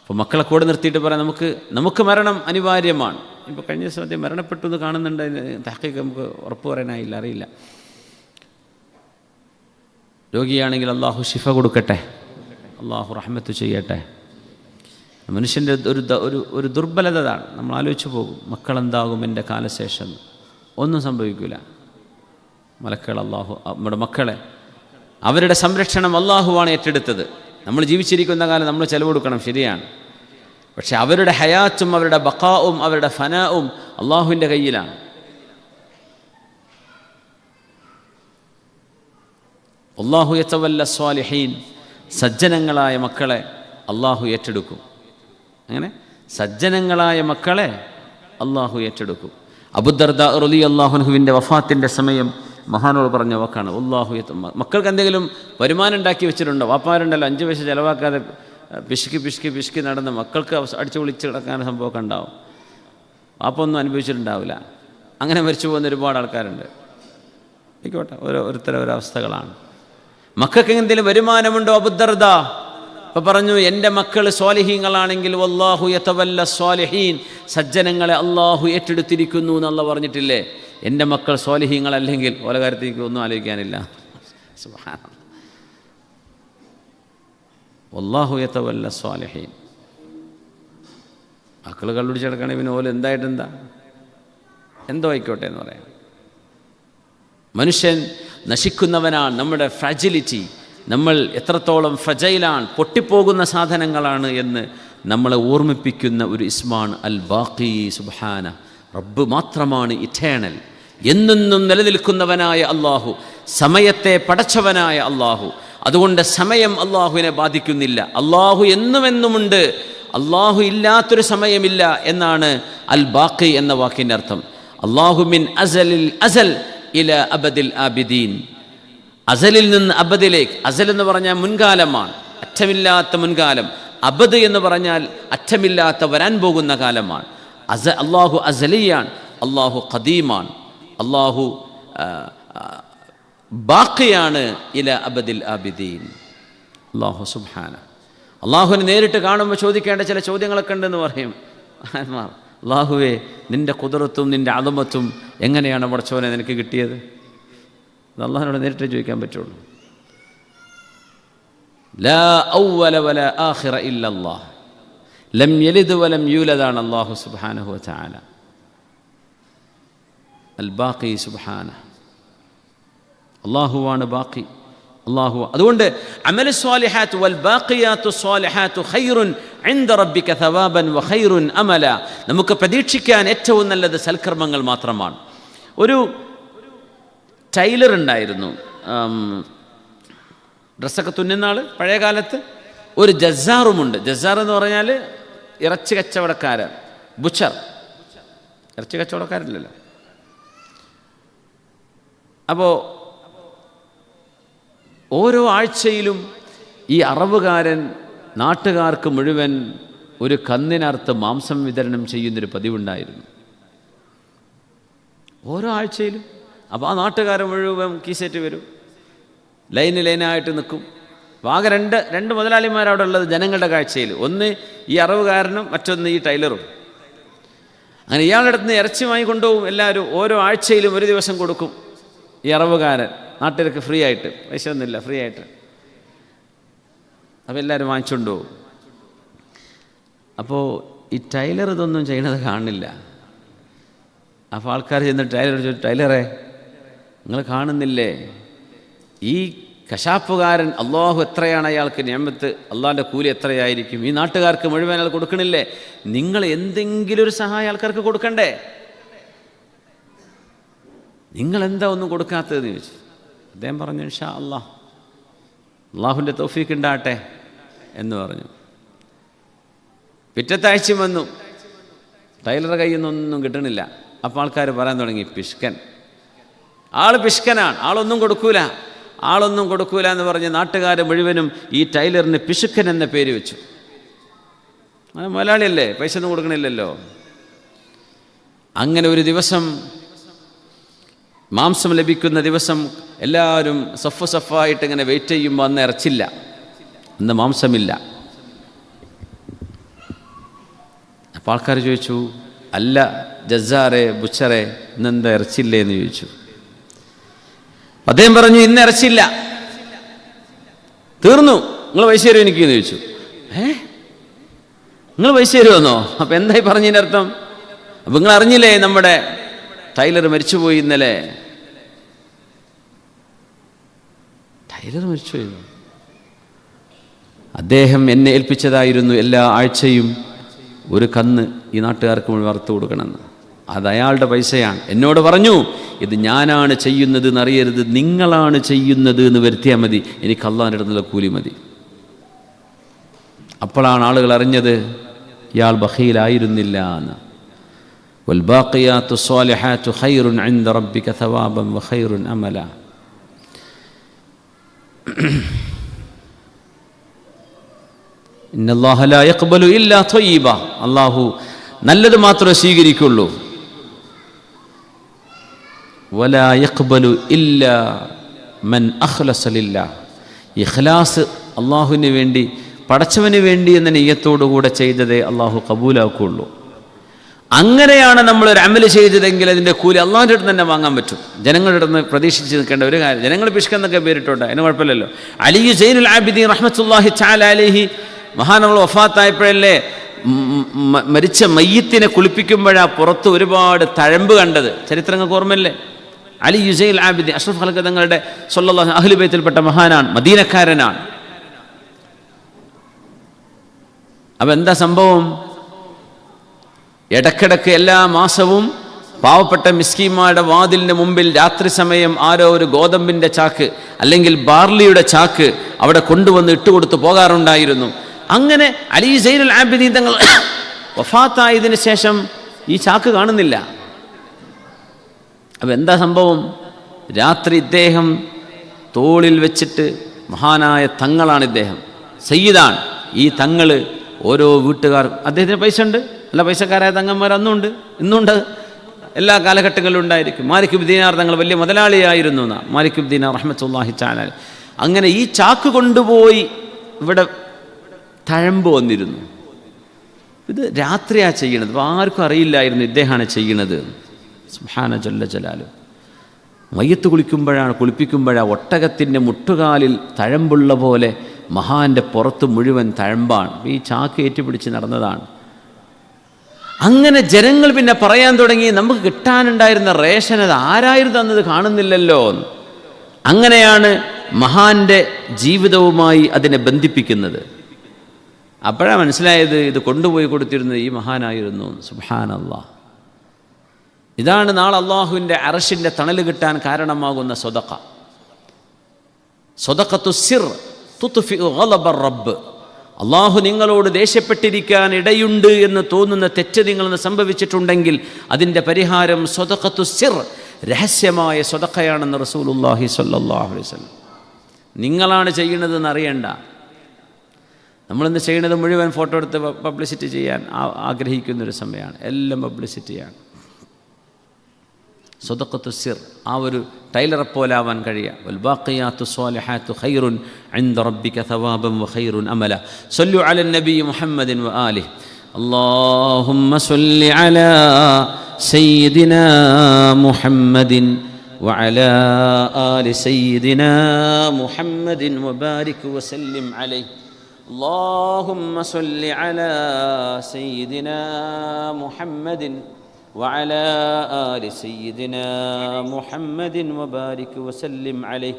അപ്പോൾ മക്കളെ കൂടെ നിർത്തിയിട്ട് പറയാം, നമുക്ക് മരണം അനിവാര്യമാണ്. ഇപ്പോൾ കഴിഞ്ഞ ദിവസം അദ്ദേഹം മരണപ്പെട്ടു എന്ന് കാണുന്നുണ്ട്. തഹ്ഖീഖ് നമുക്ക് ഉറപ്പ് പറയാനായില്ല, അറിയില്ല. രോഗിയാണെങ്കിൽ അള്ളാഹു ശിഫ കൊടുക്കട്ടെ, അള്ളാഹു റഹ്മത്ത് ചെയ്യട്ടെ. മനുഷ്യൻ്റെ ഒരു ദുർബലത അതാണ്. നമ്മൾ ആലോചിച്ച് പോകും, മക്കളെന്താകും എൻ്റെ കാലശേഷം? ഒന്നും സംഭവിക്കില്ല. മലക്കുകൾ നമ്മുടെ മക്കളെ, അവരുടെ സംരക്ഷണം അള്ളാഹുവാണ് ഏറ്റെടുത്തത്. നമ്മൾ ജീവിച്ചിരിക്കുന്ന കാലം നമ്മൾ ചെലവ് കൊടുക്കണം, ശരിയാണ്. പക്ഷെ അവരുടെ ഹയാത്തും അവരുടെ ബഖാവും അവരുടെ ഫനാവും അള്ളാഹുവിൻ്റെ കയ്യിലാണ്. അല്ലാഹു യതവല്ല സ്വാലിഹീൻ, സജ്ജനങ്ങളായ മക്കളെ അള്ളാഹു ഏറ്റെടുക്കും. അങ്ങനെ സജ്ജനങ്ങളായ മക്കളെ അള്ളാഹു ഏറ്റെടുക്കും. അബൂദർദാ റളിയല്ലാഹു അൻഹുവിൻ്റെ വഫാത്തിൻ്റെ സമയം മഹാനോട് പറഞ്ഞ വാക്കാണ്, അല്ലാഹു മക്കൾക്ക് എന്തെങ്കിലും വരുമാനം ഉണ്ടാക്കി വെച്ചിട്ടുണ്ടോ? വാപ്പാരുണ്ടല്ലോ 5 പൈസ ചിലവാക്കാതെ പിശുക്കി നടന്ന് മക്കൾക്ക് അടിച്ചു വിളിച്ച് കിടക്കാൻ സംഭവമൊക്കെ ഉണ്ടാവും. വാപ്പ ഒന്നും അനുഭവിച്ചിട്ടുണ്ടാവില്ല. അങ്ങനെ മരിച്ചു പോകുന്ന ഒരുപാട് ആൾക്കാരുണ്ട്. ആയിക്കോട്ടെ, ഓരോരുത്തരവസ്ഥകളാണ്. മക്കൾക്ക് എന്തെങ്കിലും വരുമാനമുണ്ടോ? അബൂദർദാ അപ്പോൾ പറഞ്ഞു, എൻ്റെ മക്കൾ സ്വാലിഹീങ്ങളാണെങ്കിൽ വല്ലാഹു യതവല്ല സ്വാലിഹീൻ, സജ്ജനങ്ങളെ അള്ളാഹു ഏറ്റെടുത്തിരിക്കുന്നു എന്നല്ല പറഞ്ഞിട്ടില്ലേ? എൻ്റെ മക്കൾ സ്വാലിഹീങ്ങളല്ലെങ്കിൽ ഓരോ കാര്യത്തേക്ക് ഒന്നും ആലോചിക്കാനില്ല. സുബ്ഹാനല്ലാഹ്, വല്ലാഹു യതവല്ല സ്വാലിഹീൻ. മക്കൾ കള്ളുടിച്ചെടുക്കണേ പിന്നെ ഓല് എന്തോ ആയിക്കോട്ടെ എന്ന് പറയാം. മനുഷ്യൻ നശിക്കുന്നവനാണ്. നമ്മുടെ ഫ്രാജിലിറ്റി, നമ്മൾ എത്രത്തോളം ഫ്രജൈലാണ്, പൊട്ടിപ്പോകുന്ന സാധനങ്ങളാണ് എന്ന് നമ്മളെ ഓർമ്മിപ്പിക്കുന്ന ഒരു ഇസ്മാണ് അൽ ബാഖി. സുബ്ഹാന, റബ്ബ് മാത്രമാണ് ഇറ്റേണൽ. എന്നെന്നും നിലനിൽക്കുന്നവനായ അള്ളാഹു, സമയത്തെ പടച്ചവനായ അള്ളാഹു. അതുകൊണ്ട് സമയം അള്ളാഹുവിനെ ബാധിക്കുന്നില്ല. അള്ളാഹു എന്നുമെന്നുമുണ്ട്, അള്ളാഹു ഇല്ലാത്തൊരു സമയമില്ല എന്നാണ് അൽ ബാഖി എന്ന വാക്കിൻ്റെ അർത്ഥം. അള്ളാഹു മിൻ അസലിൽ അസൽ ഇല അബദിൽ ആബിദീൻ. അസലിൽ നിന്ന് അബദിലേക്ക്. അസൽ എന്ന് പറഞ്ഞാൽ മുൻകാലമാണ്, അറ്റമില്ലാത്ത മുൻകാലം. അബദ് എന്ന് പറഞ്ഞാൽ അറ്റമില്ലാത്ത വരാൻ പോകുന്ന കാലമാണ്. അള്ളാഹു അസലിയാണ്, അള്ളാഹു ഖദീമാണ്, അള്ളാഹു ബാഖിയാണ് ഇല അബദിൽ ആബിദീൻ. അള്ളാഹു സുബ്ഹാന. അള്ളാഹുവിനെ നേരിട്ട് കാണുമ്പോൾ ചോദിക്കേണ്ട ചില ചോദ്യങ്ങളൊക്കെ ഉണ്ടെന്ന് പറയും അള്ളാഹുവേ, നിൻ്റെ ഖുദ്റത്തും നിൻ്റെ അദമത്തും എങ്ങനെയാണ് പടച്ചോനെ നിനക്ക് കിട്ടിയത്? അത് അള്ളാഹുവിനോട് നേരിട്ട് ചോദിക്കാൻ പറ്റുള്ളൂ. ലാ അവ്വല വലാ ആഖിറ ഇല്ലല്ലാഹ്, ലം യലിദ് വലം യൂലദാണ് അള്ളാഹു സുബ്ഹാനഹു വ തആല. അൽ ബാഖി സുബ്ഹാന. അള്ളാഹുവാണ് ബാഖി, അള്ളാഹു. അതുകൊണ്ട് അമലു സ്വാലിഹാത്ത് വൽ ബാഖിയാത്തു സ്വാലിഹാത്തു ഖൈറുൻ ഇൻദ റബ്ബിക സവാബൻ വ ഖൈറുൻ അമല. നമുക്ക് പ്രതീക്ഷിക്കാൻ ഏറ്റവും നല്ലത് സൽക്കർമ്മങ്ങൾ മാത്രമാണ്. ഒരു ടൈലർ ഉണ്ടായിരുന്നു, ഡ്രസ്സൊക്കെ തുന്നുന്ന ആൾ പഴയ കാലത്ത്. ഒരു ജസാറുമുണ്ട്. ജസാർ എന്ന് പറഞ്ഞാൽ ഇറച്ചി കച്ചവടക്കാരൻ, ബുച്ചർ. ഇറച്ചി കച്ചവടക്കാരില്ലല്ലോ. അപ്പോൾ ഓരോ ആഴ്ചയിലും ഈ അറവുകാരൻ നാട്ടുകാർക്ക് മുഴുവൻ ഒരു കന്നിനറുത്ത് മാംസം വിതരണം ചെയ്യുന്നൊരു പതിവുണ്ടായിരുന്നു, ഓരോ ആഴ്ചയിലും. അപ്പോൾ ആ നാട്ടുകാരൻ മുഴുവൻ കീസേറ്റ് വരും, ലൈനായിട്ട് നിൽക്കും. ആകെ രണ്ട് മുതലാളിമാരവിടെ ഉള്ളത് ജനങ്ങളുടെ കാഴ്ചയിൽ. ഒന്ന് ഈ അറവുകാരനും മറ്റൊന്ന് ഈ ടൈലറും. അങ്ങനെ ഇയാളുടെ അടുത്ത് നിന്ന് ഇറച്ചി വാങ്ങിക്കൊണ്ടുപോകും എല്ലാവരും. ഓരോ ആഴ്ചയിലും ഒരു ദിവസം കൊടുക്കും ഈ അറവുകാരൻ നാട്ടുകാർക്ക് ഫ്രീ ആയിട്ട്, പൈസ ഒന്നുമില്ല, ഫ്രീ ആയിട്ട്. അപ്പോൾ എല്ലാവരും വാങ്ങിച്ചുകൊണ്ട് പോകും. അപ്പോൾ ഈ ടൈലർ ഇതൊന്നും ചെയ്യണത് കാണില്ല. അപ്പോൾ ആൾക്കാർ ചെന്ന് ടൈലർ ചോദിച്ചു, ടൈലറെ നിങ്ങൾ കാണുന്നില്ലേ ഈ കശാപ്പുകാരൻ അള്ളാഹു എത്രയാണ് അയാൾക്ക് നിഅമത്ത്, അള്ളാഹിൻ്റെ കൂലി എത്രയായിരിക്കും, ഈ നാട്ടുകാർക്ക് മുഴുവൻ അയാൾ കൊടുക്കണില്ലേ, നിങ്ങൾ എന്തെങ്കിലും ഒരു സഹായം ആൾക്കാർക്ക് കൊടുക്കണ്ടേ, നിങ്ങളെന്താ ഒന്നും കൊടുക്കാത്തതെന്ന് ചോദിച്ചു. അദ്ദേഹം പറഞ്ഞു, ഇൻഷാ അല്ലാഹ്, അള്ളാഹുവിൻ്റെ തൗഫീഖ് ഉണ്ടാകട്ടെ എന്ന് പറഞ്ഞു. പിറ്റത്തെ ആഴ്ചയും വന്നു, ടൈലറുടെ കയ്യിൽ നിന്നൊന്നും കിട്ടണില്ല. അപ്പോൾ ആൾക്കാർ പറയാൻ തുടങ്ങി, പിഷ്കൻ, ആൾ പിഷ്കനാണ്, ആളൊന്നും കൊടുക്കൂല എന്ന് പറഞ്ഞ് നാട്ടുകാർ മുഴുവനും ഈ ടൈലറിന് പിശുക്കൻ എന്ന പേര് വെച്ചു. അത് മുതലാളിയല്ലേ, പൈസ ഒന്നും കൊടുക്കണില്ലല്ലോ. അങ്ങനെ ഒരു ദിവസം, മാംസം ലഭിക്കുന്ന ദിവസം, എല്ലാവരും സഫായിട്ട് ഇങ്ങനെ വെയിറ്റ് ചെയ്യുമ്പോൾ അന്ന് ഇറച്ചില്ല, അന്ന് മാംസമില്ല. അപ്പോൾ ആൾക്കാർ ചോദിച്ചു, അല്ല ജസാറെ, ബുച്ചറെ, ഇന്നെന്താ ഇറച്ചില്ലേ എന്ന് ചോദിച്ചു. അദ്ദേഹം പറഞ്ഞു, ഇന്ന് ഇറച്ചില്ല, തീർന്നു, നിങ്ങൾ പൈസ തരുമോ എനിക്ക് എന്ന് ചോദിച്ചു. നിങ്ങൾ പൈസ തരുമെന്നോ? അപ്പം എന്തായി പറഞ്ഞതിൻ്റെ അർത്ഥം? അപ്പം നിങ്ങൾ അറിഞ്ഞില്ലേ നമ്മുടെ ടൈലർ മരിച്ചുപോയി ഇന്നലെ? ടൈലർ മരിച്ചുപോയി? അദ്ദേഹം എന്നെ ഏൽപ്പിച്ചതായിരുന്നു എല്ലാ ആഴ്ചയും ഒരു കന്ന് ഈ നാട്ടുകാർക്ക് മുഴുവൻ വറുത്ത് കൊടുക്കണമെന്ന്. അത് അയാളുടെ പൈസയാണ്. എന്നോട് പറഞ്ഞു, ഇത് ഞാനാണ് ചെയ്യുന്നത് എന്നറിയരുത്, നിങ്ങളാണ് ചെയ്യുന്നത് എന്ന് വരുത്തിയാൽ മതി, എനിക്ക് അള്ളാഹിൻ്റെ അടുത്തുള്ള കൂലി മതി. അപ്പോഴാണ് ആളുകൾ അറിഞ്ഞത് ഇയാൾ ബഖീലായിരുന്നില്ല എന്ന്. വൽബാഖിയാത്തു സ്വാലിഹാത്തു ഖൈറുൻ ഇൻദ റബ്ബിക സവാബൻ വഖൈറുൻ അമല. ഇന്നല്ലാഹ ലാ യഖ്ബലു ഇല്ലാ ത്വയ്യിബ. അല്ലാഹു നല്ലത് മാത്രമേ സ്വീകരിക്കുള്ളൂ. വലാ യഖ്ബലു ഇല്ലാ മൻ അഖ്ലസ ലില്ലാഹ്. ഇഖ്ലാസ്, അള്ളാഹുവിന് വേണ്ടി, പടച്ചവന് വേണ്ടി എന്ന നിയ്യത്തോടുകൂടെ ചെയ്തതേ അള്ളാഹു കബൂലാക്കുള്ളൂ. അങ്ങനെയാണ് നമ്മളൊരു അമല് ചെയ്തതെങ്കിൽ അതിൻ്റെ കൂലി അള്ളാഹിൻ്റെ അടുത്ത് തന്നെ വാങ്ങാൻ പറ്റും. ജനങ്ങളുടെ അടുത്ത് പ്രതീക്ഷിച്ച് നിൽക്കേണ്ട ഒരു കാര്യം. ജനങ്ങൾ പിഷ്കെന്നൊക്കെ പേരിട്ടോട്ടെ, അതിന് കുഴപ്പമില്ലല്ലോ. അലി സൈനുൽ ആബിദീൻ റഹ്മത്തുള്ളാഹി തആല അലൈഹി മഹാനവൾ വഫാത്തായപ്പോഴല്ലേ മരിച്ച മയ്യത്തിനെ കുളിപ്പിക്കുമ്പോഴാണ് പുറത്ത് ഒരുപാട് തഴമ്പ് കണ്ടത്. ചരിത്രങ്ങൾക്ക് ഓർമ്മയില്ലേ? അലി സൈനുൽ ആബിദീൻ അഷ്റഫ് ഖൽഖ് തങ്ങളുടെ സ്വല്ലല്ലാഹു അഹ്ലു ബൈത്തിൽപ്പെട്ട മഹാനാണ്, മദീനക്കാരനാണ്. അപ്പം എന്താ സംഭവം? ഇടക്കിടക്ക് എല്ലാ മാസവും പാവപ്പെട്ട മിസ്കീന്മാരുടെ വാതിലിൻ്റെ മുമ്പിൽ രാത്രി സമയം ആരോ ഒരു ഗോതമ്പിൻ്റെ ചാക്ക് അല്ലെങ്കിൽ ബാർലിയുടെ ചാക്ക് അവിടെ കൊണ്ടുവന്ന് ഇട്ടുകൊടുത്ത് പോകാറുണ്ടായിരുന്നു. അങ്ങനെ അലി സൈനുൽ ആബിദീൻ തങ്ങൾ വഫാത്തായതിനു ശേഷം ഈ ചാക്ക് കാണുന്നില്ല. അപ്പം എന്താ സംഭവം? രാത്രി ഇദ്ദേഹം തോളിൽ വെച്ചിട്ട്, മഹാനായ തങ്ങളാണ് ഇദ്ദേഹം, സയ്യിദാണ് ഈ തങ്ങൾ, ഓരോ വീട്ടുകാർ, അദ്ദേഹത്തിന് പൈസ ഉണ്ട്, നല്ല പൈസക്കാരായ തങ്ങന്മാർ അന്നുണ്ട്, ഇന്നുണ്ട്, എല്ലാ കാലഘട്ടങ്ങളിലും ഉണ്ടായിരിക്കും. മാലിക് ഇബ്നു ദീനാർ തങ്ങൾ വലിയ മുതലാളിയായിരുന്നു എന്നാ, മാലിക് ഇബ്നു ദീനാർ റഹ്മത്തുള്ളാഹി തആല. അങ്ങനെ ഈ ചാക്ക് കൊണ്ടുപോയി ഇവിടെ തഴമ്പ് വന്നിരുന്നു. ഇത് രാത്രിയാണ് ചെയ്യണത്. അപ്പോൾ ആർക്കും അറിയില്ലായിരുന്നു ഇദ്ദേഹമാണ് ചെയ്യണത്. സുബ്ഹാന ജല്ല ജലാലു. മയ്യത്ത് കുളിപ്പിക്കുമ്പോഴാണ് ഒട്ടകത്തിൻ്റെ മുട്ടുകാലിൽ തഴമ്പുള്ള പോലെ മഹാൻ്റെ പുറത്ത് മുഴുവൻ തഴമ്പാണ്. ഈ ചാക്ക് ഏറ്റുപിടിച്ച് നടന്നതാണ്. അങ്ങനെ ജനങ്ങൾ പിന്നെ പറയാൻ തുടങ്ങി, നമുക്ക് കിട്ടാനുണ്ടായിരുന്ന റേഷൻ അത് ആരായിരുന്നു തന്നത്, കാണുന്നില്ലല്ലോ. അങ്ങനെയാണ് മഹാൻ്റെ ജീവിതവുമായി അതിനെ ബന്ധിപ്പിക്കുന്നത്. അപ്പോഴാണ് മനസ്സിലായത് ഇത് കൊണ്ടുപോയി കൊടുത്തിരുന്നത് ഈ മഹാനായിരുന്നു. സുബ്ഹാനല്ലാഹ്. ഇതാണ് നാളെ അള്ളാഹുവിൻ്റെ അർശിൻ്റെ തണൽ കിട്ടാൻ കാരണമാകുന്ന സ്വതഖ. സ്വതഖത്തു സിർ തുത്ഫിഉ ഗളബർ റബ്ബ്. അള്ളാഹു നിങ്ങളോട് ദേഷ്യപ്പെട്ടിരിക്കാൻ ഇടയുണ്ട് എന്ന് തോന്നുന്ന തെറ്റ് നിങ്ങളെന്ന് സംഭവിച്ചിട്ടുണ്ടെങ്കിൽ അതിൻ്റെ പരിഹാരം സ്വതഖത്തു സിർ, രഹസ്യമായ സ്വതഖയാണെന്ന് റസൂലുള്ളാഹി സ്വല്ലല്ലാഹു അലൈഹി വസല്ലം. നിങ്ങളാണ് ചെയ്യുന്നതെന്ന് അറിയണ്ട. നമ്മളിന്ന് ചെയ്യുന്നത് മുഴുവൻ ഫോട്ടോ എടുത്ത് പബ്ലിസിറ്റി ചെയ്യാൻ ആഗ്രഹിക്കുന്നൊരു സമയമാണ്. എല്ലാം പബ്ലിസിറ്റിയാണ്. സ്വതഖത്തു സിർ, ആ ഒരു ടൈലറെ പോലാവാൻ കഴിയുക. വൽ ബാഖിയാത്തു സ്വാലിഹാത്തു ഖൈറുൻ ഇൻദ റബ്ബിക സവാബൻ വ ഖൈറുൻ അമല. സ്വല്ലു അലൻ നബി മുഹമ്മദിൻ വ ആലിഹി. അല്ലാഹുമ്മ സ്വല്ലി അലാ സയ്യിദിനാ മുഹമ്മദിൻ വ അലാ ആലി സയ്യിദിനാ മുഹമ്മദിൻ വ ബാരിക് വ സല്ലിം അലൈഹി. അല്ലാഹുമ്മ സ്വല്ലി അലാ സയ്യിദിനാ മുഹമ്മദിൻ وعلى آل سيدنا محمد وبارك وسلم عليه.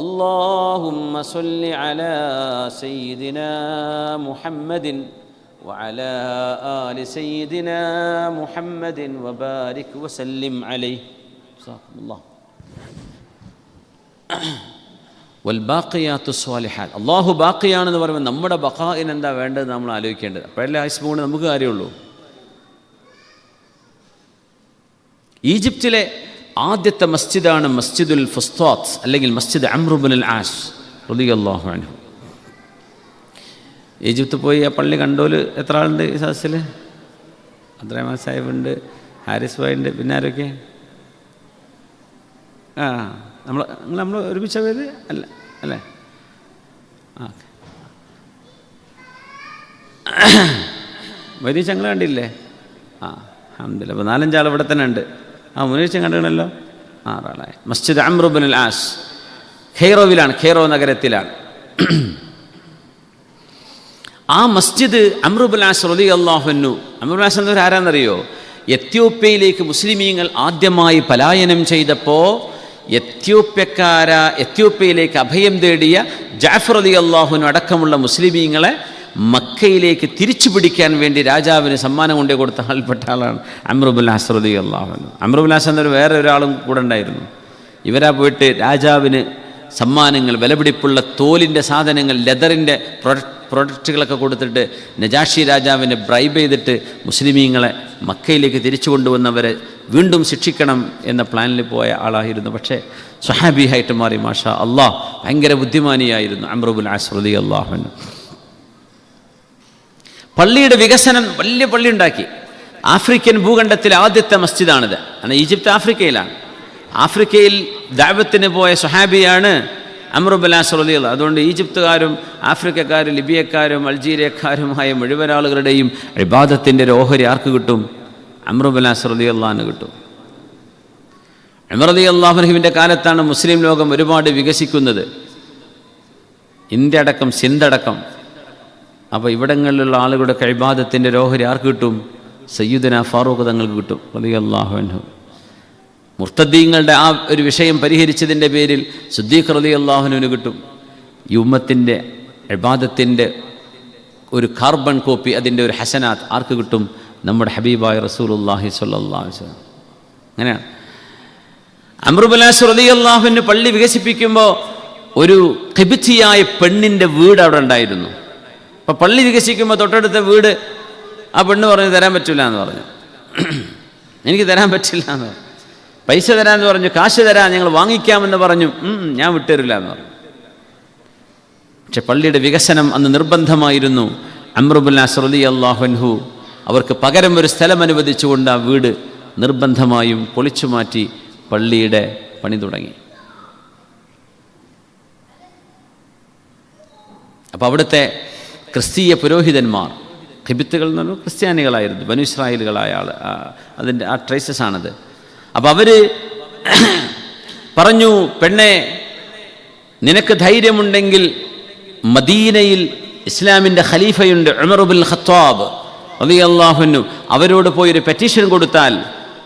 اللهم صل على سيدنا محمد وعلى آل سيدنا محمد وبارك وسلم عليه. جزاكم الله. والباقيات الصالحات. അള്ളാഹു ബാക്കിയാണെന്ന് പറയുമ്പോൾ നമ്മുടെ ബഖാഇന് എന്താ വേണ്ടത് നമ്മൾ ആലോചിക്കേണ്ടത്. അപ്പോഴല്ലേ ആയുസ് കൊണ്ട് നമുക്ക് കാര്യമുള്ളൂ. ഈജിപ്തിലെ ആദ്യത്തെ മസ്ജിദാണ് മസ്ജിദുൽ ഫുസ്താത്ത് അല്ലെങ്കിൽ മസ്ജിദ് അംർ ഇബ്നുൽ ആസ് റളിയല്ലാഹു അൻഹു. ഈജിപ്തിൽ പോയി ആ പള്ളി കണ്ടോല് എത്ര ആളുണ്ട് ഈ സദസ്സിൽ? അബ്ദുറഹ്മാൻ സാഹിബുണ്ട്, ഹാരിസ് ഭായി ഉണ്ട്, പിന്നെ ആരൊക്കെ? നമ്മൾ ഒരുമിച്ച പേര് അല്ല അല്ലേ? വൈദ്യ ചങ്ങൾ കണ്ടില്ലേ? അൽഹംദുലില്ലാഹ്. അപ്പോൾ 4-5 ആൾ ഇവിടെ തന്നെ ഉണ്ട്. മുന്നേറ്റം കണ്ടുകണല്ലോ. 6 ആളായി. മസ്ജിദ് അംർ ഇബ്നുൽ ആസ് ഖൈറോവിലാണ്, ഖൈറോ നഗരത്തിലാണ്. ആ മസ്ജിദ് അംർ ഇബ്നുൽ ആസ് റളിയല്ലാഹു അൻഹു. അംർ ഇബ്നുൽ ആസ് എന്നവർ ആരാന്നറിയോ? എത്യോപ്യയിലേക്ക് മുസ്ലിമീങ്ങൾ ആദ്യമായി പലായനം ചെയ്തപ്പോൾ എത്യോപ്യയിലേക്ക് അഭയം തേടിയ ജഅഫർ റളിയല്ലാഹു അൻഹു അടക്കമുള്ള മുസ്ലിമീങ്ങളെ മക്കയിലേക്ക് തിരിച്ചു പിടിക്കാൻ വേണ്ടി രാജാവിന് സമ്മാനം കൊണ്ടേ കൊടുത്ത ആൾപ്പെട്ട ആളാണ് അംർ ഇബ്നുൽ ആസ് റളിയല്ലാഹു അൻഹു. അംർ ഇബ്നുൽ ആസ് എന്നൊരു വേറെ ഒരാളും കൂടെ ഉണ്ടായിരുന്നു. ഇവരാ പോയിട്ട് രാജാവിന് സമ്മാനങ്ങൾ, വിലപിടിപ്പുള്ള തോലിൻ്റെ സാധനങ്ങൾ, ലെതറിൻ്റെ പ്രൊഡക്റ്റുകളൊക്കെ കൊടുത്തിട്ട് നജാഷി രാജാവിനെ ബ്രൈബ് ചെയ്തിട്ട് മുസ്ലിമീങ്ങളെ മക്കയിലേക്ക് തിരിച്ചു കൊണ്ടുവന്നവരെ വീണ്ടും ശിക്ഷിക്കണം എന്ന പ്ലാനിൽ പോയ ആളായിരുന്നു. പക്ഷേ സ്വഹാബിയായിട്ട് മാറി. മാഷാ അല്ലാഹ്, ഭയങ്കര ബുദ്ധിമാനിയായിരുന്നു അംർ ഇബ്നുൽ ആസ് റളിയല്ലാഹു അൻഹു. പള്ളിയുടെ വികസനം, വലിയ പള്ളി ഉണ്ടാക്കി. ആഫ്രിക്കൻ ഭൂഖണ്ഡത്തിലെ ആദ്യത്തെ മസ്ജിദാണിത്. കാരണം ഈജിപ്ത് ആഫ്രിക്കയിലാണ്. ആഫ്രിക്കയിൽ ദഅവത്തിന് പോയ സ്വഹാബിയാണ് അംർ ഇബ്നുൽ ആസ് റളിയല്ലാഹു. അതുകൊണ്ട് ഈജിപ്തുകാരും ആഫ്രിക്കക്കാരും ലിബിയക്കാരും അൾജീരിയക്കാരുമായ മുഴുവൻ ആളുകളുടെയും ഇബാദത്തിൻ്റെ ഒരു ഓഹരി ആർക്ക് കിട്ടും? അംർ ഇബ്നുൽ ആസ് റളിയല്ലാഹുവിന് കിട്ടും. ഉമർ റളിയല്ലാഹു അൻഹുവിൻ്റെ കാലത്താണ് മുസ്ലിം ലോകം ഒരുപാട് വികസിക്കുന്നത്. ഇന്ത്യ അടക്കം, സിന്ധടക്കം. അപ്പോൾ ഇവിടങ്ങളിലുള്ള ആളുകളുടെ ഇബാദത്തിൻ്റെ ഒരു ഓഹരി ആർക്ക് കിട്ടും? സയ്യിദുനാ ഫാറൂഖ് തങ്ങൾക്ക് കിട്ടും റളിയല്ലാഹു അൻഹു. മുർത്തദീങ്ങളുടെ ആ ഒരു വിഷയം പരിഹരിച്ചതിൻ്റെ പേരിൽ സിദ്ദീഖ് റളിയല്ലാഹു അൻഹുവിന് കിട്ടും. ഈ ഉമ്മത്തിൻ്റെ ഇബാദത്തിൻ്റെ ഒരു കാർബൺ കോപ്പി, അതിൻ്റെ ഒരു ഹസനാത്ത് ആർക്ക് കിട്ടും? നമ്മുടെ ഹബീബായ റസൂലുള്ളാഹി സ്വല്ലല്ലാഹു അലൈഹി വസല്ലം. അങ്ങനെയാണ്. അംർ ഇബ്നു ആസ് റളിയല്ലാഹു അൻഹു പള്ളി വികസിപ്പിക്കുമ്പോൾ ഒരു ഖിബ്തിയായ പെണ്ണിൻ്റെ വീട് അവിടെ ഉണ്ടായിരുന്നു. അപ്പോൾ പള്ളി വികസിക്കുമ്പോൾ തൊട്ടടുത്ത വീട് ആ പെണ്ണ് പറഞ്ഞു തരാൻ പറ്റില്ല എന്ന് പറഞ്ഞു. എനിക്ക് തരാൻ പറ്റില്ല എന്ന് പറഞ്ഞു. പൈസ തരാമെന്ന് പറഞ്ഞു, കാശ് തരാൻ ഞങ്ങൾ വാങ്ങിക്കാമെന്ന് പറഞ്ഞു. ഞാൻ വിട്ടുതരില്ല എന്ന് പറഞ്ഞു. പക്ഷെ പള്ളിയുടെ വികസനം അന്ന് നിർബന്ധമായിരുന്നു. അംർ ഇബ്നു ആസ് റളിയല്ലാഹു അൻഹു അവർക്ക് പകരം ഒരു സ്ഥലം അനുവദിച്ചുകൊണ്ട് ആ വീട് നിർബന്ധമായും പൊളിച്ചു മാറ്റി പള്ളിയുടെ പണി തുടങ്ങി. അപ്പോൾ അവിടുത്തെ ക്രിസ്തീയ പുരോഹിതന്മാർ, ഖിബ്ത്തുകൾ എന്ന് പറഞ്ഞാൽ ക്രിസ്ത്യാനികളായിരുന്നു, ബനു ഇസ്രായേലുകളായ ആൾ, അതിൻ്റെ ആ ട്രേസസ് ആണത്. അപ്പോൾ അവർ പറഞ്ഞു, പെണ്ണെ, നിനക്ക് ധൈര്യമുണ്ടെങ്കിൽ മദീനയിൽ ഇസ്ലാമിൻ്റെ ഖലീഫയുണ്ട് ഉമർ ഇബ്നുൽ ഖത്താബ് റളിയല്ലാഹു അൻഹു, അവരോട് പോയൊരു പെറ്റീഷൻ കൊടുത്താൽ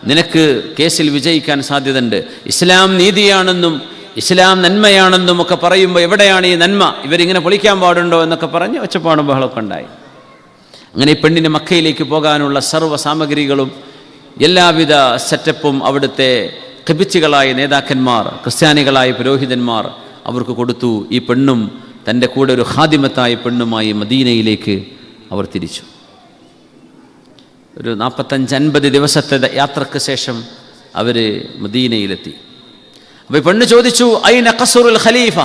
നിനക്ക് കേസിൽ വിജയിക്കാൻ സാധ്യതയുണ്ട്. ഇസ്ലാം നീതിയാണെന്നും ഇസ്ലാം നന്മയാണെന്നും ഒക്കെ പറയുമ്പോൾ എവിടെയാണ് ഈ നന്മ? ഇവരിങ്ങനെ പൊളിക്കാൻ പാടുണ്ടോ എന്നൊക്കെ പറഞ്ഞ് ഒച്ചപ്പാടും ബഹളമൊക്കെ ഉണ്ടായി. അങ്ങനെ ഈ പെണ്ണിന് മക്കയിലേക്ക് പോകാനുള്ള സർവ്വ സാമഗ്രികളും എല്ലാവിധ സെറ്റപ്പും അവിടുത്തെ ഖിബ്തികളായ നേതാക്കന്മാർ, ക്രിസ്ത്യാനികളായ പുരോഹിതന്മാർ അവർക്ക് കൊടുത്തു. ഈ പെണ്ണും തൻ്റെ കൂടെ ഒരു ഖാദിമത്തായ പെണ്ണുമായി മദീനയിലേക്ക് അവർ തിരിച്ചു. ഒരു 45-50 ദിവസത്തെ യാത്രക്ക് ശേഷം അവർ മദീനയിലെത്തി. അപ്പോൾ ഈ പെണ്ണ് ചോദിച്ചു, ഐന ഖസ്റുൽ ഖലീഫ,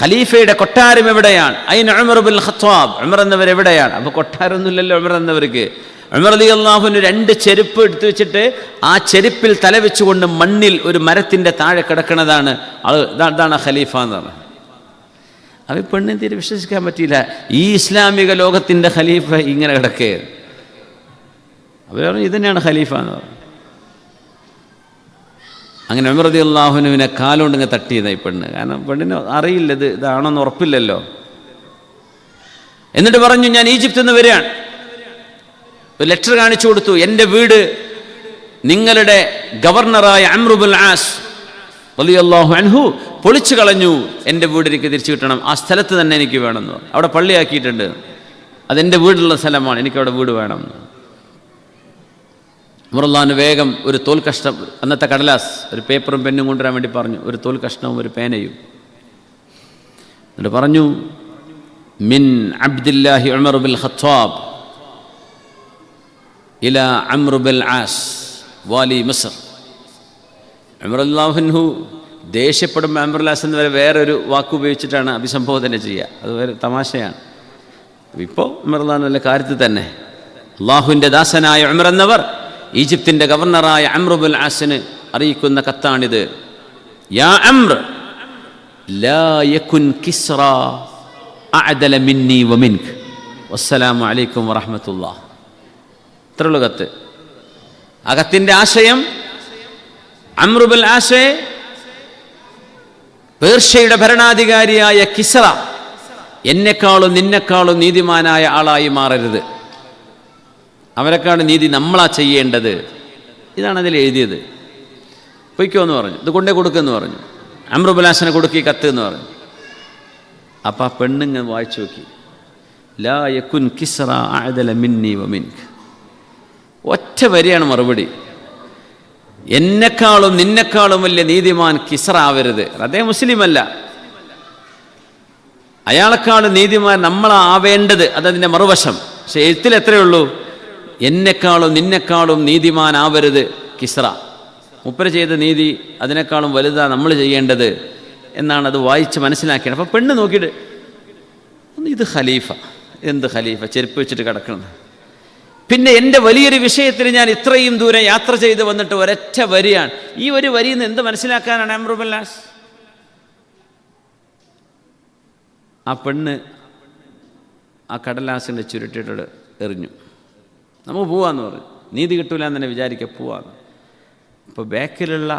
ഖലീഫയുടെ കൊട്ടാരം എവിടെയാണ്? ഐന ഉമർ ഇബ്നുൽ ഖത്താബ്, ഉമർ എന്നവർ എവിടെയാണ്? അപ്പോൾ കൊട്ടാരമൊന്നുമില്ലല്ലോ ഉമർ എന്നവർക്ക്. ഉമർ റളിയല്ലാഹു അൻഹു 2 ചെരുപ്പ് എടുത്തു വെച്ചിട്ട് ആ ചെരുപ്പിൽ തല വെച്ചുകൊണ്ട് മണ്ണിൽ ഒരു മരത്തിൻ്റെ താഴെ കിടക്കുന്നതാണ് ഇതാണ് ഖലീഫ എന്ന് പറഞ്ഞത്. അപ്പോൾ പെണ്ണിന് തീരെ വിശ്വസിക്കാൻ പറ്റിയില്ല. ഈ ഇസ്ലാമിക ലോകത്തിൻ്റെ ഖലീഫ ഇങ്ങനെ കിടക്കുകയാണ്. അവർ പറഞ്ഞു, ഇത് തന്നെയാണ് ഖലീഫ എന്ന് പറഞ്ഞു. അങ്ങനെ ഉമർ റളിയല്ലാഹു അൻഹുവിനെ കാലുകൊണ്ട് ഇങ്ങനെ തട്ടിയതായി പെണ്ണ്. കാരണം പെണ്ണിന് അറിയില്ല ഇതാണോന്ന് ഉറപ്പില്ലല്ലോ. എന്നിട്ട് പറഞ്ഞു, ഞാൻ ഈജിപ്തിൽ നിന്ന് വരികയാണ്. ഒരു ലെറ്റർ കാണിച്ചു കൊടുത്തു. എൻ്റെ വീട് നിങ്ങളുടെ ഗവർണറായ അംർ ഇബ്നുൽ ആസ് റളിയല്ലാഹു അൻഹു പൊളിച്ചു കളഞ്ഞു. എൻ്റെ വീട് എനിക്ക് തിരിച്ചു കിട്ടണം. ആ സ്ഥലത്ത് തന്നെ എനിക്ക് വേണമെന്ന് പറഞ്ഞു. അവിടെ പള്ളിയാക്കിയിട്ടുണ്ട്. അതെൻ്റെ വീടുള്ള സ്ഥലമാണ്, എനിക്കവിടെ വീട് വേണമെന്ന്. ഉമർ റളിയല്ലാഹു വേഗം ഒരു തോൽ കഷ്ണം, അന്നത്തെ കടലാസ്, ഒരു പേപ്പറും പെന്നും കൊണ്ടുവരാൻ വേണ്ടി പറഞ്ഞു. ഒരു തോൽ കഷ്ണവും ഒരു പേനയും. എന്നിട്ട് പറഞ്ഞു, മിൻ അബ്ദില്ലാഹി ഉമർ ഇബ്നുൽ ഖത്താബ് ഇല അംർ ഇബ്നുൽ ആസ് വാലി മിസ്ർ. ഉമർ റളിയല്ലാഹു അൻഹു ദേഷ്യപ്പെടുമ്പോൾ അംർ ഇബ്നുൽ ആസ് എന്ന് വരെ വേറൊരു വാക്ക് ഉപയോഗിച്ചിട്ടാണ് അഭിസംബോധന ചെയ്യുക. അത് വേറെ തമാശയാണ്. ഇപ്പോൾ ഉമർ റളിയല്ലാഹു അൻഹുവിൻ്റെ കാര്യത്തിൽ തന്നെ അള്ളാഹുവിൻ്റെ ദാസനായ ഉമർ എന്നവർ ഈജിപ്തിൻ്റെ ഗവർണറായ അംർ ഇബ്നുൽ ആസിന് അറിയിക്കുന്ന കത്താണിത്. യാ അംർ ലാ യകുൻ കിസ്റ അഅദല മിന്നി വമിൻക വസ്സലാമു അലൈക്കും വറഹ്മത്തുള്ളാഹ്. ഇത്രയുള്ള കത്ത്. ആ കത്തിൻ്റെ ആശയം, അംർ ഇബ്നുൽ ആസ് പേർഷ്യയുടെ ഭരണാധികാരിയായ കിസ്റ എന്നെക്കാളും നിന്നെക്കാളും നീതിമാനായ ആളായി മാറരുത്. അവരെക്കാണ് നീതി നമ്മളാ ചെയ്യേണ്ടത്. ഇതാണ് അതിൽ എഴുതിയത്. പൊയ്ക്കോ എന്ന് പറഞ്ഞു. ഇത് കൊണ്ടേ കൊടുക്കുമെന്ന് പറഞ്ഞു. അംർ ഇബ്നുൽ ആസിനെ കൊടുക്കി കത്ത് എന്ന് പറഞ്ഞു. അപ്പം ആ പെണ്ണിങ്ങനെ വായിച്ചു നോക്കി. ലാ യകുൻ കിസ്റ അഅദല മിന്നി വമിൻക. ഒറ്റ വരിയാണ് മറുപടി. എന്നെക്കാളും നിന്നെക്കാളും വലിയ നീതിമാൻ കിസ്റ ആവരുത്. അതേ മുസ്ലിമല്ല, അയാളെക്കാളും നീതിമാൻ നമ്മളാവേണ്ടത്. അതതിൻ്റെ മറുവശം. പക്ഷെ എഴുത്തിൽ എത്രയേ ഉള്ളൂ? എന്നെക്കാളും നിന്നെക്കാളും നീതിമാൻ ആവരുത് കിസ്റ. മുപ്പര് ചെയ്ത നീതി അതിനേക്കാളും വലുതാണ് നമ്മൾ ചെയ്യേണ്ടത് എന്നാണ് അത് വായിച്ച് മനസ്സിലാക്കിയത്. അപ്പോൾ പെണ്ണ് നോക്കിയിട്ട്, ഇത് ഖലീഫ, എന്ത് ഖലീഫ, ചെരുപ്പ് വെച്ചിട്ട് കിടക്കണം. പിന്നെ എൻ്റെ വലിയൊരു വിഷയത്തിൽ ഞാൻ ഇത്രയും ദൂരം യാത്ര ചെയ്ത് വന്നിട്ട് ഒരൊറ്റ വരിയാണ്. ഈ ഒരു വരിയിൽ നിന്ന് എന്ത് മനസ്സിലാക്കാനാണ് അംർ ഇബ്നുൽ ആസ്? ആ പെണ്ണ് ആ കടലാസിൻ്റെ ചുരുട്ടിട്ട് എറിഞ്ഞു. നമുക്ക് പോവാന്ന് പറഞ്ഞു. നീതി കിട്ടൂല എന്ന് തന്നെ വിചാരിക്കുക, പോവാന്ന്. ഇപ്പോൾ ബാക്കിലുള്ള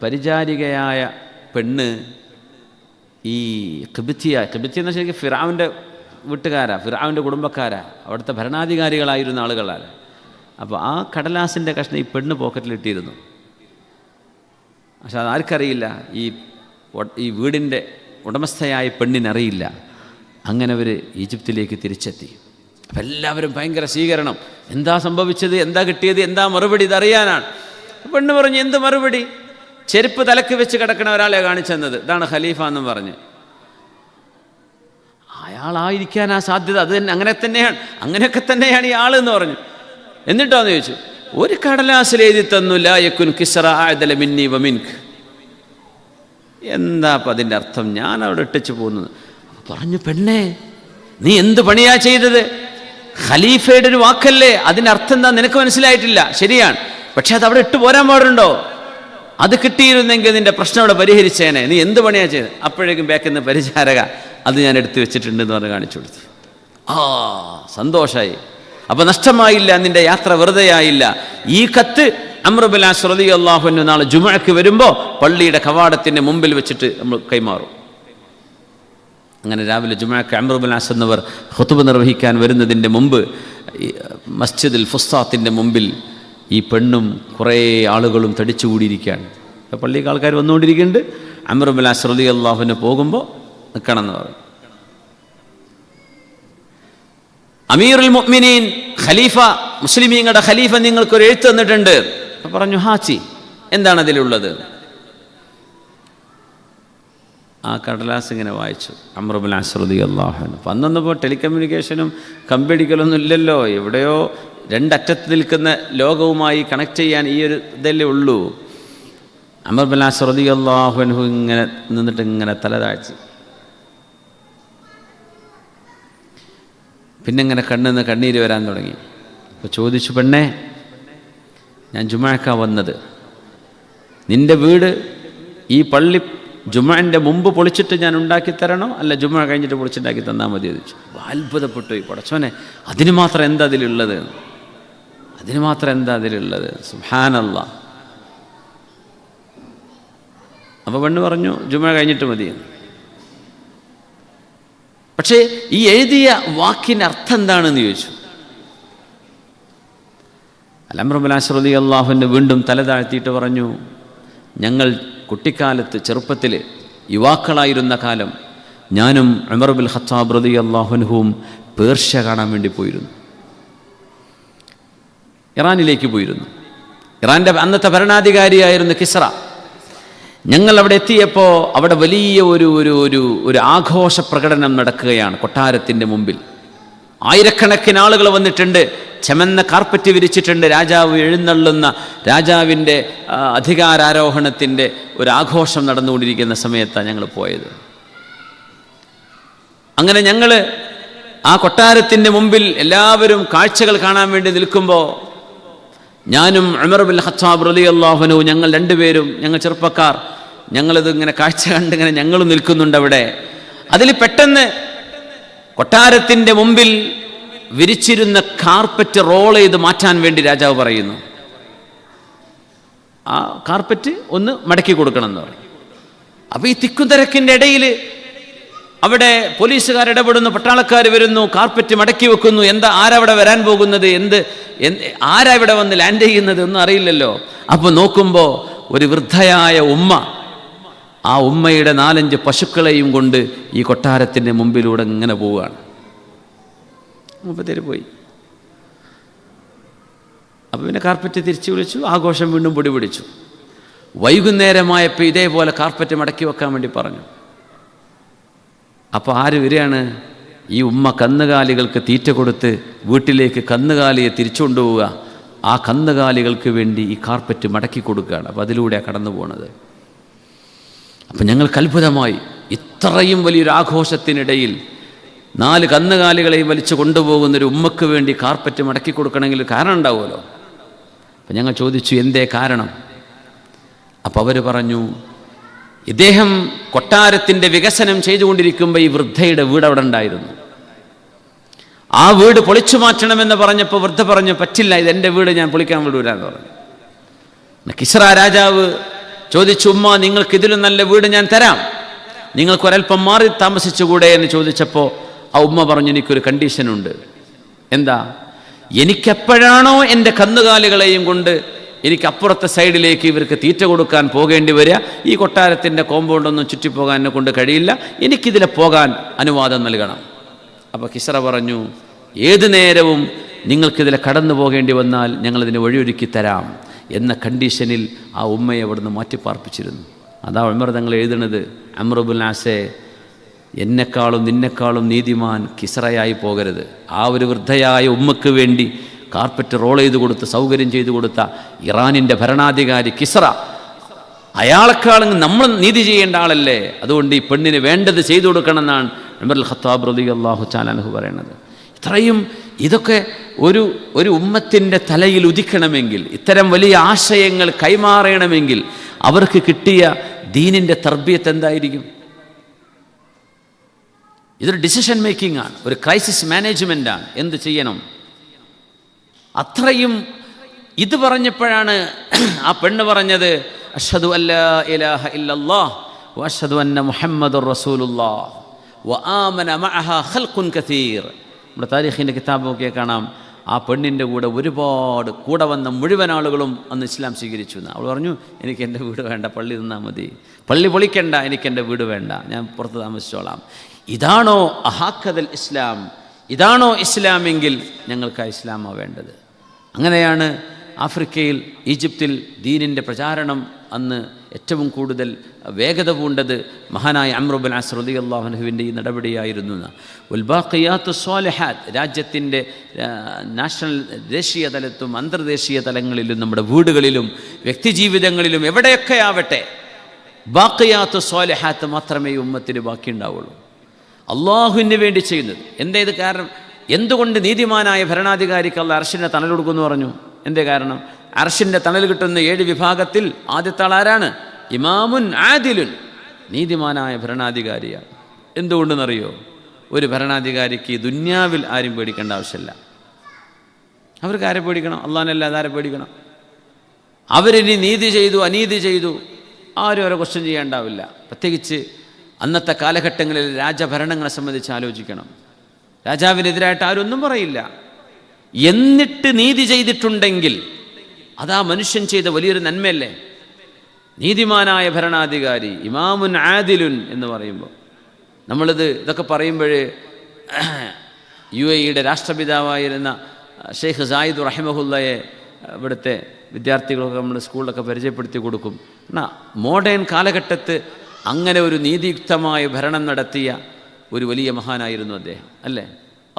പരിചാരികയായ പെണ്ണ് ഈ ഖിബ്തിയ എന്ന് ശരിക്കും ഫിർഔൻ്റെ വീട്ടുകാരാ, ഫിർഔൻ്റെ കുടുംബക്കാരാ, അവിടുത്തെ ഭരണാധികാരികളായിരുന്ന ആളുകളാണ്. അപ്പോൾ ആ കടലാസിൻ്റെ കഷ്ണം ഈ പെണ്ണ് പോക്കറ്റിലിട്ടിരുന്നു. പക്ഷെ അതാർക്കറിയില്ല, ഈ വീടിൻ്റെ ഉടമസ്ഥയായ പെണ്ണിനറിയില്ല. അങ്ങനെ അവർ ഈജിപ്തിലേക്ക് തിരിച്ചെത്തി. അപ്പം എല്ലാവരും ഭയങ്കര സ്വീകരണം. എന്താ സംഭവിച്ചത്, എന്താ കിട്ടിയത്, എന്താ മറുപടി, ഇതറിയാനാണ്. പെണ്ണ് പറഞ്ഞു, എന്ത് മറുപടി? ചെരുപ്പ് തലക്ക് വെച്ച് കിടക്കണ ഒരാളെ കാണിച്ചെന്നത്, ഇതാണ് ഖലീഫ എന്നും പറഞ്ഞ്. അയാളായിരിക്കാൻ ആ സാധ്യത, അത് തന്നെ അങ്ങനെയൊക്കെ തന്നെയാണ് ഈ ആളെന്ന് പറഞ്ഞു. എന്നിട്ടാന്ന് ചോദിച്ചു, ഒരു കടലാസിൽ എഴുതി തന്നു ലാ യകുൻ കിസ്റ അഅദല മിന്നി വമിൻക്. എന്താ അപ്പം അതിൻ്റെ അർത്ഥം? ഞാൻ അവിടെ ഇട്ടിച്ചു പോകുന്നത്. പറഞ്ഞു, പെണ്ണേ നീ എന്ത് പണിയാ ചെയ്തത്? ഖലീഫയുടെ ഒരു വാക്കല്ലേ, അതിൻ്റെ അർത്ഥം എന്താ നിനക്ക് മനസ്സിലായിട്ടില്ല. ശരിയാണ്, പക്ഷെ അത് അവിടെ ഇട്ട് പോരാൻ പാടുണ്ടോ? അത് കിട്ടിയിരുന്നെങ്കിൽ നിന്റെ പ്രശ്നം അവിടെ പരിഹരിച്ചേനെ. നീ എന്ത് പണിയാ ചെയ്തത്? അപ്പോഴേക്കും ബാക്കിൽ നിന്ന് പരിചാരക അത് ഞാൻ എടുത്തു വെച്ചിട്ടുണ്ടെന്ന് പറഞ്ഞ് കാണിച്ചു കൊടുത്തു. സന്തോഷമായി. അപ്പം നഷ്ടമായില്ല, നിന്റെ യാത്ര വെറുതെയായില്ല. ഈ കത്ത് അംർ ഇബ്നു അസ് റളിയല്ലാഹു അൻഹു നാളെ ജുമുഅക്ക് വരുമ്പോൾ പള്ളിയുടെ കവാടത്തിൻ്റെ മുമ്പിൽ വെച്ചിട്ട് നമ്മൾ കൈമാറും. അങ്ങനെ രാവിലെ ജുമുഅക്ക് അംർ ഇബ്നു അസ് എന്നവർ ഖുതുബ നിർവഹിക്കാൻ വരുന്നതിൻ്റെ മുമ്പ് മസ്ജിദുൽ ഫുസ്താത്തിൻ്റെ മുമ്പിൽ ഈ പെണ്ണും കുറേ ആളുകളും തടിച്ചുകൂടിയിരിക്കുകയാണ്. പള്ളിക്ക് ആൾക്കാർ വന്നുകൊണ്ടിരിക്കുന്നുണ്ട്. അംർ ഇബ്നു അസ് റളിയല്ലാഹു അൻഹു പോകുമ്പോൾ നിൽക്കണം എന്ന് പറയും. അമീറുൽ മുഅ്മിനീൻ ഖലീഫ, മുസ്ലിമീങ്ങളുടെ ഖലീഫ നിങ്ങൾക്കൊരു എഴുത്ത് തന്നിട്ടുണ്ട്. പറഞ്ഞു, ഹാച്ചി, എന്താണ് അതിലുള്ളത്? ആ കടലാസ് ഇങ്ങനെ വായിച്ചു. അംർ ഇബ്നു അസ് റളിയല്ലാഹു അൻഹു. അന്നൊന്നിപ്പോൾ ടെലികമ്മ്യൂണിക്കേഷനും കമ്പടിക്കലൊന്നും ഇല്ലല്ലോ. എവിടെയോ രണ്ടറ്റത്ത് നിൽക്കുന്ന ലോകവുമായി കണക്ട് ചെയ്യാൻ ഈ ഒരു ഇതല്ലേ ഉള്ളൂ. അംർ ഇബ്നു അസ് റളിയല്ലാഹു അൻഹു ഇങ്ങനെ നിന്നിട്ട് ഇങ്ങനെ തല താഴ്ച, പിന്നെ ഇങ്ങനെ കണ്ണിന്ന് കണ്ണീര് വരാൻ തുടങ്ങി. അപ്പോൾ ചോദിച്ചു, പെണ്ണേ ഞാൻ ജുമുഅക്കാ വന്നത്, നിൻ്റെ വീട് ഈ പള്ളി ജുമുഅൻ്റെ മുമ്പ് പൊളിച്ചിട്ട് ഞാൻ ഉണ്ടാക്കി തരണോ, അല്ല ജുമുഅ കഴിഞ്ഞിട്ട് പൊളിച്ചുണ്ടാക്കി തന്നാൽ മതി ചോദിച്ചു. അത്ഭുതപ്പെട്ടു പോയി. പടച്ചോനെ, അതിന് മാത്രം എന്താ അതിലുള്ളത്? സുബ്ഹാനല്ലാഹ്. അപ്പോൾ പെണ്ണ് പറഞ്ഞു, ജുമുഅ കഴിഞ്ഞിട്ട് മതി. പക്ഷേ ഈ എഴുതിയ വാക്കിന് അർത്ഥം എന്താണെന്ന് ചോദിച്ചു. അംർ ഇബ്നു അസ് റളിയല്ലാഹു അൻഹു വീണ്ടും തല താഴ്ത്തിയിട്ട് പറഞ്ഞു, ഞങ്ങൾ കുട്ടിക്കാലത്ത് ചെറുപ്പത്തിൽ യുവാക്കളായിരുന്ന കാലം ഞാനും ഉമർ ഇബ്നുൽ ഖത്താബ് റളിയല്ലാഹു അൻഹുവും പേർഷ്യ കാണാൻ വേണ്ടി പോയിരുന്നു. ഇറാനിലേക്ക് പോയിരുന്നു. ഇറാൻ്റെ അന്നത്തെ ഭരണാധികാരിയായിരുന്നു കിസ്റ. ഞങ്ങൾ അവിടെ എത്തിയപ്പോൾ അവിടെ വലിയ ഒരു ആഘോഷ പ്രകടനം നടക്കുകയാണ് കൊട്ടാരത്തിൻ്റെ മുമ്പിൽ. ആയിരക്കണക്കിന് ആളുകൾ വന്നിട്ടുണ്ട്. ചമന്ന കാർപ്പറ്റ് വിരിച്ചിട്ടുണ്ട്. രാജാവ് എഴുന്നള്ളുന്ന രാജാവിൻ്റെ അധികാരാരോഹണത്തിൻ്റെ ഒരു ആഘോഷം നടന്നുകൊണ്ടിരിക്കുന്ന സമയത്താണ് ഞങ്ങൾ പോയത്. അങ്ങനെ ഞങ്ങൾ ആ കൊട്ടാരത്തിൻ്റെ മുമ്പിൽ എല്ലാവരും കാഴ്ചകൾ കാണാൻ വേണ്ടി നിൽക്കുമ്പോൾ ഞാനും ഉമർ ഇബ്നുൽ ഖത്താബ് റളിയല്ലാഹു അൻഹു, ഞങ്ങൾ രണ്ടുപേരും, ഞങ്ങൾ ചെറുപ്പക്കാർ, ഞങ്ങളിത് ഇങ്ങനെ കാഴ്ച കണ്ടിങ്ങനെ ഞങ്ങളും നിൽക്കുന്നുണ്ട് അവിടെ. അതിൽ പെട്ടെന്ന് കൊട്ടാരത്തിൻ്റെ മുമ്പിൽ വിരിച്ചിരുന്ന കാർപ്പറ്റ് റോൾ ചെയ്ത് മാറ്റാൻ വേണ്ടി രാജാവ് പറയുന്നു. ആ കാർപ്പറ്റ് ഒന്ന് മടക്കി കൊടുക്കണം എന്ന് പറയും. അപ്പോൾ ഈ തിക്കുതിരക്കിൻ്റെ ഇടയിൽ അവിടെ പോലീസുകാർ ഇടപെടുന്നു, പട്ടാളക്കാർ വരുന്നു, കാർപ്പറ്റ് മടക്കി വെക്കുന്നു. ആരവിടെ വരാൻ പോകുന്നത്, ആരാ ഇവിടെ വന്ന് ലാൻഡ് ചെയ്യുന്നത് ഒന്നും അറിയില്ലല്ലോ. അപ്പോൾ നോക്കുമ്പോൾ ഒരു വൃദ്ധയായ ഉമ്മ, ആ ഉമ്മയുടെ 4-5 പശുക്കളെയും കൊണ്ട് ഈ കൊട്ടാരത്തിൻ്റെ മുമ്പിലൂടെ ഇങ്ങനെ പോവുകയാണ്. മുപ്പത്തേര് പോയി. അപ്പോൾ പിന്നെ കാർപ്പറ്റ് തിരിച്ചു വിളിച്ചു. ആഘോഷം വീണ്ടും പൊടി പിടിച്ചു. വൈകുന്നേരമായപ്പോൾ ഇതേപോലെ കാർപ്പറ്റ് മടക്കി വെക്കാൻ വേണ്ടി പറഞ്ഞു. അപ്പോൾ ആര് വരികയാണ്? ഈ ഉമ്മ കന്നുകാലികൾക്ക് തീറ്റ കൊടുത്ത് വീട്ടിലേക്ക് കന്നുകാലിയെ തിരിച്ചു കൊണ്ടുപോവുക. ആ കന്നുകാലികൾക്ക് വേണ്ടി ഈ കാർപ്പറ്റ് മടക്കി കൊടുക്കുകയാണ്. അപ്പോൾ അതിലൂടെയാണ് കടന്നു പോകുന്നത്. അപ്പം ഞങ്ങൾക്ക് അത്ഭുതമായി. ഇത്രയും വലിയൊരു ആഘോഷത്തിനിടയിൽ 4 കന്നുകാലികളെയും വലിച്ചു കൊണ്ടുപോകുന്നൊരു ഉമ്മക്ക് വേണ്ടി കാർപ്പറ്റ് മടക്കി കൊടുക്കണമെങ്കിൽ കാരണം ഉണ്ടാവുമല്ലോ. അപ്പം ഞങ്ങൾ ചോദിച്ചു, എന്തേ കാരണം? അപ്പോൾ അവർ പറഞ്ഞു, ഇദ്ദേഹം കൊട്ടാരത്തിൻ്റെ വികസനം ചെയ്തുകൊണ്ടിരിക്കുമ്പോൾ ഈ വൃദ്ധയുടെ വീട് അവിടെ ഉണ്ടായിരുന്നു. ആ വീട് പൊളിച്ചു മാറ്റണമെന്ന് പറഞ്ഞപ്പോൾ വൃദ്ധ പറഞ്ഞു, പറ്റില്ല, ഇതെൻ്റെ വീട്, ഞാൻ പൊളിക്കാൻ വിടൂരാന്ന് പറഞ്ഞു. കിസ്റ രാജാവ് ചോദിച്ചു, ഉമ്മ നിങ്ങൾക്ക് ഇതിലും നല്ല വീട് ഞാൻ തരാം, നിങ്ങൾക്കൊരൽപ്പം മാറി താമസിച്ചുകൂടെ എന്ന് ചോദിച്ചപ്പോൾ ആ ഉമ്മ പറഞ്ഞു, എനിക്കൊരു കണ്ടീഷനുണ്ട്. എന്താ? എനിക്കെപ്പോഴാണോ എൻ്റെ കന്നുകാലികളെയും കൊണ്ട് എനിക്ക് അപ്പുറത്തെ സൈഡിലേക്ക് ഇവർക്ക് തീറ്റ കൊടുക്കാൻ പോകേണ്ടി വരിക, ഈ കൊട്ടാരത്തിൻ്റെ കോമ്പൗണ്ടൊന്നും ചുറ്റിപ്പോകാൻ എന്നെ കൊണ്ട് കഴിയില്ല, എനിക്കിതിലെ പോകാൻ അനുവാദം നൽകണം. അപ്പോൾ കിസ്റ പറഞ്ഞു, ഏതു നേരവും നിങ്ങൾക്കിതിലെ കടന്നു പോകേണ്ടി വന്നാൽ ഞങ്ങളിതിനെ വഴിയൊരുക്കി തരാം. എന്ന കണ്ടീഷനിൽ ആ ഉമ്മയെ അവിടുന്ന് മാറ്റിപ്പാർപ്പിച്ചിരുന്നു. അതാ ഉമർ തങ്ങൾ എഴുതുന്നത്, അംർ ഇബ്നുൽ ആസേ, എന്നെക്കാളും നിന്നെക്കാളും നീതിമാൻ കിസ്റയായി പോകരുത്. ആ ഒരു വൃദ്ധയായ ഉമ്മക്ക് വേണ്ടി കാർപ്പറ്റ് റോൾ ചെയ്ത് കൊടുത്ത് സൗകര്യം ചെയ്തു കൊടുത്ത ഇറാനിൻ്റെ ഭരണാധികാരി കിസ്റ, അയാളെക്കാളും നമ്മൾ നീതി ചെയ്യേണ്ട ആളല്ലേ. അതുകൊണ്ട് ഈ പെണ്ണിന് വേണ്ടത് ചെയ്തു കൊടുക്കണം എന്നാണ് ഉമർ അൽ ഖത്താബ് റളിയല്ലാഹു തആല അൻഹു പറയുന്നത്. ഇത്രയും ഇതൊക്കെ ഒരു ഉമ്മത്തിൻ്റെ തലയിൽ ഉദിക്കണമെങ്കിൽ, ഇത്തരം വലിയ ആശയങ്ങൾ കൈമാറണമെങ്കിൽ അവർക്ക് കിട്ടിയ ദീനിൻ്റെ തർബിയത്ത് എന്തായിരിക്കും? ഇതൊരു ഡിസിഷൻ മേക്കിംഗ് ആണ്, ഒരു ക്രൈസിസ് മാനേജ്മെൻ്റാണ്. എന്ത് ചെയ്യണം? അത്രയും ഇത് പറഞ്ഞപ്പോഴാണ് ആ പെണ്ണ് പറഞ്ഞത്, അഷ്ഹദു അല്ലാ ഇലാഹ ഇല്ലല്ലാഹ് വ അഷ്ഹദു അന്ന മുഹമ്മദുർ റസൂലുള്ളാഹ് വ ആമന മഅഹാ ഖൽഖുൻ കസീർ. നമ്മുടെ താരീഖിൻ്റെ കിതാബ് നോക്കിയാൽ കാണാം, ആ പെണ്ണിൻ്റെ കൂടെ വന്ന മുഴുവൻ ആളുകളും അന്ന് ഇസ്ലാം സ്വീകരിച്ചു എന്ന്. അവൾ പറഞ്ഞു, എനിക്ക് എൻ്റെ വീട് വേണ്ട, പള്ളി നിന്നാൽ മതി, പള്ളി പൊളിക്കണ്ട, എനിക്കെൻ്റെ വീട് വേണ്ട, ഞാൻ പുറത്ത് താമസിച്ചോളാം. ഇതാണോ അഹാക്കദൽ ഇസ്ലാം? ഇതാണോ ഇസ്ലാമെങ്കിൽ ഞങ്ങൾക്ക് ആ ഇസ്ലാമാണ് വേണ്ടത്. അങ്ങനെയാണ് ആഫ്രിക്കയിൽ, ഈജിപ്തിൽ ദീനിൻ്റെ പ്രചാരണം അന്ന് ഏറ്റവും കൂടുതൽ വേഗത പൂണ്ടത് മഹാനായ അംർ ഇബ്നുൽ ആസ് റളിയല്ലാഹു അൻഹുവിൻ്റെ ഈ നടപടിയായിരുന്നു. വൽബാഖിയാത്തു സ്വാലിഹാത്ത്, രാജ്യത്തിൻ്റെ നാഷണൽ ദേശീയ തലത്തും അന്തർദേശീയ തലങ്ങളിലും നമ്മുടെ വീടുകളിലും വ്യക്തിജീവിതങ്ങളിലും എവിടെയൊക്കെ ആവട്ടെ, ബാഖിയാത്തു സ്വാലിഹാത്ത് മാത്രമേ ഉമ്മത്തിന് ബാക്കിയുണ്ടാവുള്ളൂ. അള്ളാഹുവിന് വേണ്ടി ചെയ്യുന്നത്. എന്തേത് കാരണം? എന്തുകൊണ്ട് നീതിമാനായ ഭരണാധികാരിക്ക് അള്ളാഹ് അർശിൻ്റെ തണൽ കൊടുക്കുമെന്ന് പറഞ്ഞു? എന്തേ കാരണം? അർശിൻ്റെ തണൽ കിട്ടുന്ന 7 വിഭാഗത്തിൽ ആദ്യത്തെ ആൾ ആരാണ്? ഇമാമുൻ ആദിലുൻ, നീതിമാനായ ഭരണാധികാരിയാണ്. എന്തുകൊണ്ടെന്നറിയോ? ഒരു ഭരണാധികാരിക്ക് ദുന്യാവിൽ ആരും പേടിക്കേണ്ട ആവശ്യമില്ല. അവർക്ക് ആരെ പേടിക്കണം? അള്ളാഹനല്ലാതെ ആരെ പേടിക്കണം? അവരിനി നീതി ചെയ്തു അനീതി ചെയ്തു ആരും അവരെ ക്വസ്റ്റ്യൻ ചെയ്യേണ്ടാവില്ല. പ്രത്യേകിച്ച് അന്നത്തെ കാലഘട്ടങ്ങളിൽ രാജഭരണങ്ങളെ സംബന്ധിച്ച് ആലോചിക്കണം. രാജാവിനെതിരായിട്ട് ആരും ഒന്നും പറയില്ല. എന്നിട്ട് നീതി ചെയ്തിട്ടുണ്ടെങ്കിൽ അതാ മനുഷ്യൻ ചെയ്ത വലിയൊരു നന്മയല്ലേ? നീതിമാനായ ഭരണാധികാരി, ഇമാമുൻ ആദിലുൻ എന്ന് പറയുമ്പോൾ ഇതൊക്കെ പറയുമ്പോൾ UAE രാഷ്ട്രപിതാവായിരുന്ന ഷെയ്ഖ് സായിദ് റഹിമഹുല്ലയെ ഇവിടുത്തെ വിദ്യാർത്ഥികളൊക്കെ നമ്മുടെ സ്കൂളിലൊക്കെ പരിചയപ്പെടുത്തി കൊടുക്കും. എന്നാൽ മോഡേൺ കാലഘട്ടത്ത് അങ്ങനെ ഒരു നീതിയുക്തമായ ഭരണം നടത്തിയ ഒരു വലിയ മഹാനായിരുന്നു അദ്ദേഹം, അല്ലേ?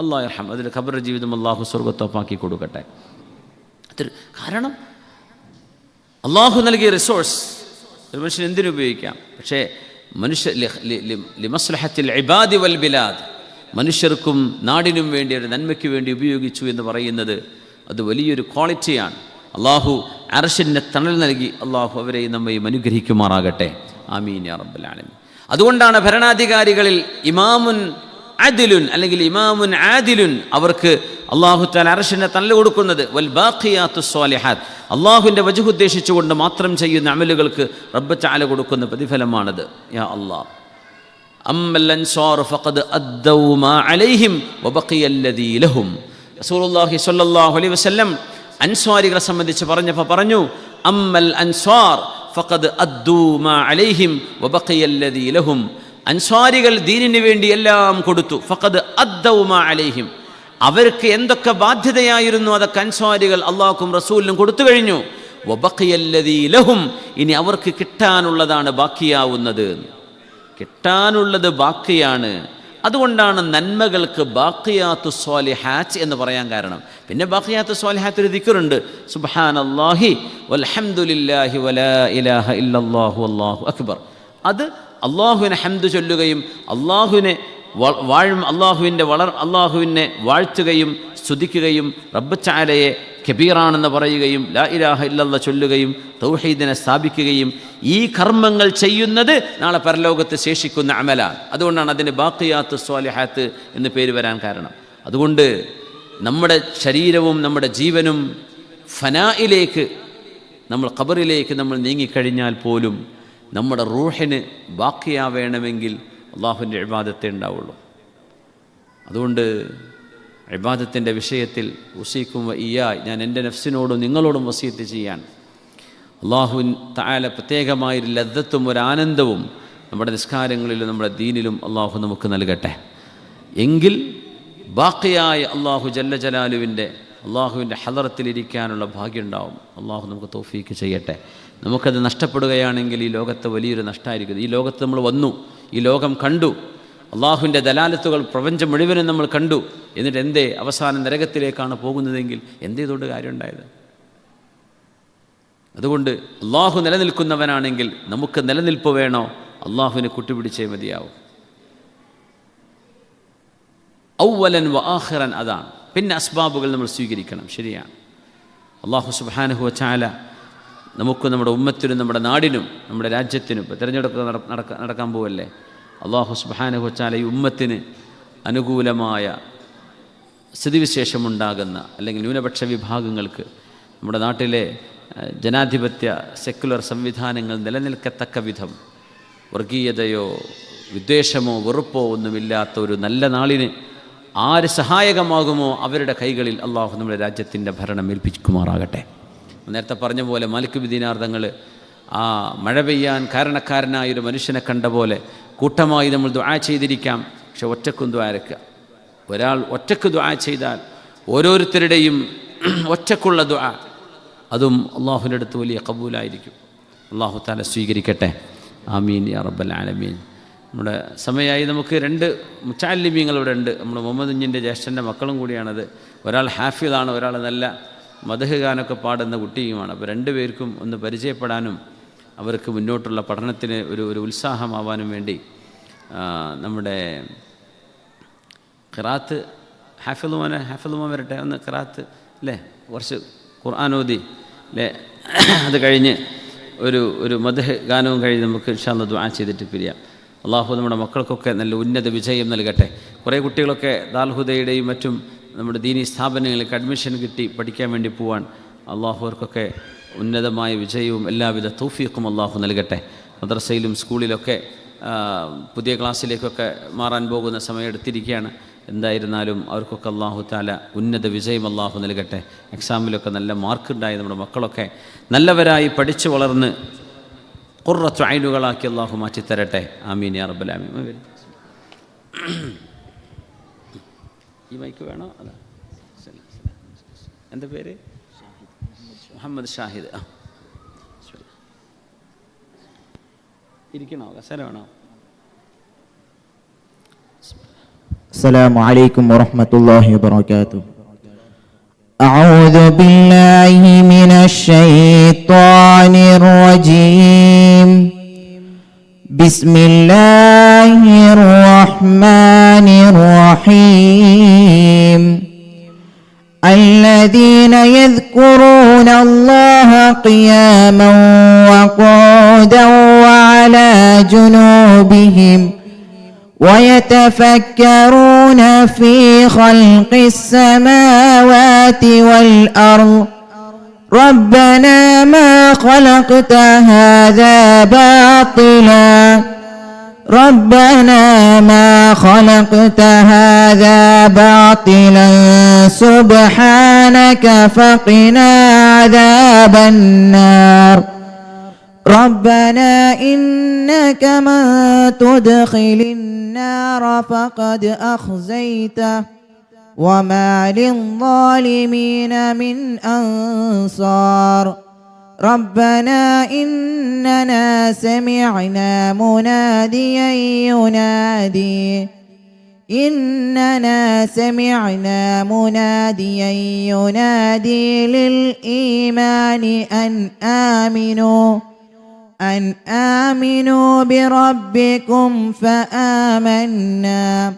അല്ലാഹു യർഹം. അതിൽ ഖബർ ജീവിതം അള്ളാഹു സ്വർഗത്തോപ്പാക്കി കൊടുക്കട്ടെ. കാരണം അള്ളാഹു നൽകിയ റിസോഴ്സ് ഒരു മനുഷ്യൻ എന്തിനുപയോഗിക്കാം. പക്ഷേ ലിമസ്ലഹത്തിൽ ഇബാദി വൽ ബിലാദ്, മനുഷ്യർക്കും നാടിനും വേണ്ടി ഒരു നന്മയ്ക്ക് വേണ്ടി ഉപയോഗിച്ചു എന്ന് പറയുന്നത് അത് വലിയൊരു ക്വാളിറ്റിയാണ്. അള്ളാഹു അർശിൻ്റെ തണൽ നൽകി അള്ളാഹു അവരെയും നമ്മയും അനുഗ്രഹിക്കുമാറാകട്ടെ. ആമീൻ യാ റബ്ബൽ ആലമീൻ. അതുകൊണ്ടാണ് ഭരണാധികാരികളിൽ ഇമാമുൻ അദിലുൻ അല്ലെങ്കിൽ ഇമാമുൻ ആദിലുൻ അവർക്ക് അള്ളാഹു തആല അർശിൻ്റെ തണൽ കൊടുക്കുന്നത്. വൽ ബാഖിയാത്തു സ്വാലിഹാത്ത്, അള്ളാഹുവിൻ്റെ വജ്ഹ് ഉദ്ദേശിച്ചുകൊണ്ട് മാത്രം ചെയ്യുന്ന അമലുകൾക്ക് റബ്ബ് തആല കൊടുക്കുന്ന പ്രതിഫലമാണത്. യാ അല്ലാഹ്, അമ്മൽ അൻസാർ ഫഖദ് അദ്ദൗ മാ അലൈഹിം വബഖിയല്ലദീ ലഹും. റസൂലുള്ളാഹി സ്വല്ലല്ലാഹു അലൈഹി വസല്ലം അൻസ്വാരികളെ സംബന്ധിച്ച് പറഞ്ഞപ്പോൾ പറഞ്ഞു, അമ്മൽ അൻസാർ ഫഖദ് അദ്ദൂ മാ അലൈഹിം വബഖിയല്ലദീ ലഹും. അൻസ്വാരികൾ ദീനിന് വേണ്ടി എല്ലാം കൊടുത്തു. ഫഖദ് അദ്ദൗ മാ അലൈഹിം, അവർക്ക് എന്തൊക്കെ ബാധ്യതയായിരുന്നു അതൊക്കെ അൻസ്വാരികൾ അള്ളാഹുക്കും റസൂലിനും കൊടുത്തു കഴിഞ്ഞു. വബഖിയല്ലദീ ലഹും, ഇനി അവർക്ക് കിട്ടാനുള്ളതാണ് ബാക്കിയാവുന്നത്. കിട്ടാനുള്ളത് ബാക്കിയാണ്. അതുകൊണ്ടാണ് നന്മകൾക്ക് ബാഖിയാത്തു സ്വാലിഹാത്ത് എന്ന് പറയാൻ കാരണം. പിന്നെ ബാഖിയാത്തു സ്വാലിഹാത്ത് ഒരു ദിക്റുണ്ട്, സുബ്ഹാനല്ലാഹി വൽഹംദുലില്ലാഹി വലാ ഇലാഹ ഇല്ലല്ലാഹു വല്ലാഹു അക്ബർ. അത് അള്ളാഹുവിനെ ഹംദ് ചൊല്ലുകയും അള്ളാഹുവിനെ അള്ളാഹുവിനെ വാഴ്ത്തുകയും സ്തുതിക്കുകയും റബ്ബ് തആലയെ കബീറാണെന്ന് പറയുകയും ലാ ഇലാഹ ഇല്ലല്ലാഹ് ചൊല്ലുകയും തൗഹീദിനെ സ്ഥാപിക്കുകയും ഈ കർമ്മങ്ങൾ ചെയ്യുന്നത് നാളെ പരലോകത്ത് ശേഷിക്കുന്ന അമലാണ്. അതുകൊണ്ടാണ് അതിന് ബാഖിയാത്തു സ്വാലിഹാത്ത് എന്ന് പേര് വരാൻ കാരണം. അതുകൊണ്ട് നമ്മുടെ ശരീരവും നമ്മുടെ ജീവനും ഫനായിലേക്ക്, നമ്മൾ ഖബറിലേക്ക് നമ്മൾ നീങ്ങിക്കഴിഞ്ഞാൽ പോലും നമ്മുടെ റൂഹിന് ബാക്കിയാവേണമെങ്കിൽ അള്ളാഹുവിൻ്റെ ഇബാദത്തേ ഉണ്ടാവുള്ളൂ. അതുകൊണ്ട് ഇബാദത്തിൻ്റെ വിഷയത്തിൽ ഉസീക്കും വഇയ്യായ, ഞാൻ എൻ്റെ നഫ്സിനോടും നിങ്ങളോടും വസിയത്ത് ചെയ്യാൻ, അള്ളാഹു തആല പ്രത്യേകമായൊരു ലദ്ദത്തും ഒരു ആനന്ദവും നമ്മുടെ നിസ്കാരങ്ങളിലും നമ്മുടെ ദീനിലും അള്ളാഹു നമുക്ക് നൽകട്ടെ. എങ്കിൽ ബാക്കിയായ അള്ളാഹു ജല്ല ജലാലുവിൻ്റെ അള്ളാഹുവിൻ്റെ ഹളറത്തിലിരിക്കാനുള്ള ഭാഗ്യം ഉണ്ടാവും. അള്ളാഹു നമുക്ക് തൗഫീക്ക് ചെയ്യട്ടെ. നമുക്കത് നഷ്ടപ്പെടുകയാണെങ്കിൽ ഈ ലോകത്തെ വലിയൊരു നഷ്ടമായിരിക്കും. ഈ ലോകത്ത് നമ്മൾ വന്നു, ഈ ലോകം കണ്ടു, അള്ളാഹുവിൻ്റെ ദലാലത്തുകൾ പ്രപഞ്ചം മുഴുവനും നമ്മൾ കണ്ടു. എന്നിട്ട് എന്തേ അവസാനം നരകത്തിലേക്കാണ് പോകുന്നതെങ്കിൽ എന്തേതുകൊണ്ട് കാര്യമുണ്ടായത്? അതുകൊണ്ട് അള്ളാഹു നിലനിൽക്കുന്നവനാണെങ്കിൽ നമുക്ക് നിലനിൽപ്പ് വേണോ? അള്ളാഹുവിനെ കൂട്ടുപിടിച്ചേ മതിയാവും. ഔവലൻ വ ആഖിറൻ, അതാണ്. പിന്നെ അസ്ബാബുകൾ നമ്മൾ സ്വീകരിക്കണം. ശരിയാണ്. അള്ളാഹു സുബ്ഹാനഹു വ തആല നമുക്ക്, നമ്മുടെ ഉമ്മത്തിനും നമ്മുടെ നാടിനും നമ്മുടെ രാജ്യത്തിനും, ഇപ്പോൾ തിരഞ്ഞെടുപ്പ് നടക്കാൻ പോവല്ലേ, അള്ളാഹു സുബ്ഹാനഹു വ തആല ഈ ഉമ്മത്തിന് അനുകൂലമായ സ്ഥിതിവിശേഷമുണ്ടാകുന്ന അല്ലെങ്കിൽ ന്യൂനപക്ഷ വിഭാഗങ്ങൾക്ക് നമ്മുടെ നാട്ടിലെ ജനാധിപത്യ സെക്കുലർ സംവിധാനങ്ങൾ നിലനിൽക്കത്തക്ക വിധം വർഗീയതയോ വിദ്വേഷമോ വെറുപ്പോ ഒന്നുമില്ലാത്ത ഒരു നല്ല നാളിന് ആര് സഹായകമാകുമോ അവരുടെ കൈകളിൽ അള്ളാഹു നമ്മുടെ രാജ്യത്തിൻ്റെ ഭരണം ഏൽപ്പിക്കുമാറാകട്ടെ. നേരത്തെ പറഞ്ഞ പോലെ മാലിക് ബിൻ ദീനാർ തങ്ങൾ ആ മഴ പെയ്യാൻ കാരണക്കാരനായൊരു മനുഷ്യനെ കണ്ട പോലെ കൂട്ടമായി നമ്മൾ ദുആ ചെയ്തിരിക്കാം. പക്ഷെ ഒറ്റക്കും ദുആ ഇരക്കുക. ഒരാൾ ഒറ്റക്ക് ദുആ ചെയ്താൽ ഓരോരുത്തരുടെയും ഒറ്റക്കുള്ള ദുആ അതും അള്ളാഹുവിൻ്റെ അടുത്ത് വലിയ കബൂലായിരിക്കും. അള്ളാഹു തആല സ്വീകരിക്കട്ടെ. ആമീൻ യാ റബ്ബൽ ആലമീൻ. നമ്മുടെ സമയമായി. നമുക്ക് 2 മുത്തഅല്ലിമീങ്ങൾ ഇവിടെ ഉണ്ട്. നമ്മുടെ മുഹമ്മദ് കുഞ്ഞിൻ്റെ ജ്യേഷ്ഠൻ്റെ മക്കളും കൂടിയാണത്. ഒരാൾ ഹാഫിളാണ്, ഒരാൾ നല്ല മദ്ഹ് ഗാനൊക്കെ പാടുന്ന കുട്ടിയുമാണ്. അപ്പോൾ 2 പേർക്കും ഒന്ന് പരിചയപ്പെടാനും അവർക്ക് മുന്നോട്ടുള്ള പഠനത്തിന് ഒരു ഉത്സാഹമാവാനും വേണ്ടി നമ്മുടെ ഖിറാത്ത് ഹാഫിളുമോൻ വരട്ടെ, ഒന്ന് ഖിറാത്ത് അല്ലേ, കുറച്ച് ഖുർആൻ ഓതി അല്ലേ, അത് കഴിഞ്ഞ് ഒരു മദ്ഹ് ഗാനവും കഴിഞ്ഞ് നമുക്ക് ഇൻഷാ അല്ലാഹ് ദുആ ചെയ്തിട്ട് പിരിയാം. അള്ളാഹു നമ്മുടെ മക്കൾക്കൊക്കെ നല്ല ഉന്നത വിജയം നൽകട്ടെ. കുറേ കുട്ടികളൊക്കെ ദാൽഹുദയുടെയും മറ്റും നമ്മുടെ ദീനീ സ്ഥാപനങ്ങളിലേക്ക് അഡ്മിഷൻ കിട്ടി പഠിക്കാൻ വേണ്ടി പോവാൻ. അള്ളാഹു അവർക്കൊക്കെ ഉന്നതമായ വിജയവും എല്ലാവിധ തൗഫീഖും അള്ളാഹു നൽകട്ടെ. മദ്രസയിലും സ്കൂളിലൊക്കെ പുതിയ ക്ലാസ്സിലേക്കൊക്കെ മാറാൻ പോകുന്ന സമയം എടുത്തിരിക്കുകയാണ്. എന്തായിരുന്നാലും അവർക്കൊക്കെ അള്ളാഹു തആല ഉന്നത വിജയം അള്ളാഹു നൽകട്ടെ. എക്സാമിലൊക്കെ നല്ല മാർക്കുണ്ടായി നമ്മുടെ മക്കളൊക്കെ നല്ലവരായി പഠിച്ചു വളർന്ന് ഖുർറത്തു ഐനുകളാക്കി അള്ളാഹു മാറ്റിത്തരട്ടെ. ആമീൻ യാ റബ്ബൽ ആലമീൻ. ഈ മൈക്ക് വേണോ? അതാ. എന്താ പേര്? മുഹമ്മദ് ഷാഹിദ്. ഇരിക്കണോ? കസേര വേണോ? السلام عليكم ورحمة الله وبركاته. أعوذ بالله من الشيطان الرجيم. بسم الله الرحمن الرحيم. الذين يذكرون الله قياما وقعودا وعلى جنوبهم ويتفكرون في خلق السماوات والأرض ربنا ما خلقت هذا باطلا ربنا ما خلقت هذا باطلا سبحانك فقنا عذاب النار ربنا إنك من تدخل النار فقد أخزيته وما للظالمين من أنصار ربنا إننا سمعنا مناديا ينادي للإيمان أن آمنوا بربكم فآمنا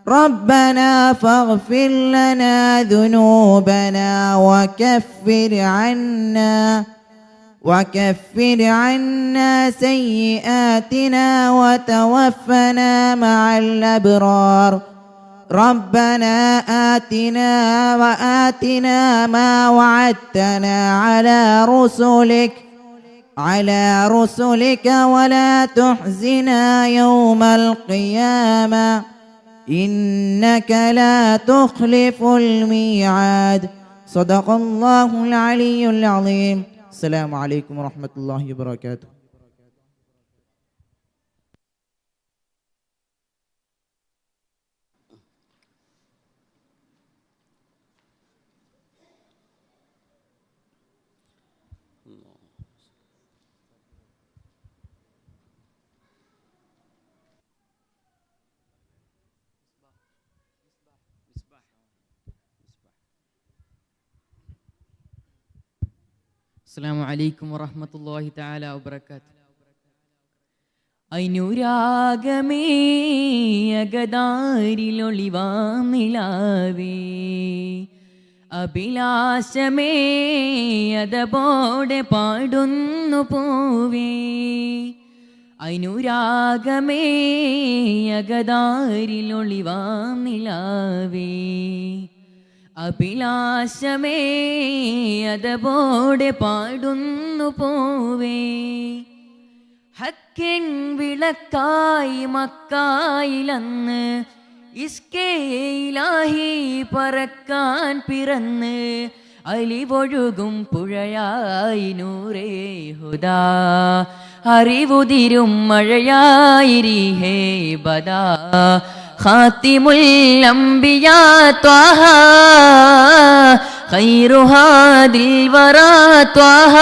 ربنا فاغفر لنا ذنوبنا وكفر عنا سيئاتنا وتوفنا مع الأبرار ربنا آتنا ما وعدتنا على رسلك ولا تحزنا يوم القيامة إنك لا تخلف الميعاد صدق الله العلي العظيم. السلام عليكم ورحمة الله وبركاته. അസ്സലാമു അലൈക്കും വറഹ്മത്തുള്ളാഹി തആല വബറകാതുഹു. അനുരാഗമേ അകതാരിലൊളിവാം നിലാവേ, അഭിലാഷമേ അതപോടെ പാടുന്നു പൂവേ. അനുരാഗമേ അകതാരിലൊളിവാം നിലാവേ, അഭിലാഷമേ അതപോടെ പാടുന്നു പൂവേ. ഹക്കിൻ വിളക്കായി മക്കായിലന്ന് ഇസ്കേ ഇലാഹി പറക്കാൻ പിറന്ന്, അലിവൊഴുകും പുഴയായി നൂറേ ഹുദാ, അറിവുതിരും മഴയായി റീഹേ ബദാ. ഖാതിമുൽ അംബിയാ ത്വാഹ, ഖൈറു ഹാദിൽ വറാ ത്വാഹ.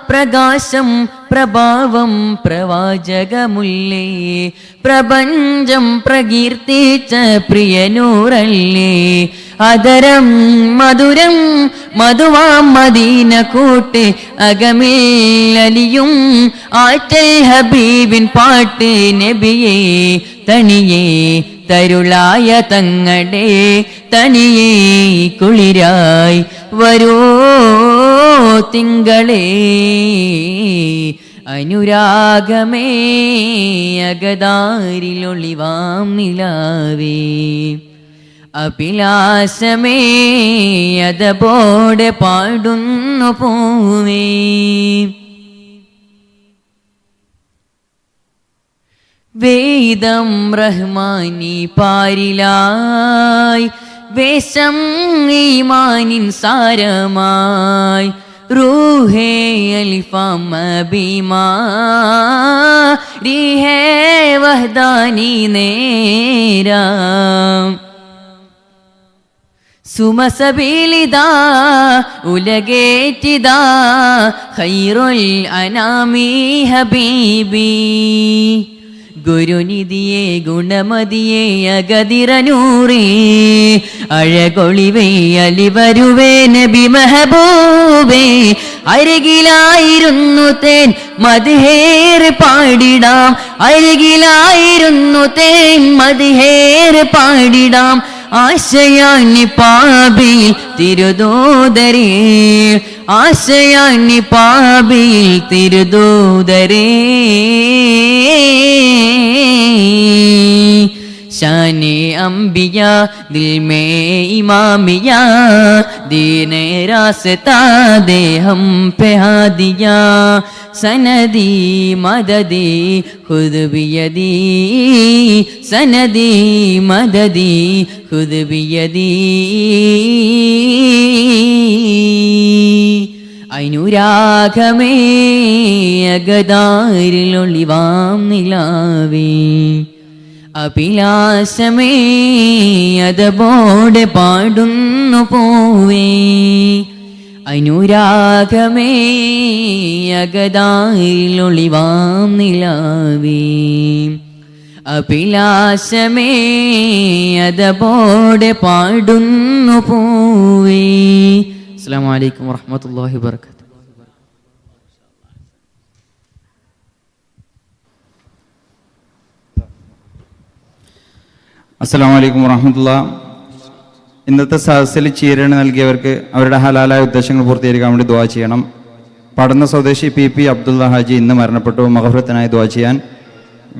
പ്രകാശം പ്രഭാവം പ്രവാചകമുല്ലേ, പ്രപഞ്ചം പ്രകീർത്തിച്ച പ്രിയനൂറല്ലേ. അതരം മധുരം മധുവാം മദീന കൂട്ട്, അകമിൽ അലിയും ആറ്റൽ ഹബീബിൻ പാട്ട്. നബിയേ തനിയേ തരുളായ തങ്ങടെ, തനിയേ കുളിരായി വരൂ തിങ്കളേ. അനുരാഗമേ അകതാരിലൊളിവാം നിലാവേ, അഭിലാഷമേ അതപോടെ പാടുന്നു പൂവേ. വേദം റഹ്മാനി പാരിലായി, വേഷം ഈമാനിൻ സാരമായി. റൂഹേ അലിഫാം അബീമാ, റീഹേ വഹ്ദാനി നേരാം. സുമസബീലിദാ ഉലകേറ്റിദാ, ഖൈറുൽ അനാമി ഹബീബി. ഗുരുനിധിയെ ഗുണമതിയെ അഗതിരനൂറേ, അഴകൊളിവേ അലിവരുവേ നബി മെഹബൂബേ. അരികിലായിരുന്നു തേൻ മദ്ഹേർ പാടിടാം, അരികിലായിരുന്നു തേൻ മദ്ഹേർ പാടിടാം. ആശയാനി പാപിൽ തിരുദൂതരേ, ആശയാനി പാപിൽ തിരുദൂതരേ. शाने अंबिया दिल में इमामिया, दीने रास्ता दे हम पे हादिया. सनदी मददी खुद भी यदी, सनदी मददी खुद भी यदी. അനുരാഗമേ അകതാരിലൊളിവാം നിലാവേ, അഭിലാഷമേ അതപോടെ പാടുന്നു പൂവേ. അനുരാഗമേ അകതാരിലൊളിവാം നിലാവേ, അഭിലാഷമേ അതപോടെ പാടുന്നു പൂവേ. അസ്സലാമു അലൈക്കും വറഹ്മത്തുള്ളാഹി വബറകാതുഹു. അസ്സലാമു അലൈക്കും വറഹ്മത്തുള്ളാഹി. ഇന്നത്തെ സദസ്സിൽ ചീരണി നൽകിയവർക്ക് അവരുടെ ഹലാലായ ഉദ്ദേശങ്ങൾ പൂർത്തീകരിക്കാൻ വേണ്ടി ദുആ ചെയ്യണം. പടന്ന സ്വദേശി PP അബ്ദുള്ള ഹാജി ഇന്ന് മരണപ്പെട്ടു. മഗ്ഫിറത്തിനായി ദുആ ചെയ്യാൻ.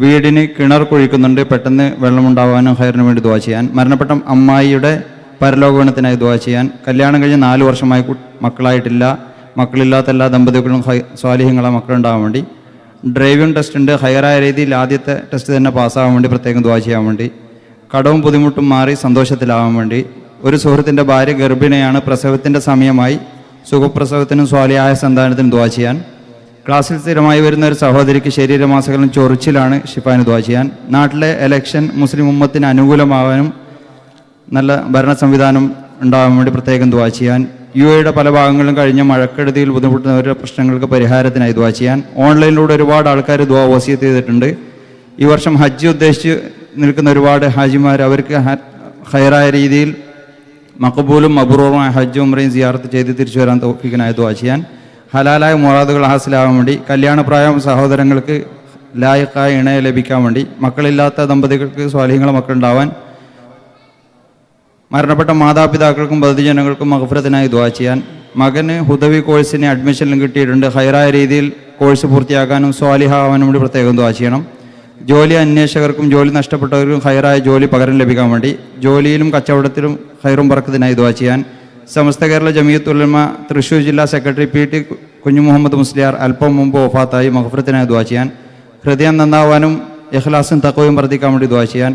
വീടിന് കിണർ കുഴിക്കുന്നുണ്ട്, പെട്ടെന്ന് വെള്ളമുണ്ടാവാനും ഖൈറിന് വേണ്ടി ദുആ ചെയ്യാൻ. മരണപ്പെട്ട അമ്മായിയുടെ പരലോകഗുണത്തിനായി ദുആ ചെയ്യാൻ. കല്യാണം കഴിഞ്ഞ് 4 വർഷമായി മക്കളായിട്ടില്ല. മക്കളില്ലാത്ത എല്ലാ ദമ്പതികളും സ്വാലിഹ്യങ്ങളെ മക്കളുണ്ടാകാൻ വേണ്ടി. ഡ്രൈവിംഗ് ടെസ്റ്റ് ഉണ്ട്, ഹയറായ രീതിയിൽ ആദ്യത്തെ ടെസ്റ്റ് തന്നെ പാസ്സാകാൻ വേണ്ടി പ്രത്യേകം ദുആ ചെയ്യാൻ വേണ്ടി. കടവും ബുദ്ധിമുട്ടും മാറി സന്തോഷത്തിലാവാൻ വേണ്ടി. ഒരു സുഹൃത്തിൻ്റെ ഭാര്യ ഗർഭിണിയാണ്, പ്രസവത്തിൻ്റെ സമയമായി. സുഖപ്രസവത്തിനും സ്വാലിഹായ സന്താനത്തിനും ദുആ ചെയ്യാൻ. ക്ലാസ്സിൽ സ്ഥിരമായി വരുന്ന ഒരു സഹോദരിക്ക് ശരീരമാസകലം ചൊറിച്ചിലാണ്, ഷിഫാന് ദുആ ചെയ്യാൻ. നാട്ടിലെ ഇലക്ഷൻ മുസ്ലിം ഉമ്മത്തിന് അനുകൂലമാവാനും നല്ല ഭരണ സംവിധാനം ഉണ്ടാകാൻ വേണ്ടി പ്രത്യേകം ദുആ ചെയ്യാൻ. UAE പല ഭാഗങ്ങളിലും കഴിഞ്ഞ മഴക്കെടുതിയിൽ ബുദ്ധിമുട്ടുന്നവരുടെ പ്രശ്നങ്ങൾക്ക് പരിഹാരത്തിനായി ദുആ ചെയ്യാൻ. ഓൺലൈനിലൂടെ ഒരുപാട് ആൾക്കാർ ദുആ വസിയത്ത് ചെയ്തിട്ടുണ്ട്. ഈ വർഷം ഹജ്ജ് ഉദ്ദേശിച്ച് നിൽക്കുന്ന ഒരുപാട് ഹാജിമാർ, അവർക്ക് ഖൈറായ രീതിയിൽ മഖബൂലും മബ്റൂറുമായ ഹജ്ജ് ഉംറയും സിയാറത്ത് ചെയ്ത് തിരിച്ചു വരാൻ തൗഫീഖിനായി ദുആ ചെയ്യാൻ. ഹലാലായ മുറാദുകൾ ഹാസിലാവാൻ വേണ്ടി, കല്യാണപ്രായം സഹോദരങ്ങൾക്ക് ലായിഖായ ഇണയെ ലഭിക്കാൻ വേണ്ടി, മക്കളില്ലാത്ത ദമ്പതികൾക്ക് സ്വാലിഹീങ്ങളെ മക്കളുണ്ടാവാൻ, മരണപ്പെട്ട മാതാപിതാക്കൾക്കും ബന്ധുജനങ്ങൾക്കും മഗ്ഫിറത്തിനായി ദുആ ചെയ്യാൻ. മകന് ഹുദവി കോഴ്സിന് അഡ്മിഷനിലും കിട്ടിയിട്ടുണ്ട്. ഹൈറായ രീതിയിൽ കോഴ്സ് പൂർത്തിയാക്കാനും സ്വാലിഹാവാനും വേണ്ടി പ്രത്യേകം ദുആ ചെയ്യണം. ജോലി അന്വേഷകർക്കും ജോലി നഷ്ടപ്പെട്ടവർക്കും ഹൈറായ ജോലി പകരം ലഭിക്കാൻ വേണ്ടി, ജോലിയിലും കച്ചവടത്തിലും ഹൈറും ബറക്കത്തിനായി ദുആ ചെയ്യാൻ. സമസ്ത കേരള ജമിയത്തുൽ ഉലമ തൃശ്ശൂർ ജില്ലാ സെക്രട്ടറി PT കുഞ്ഞു മുഹമ്മദ് മുസ്ലിയാർ അല്പം മുമ്പ് വഫാത്തായി. മഗ്ഫിറത്തിനായി ദുആ ചെയ്യാൻ. ഹൃദയം നന്നാവാനും ഇഖ്ലാസും തഖ്വയും വർദ്ധിക്കാൻ വേണ്ടി ദുആ ചെയ്യാൻ.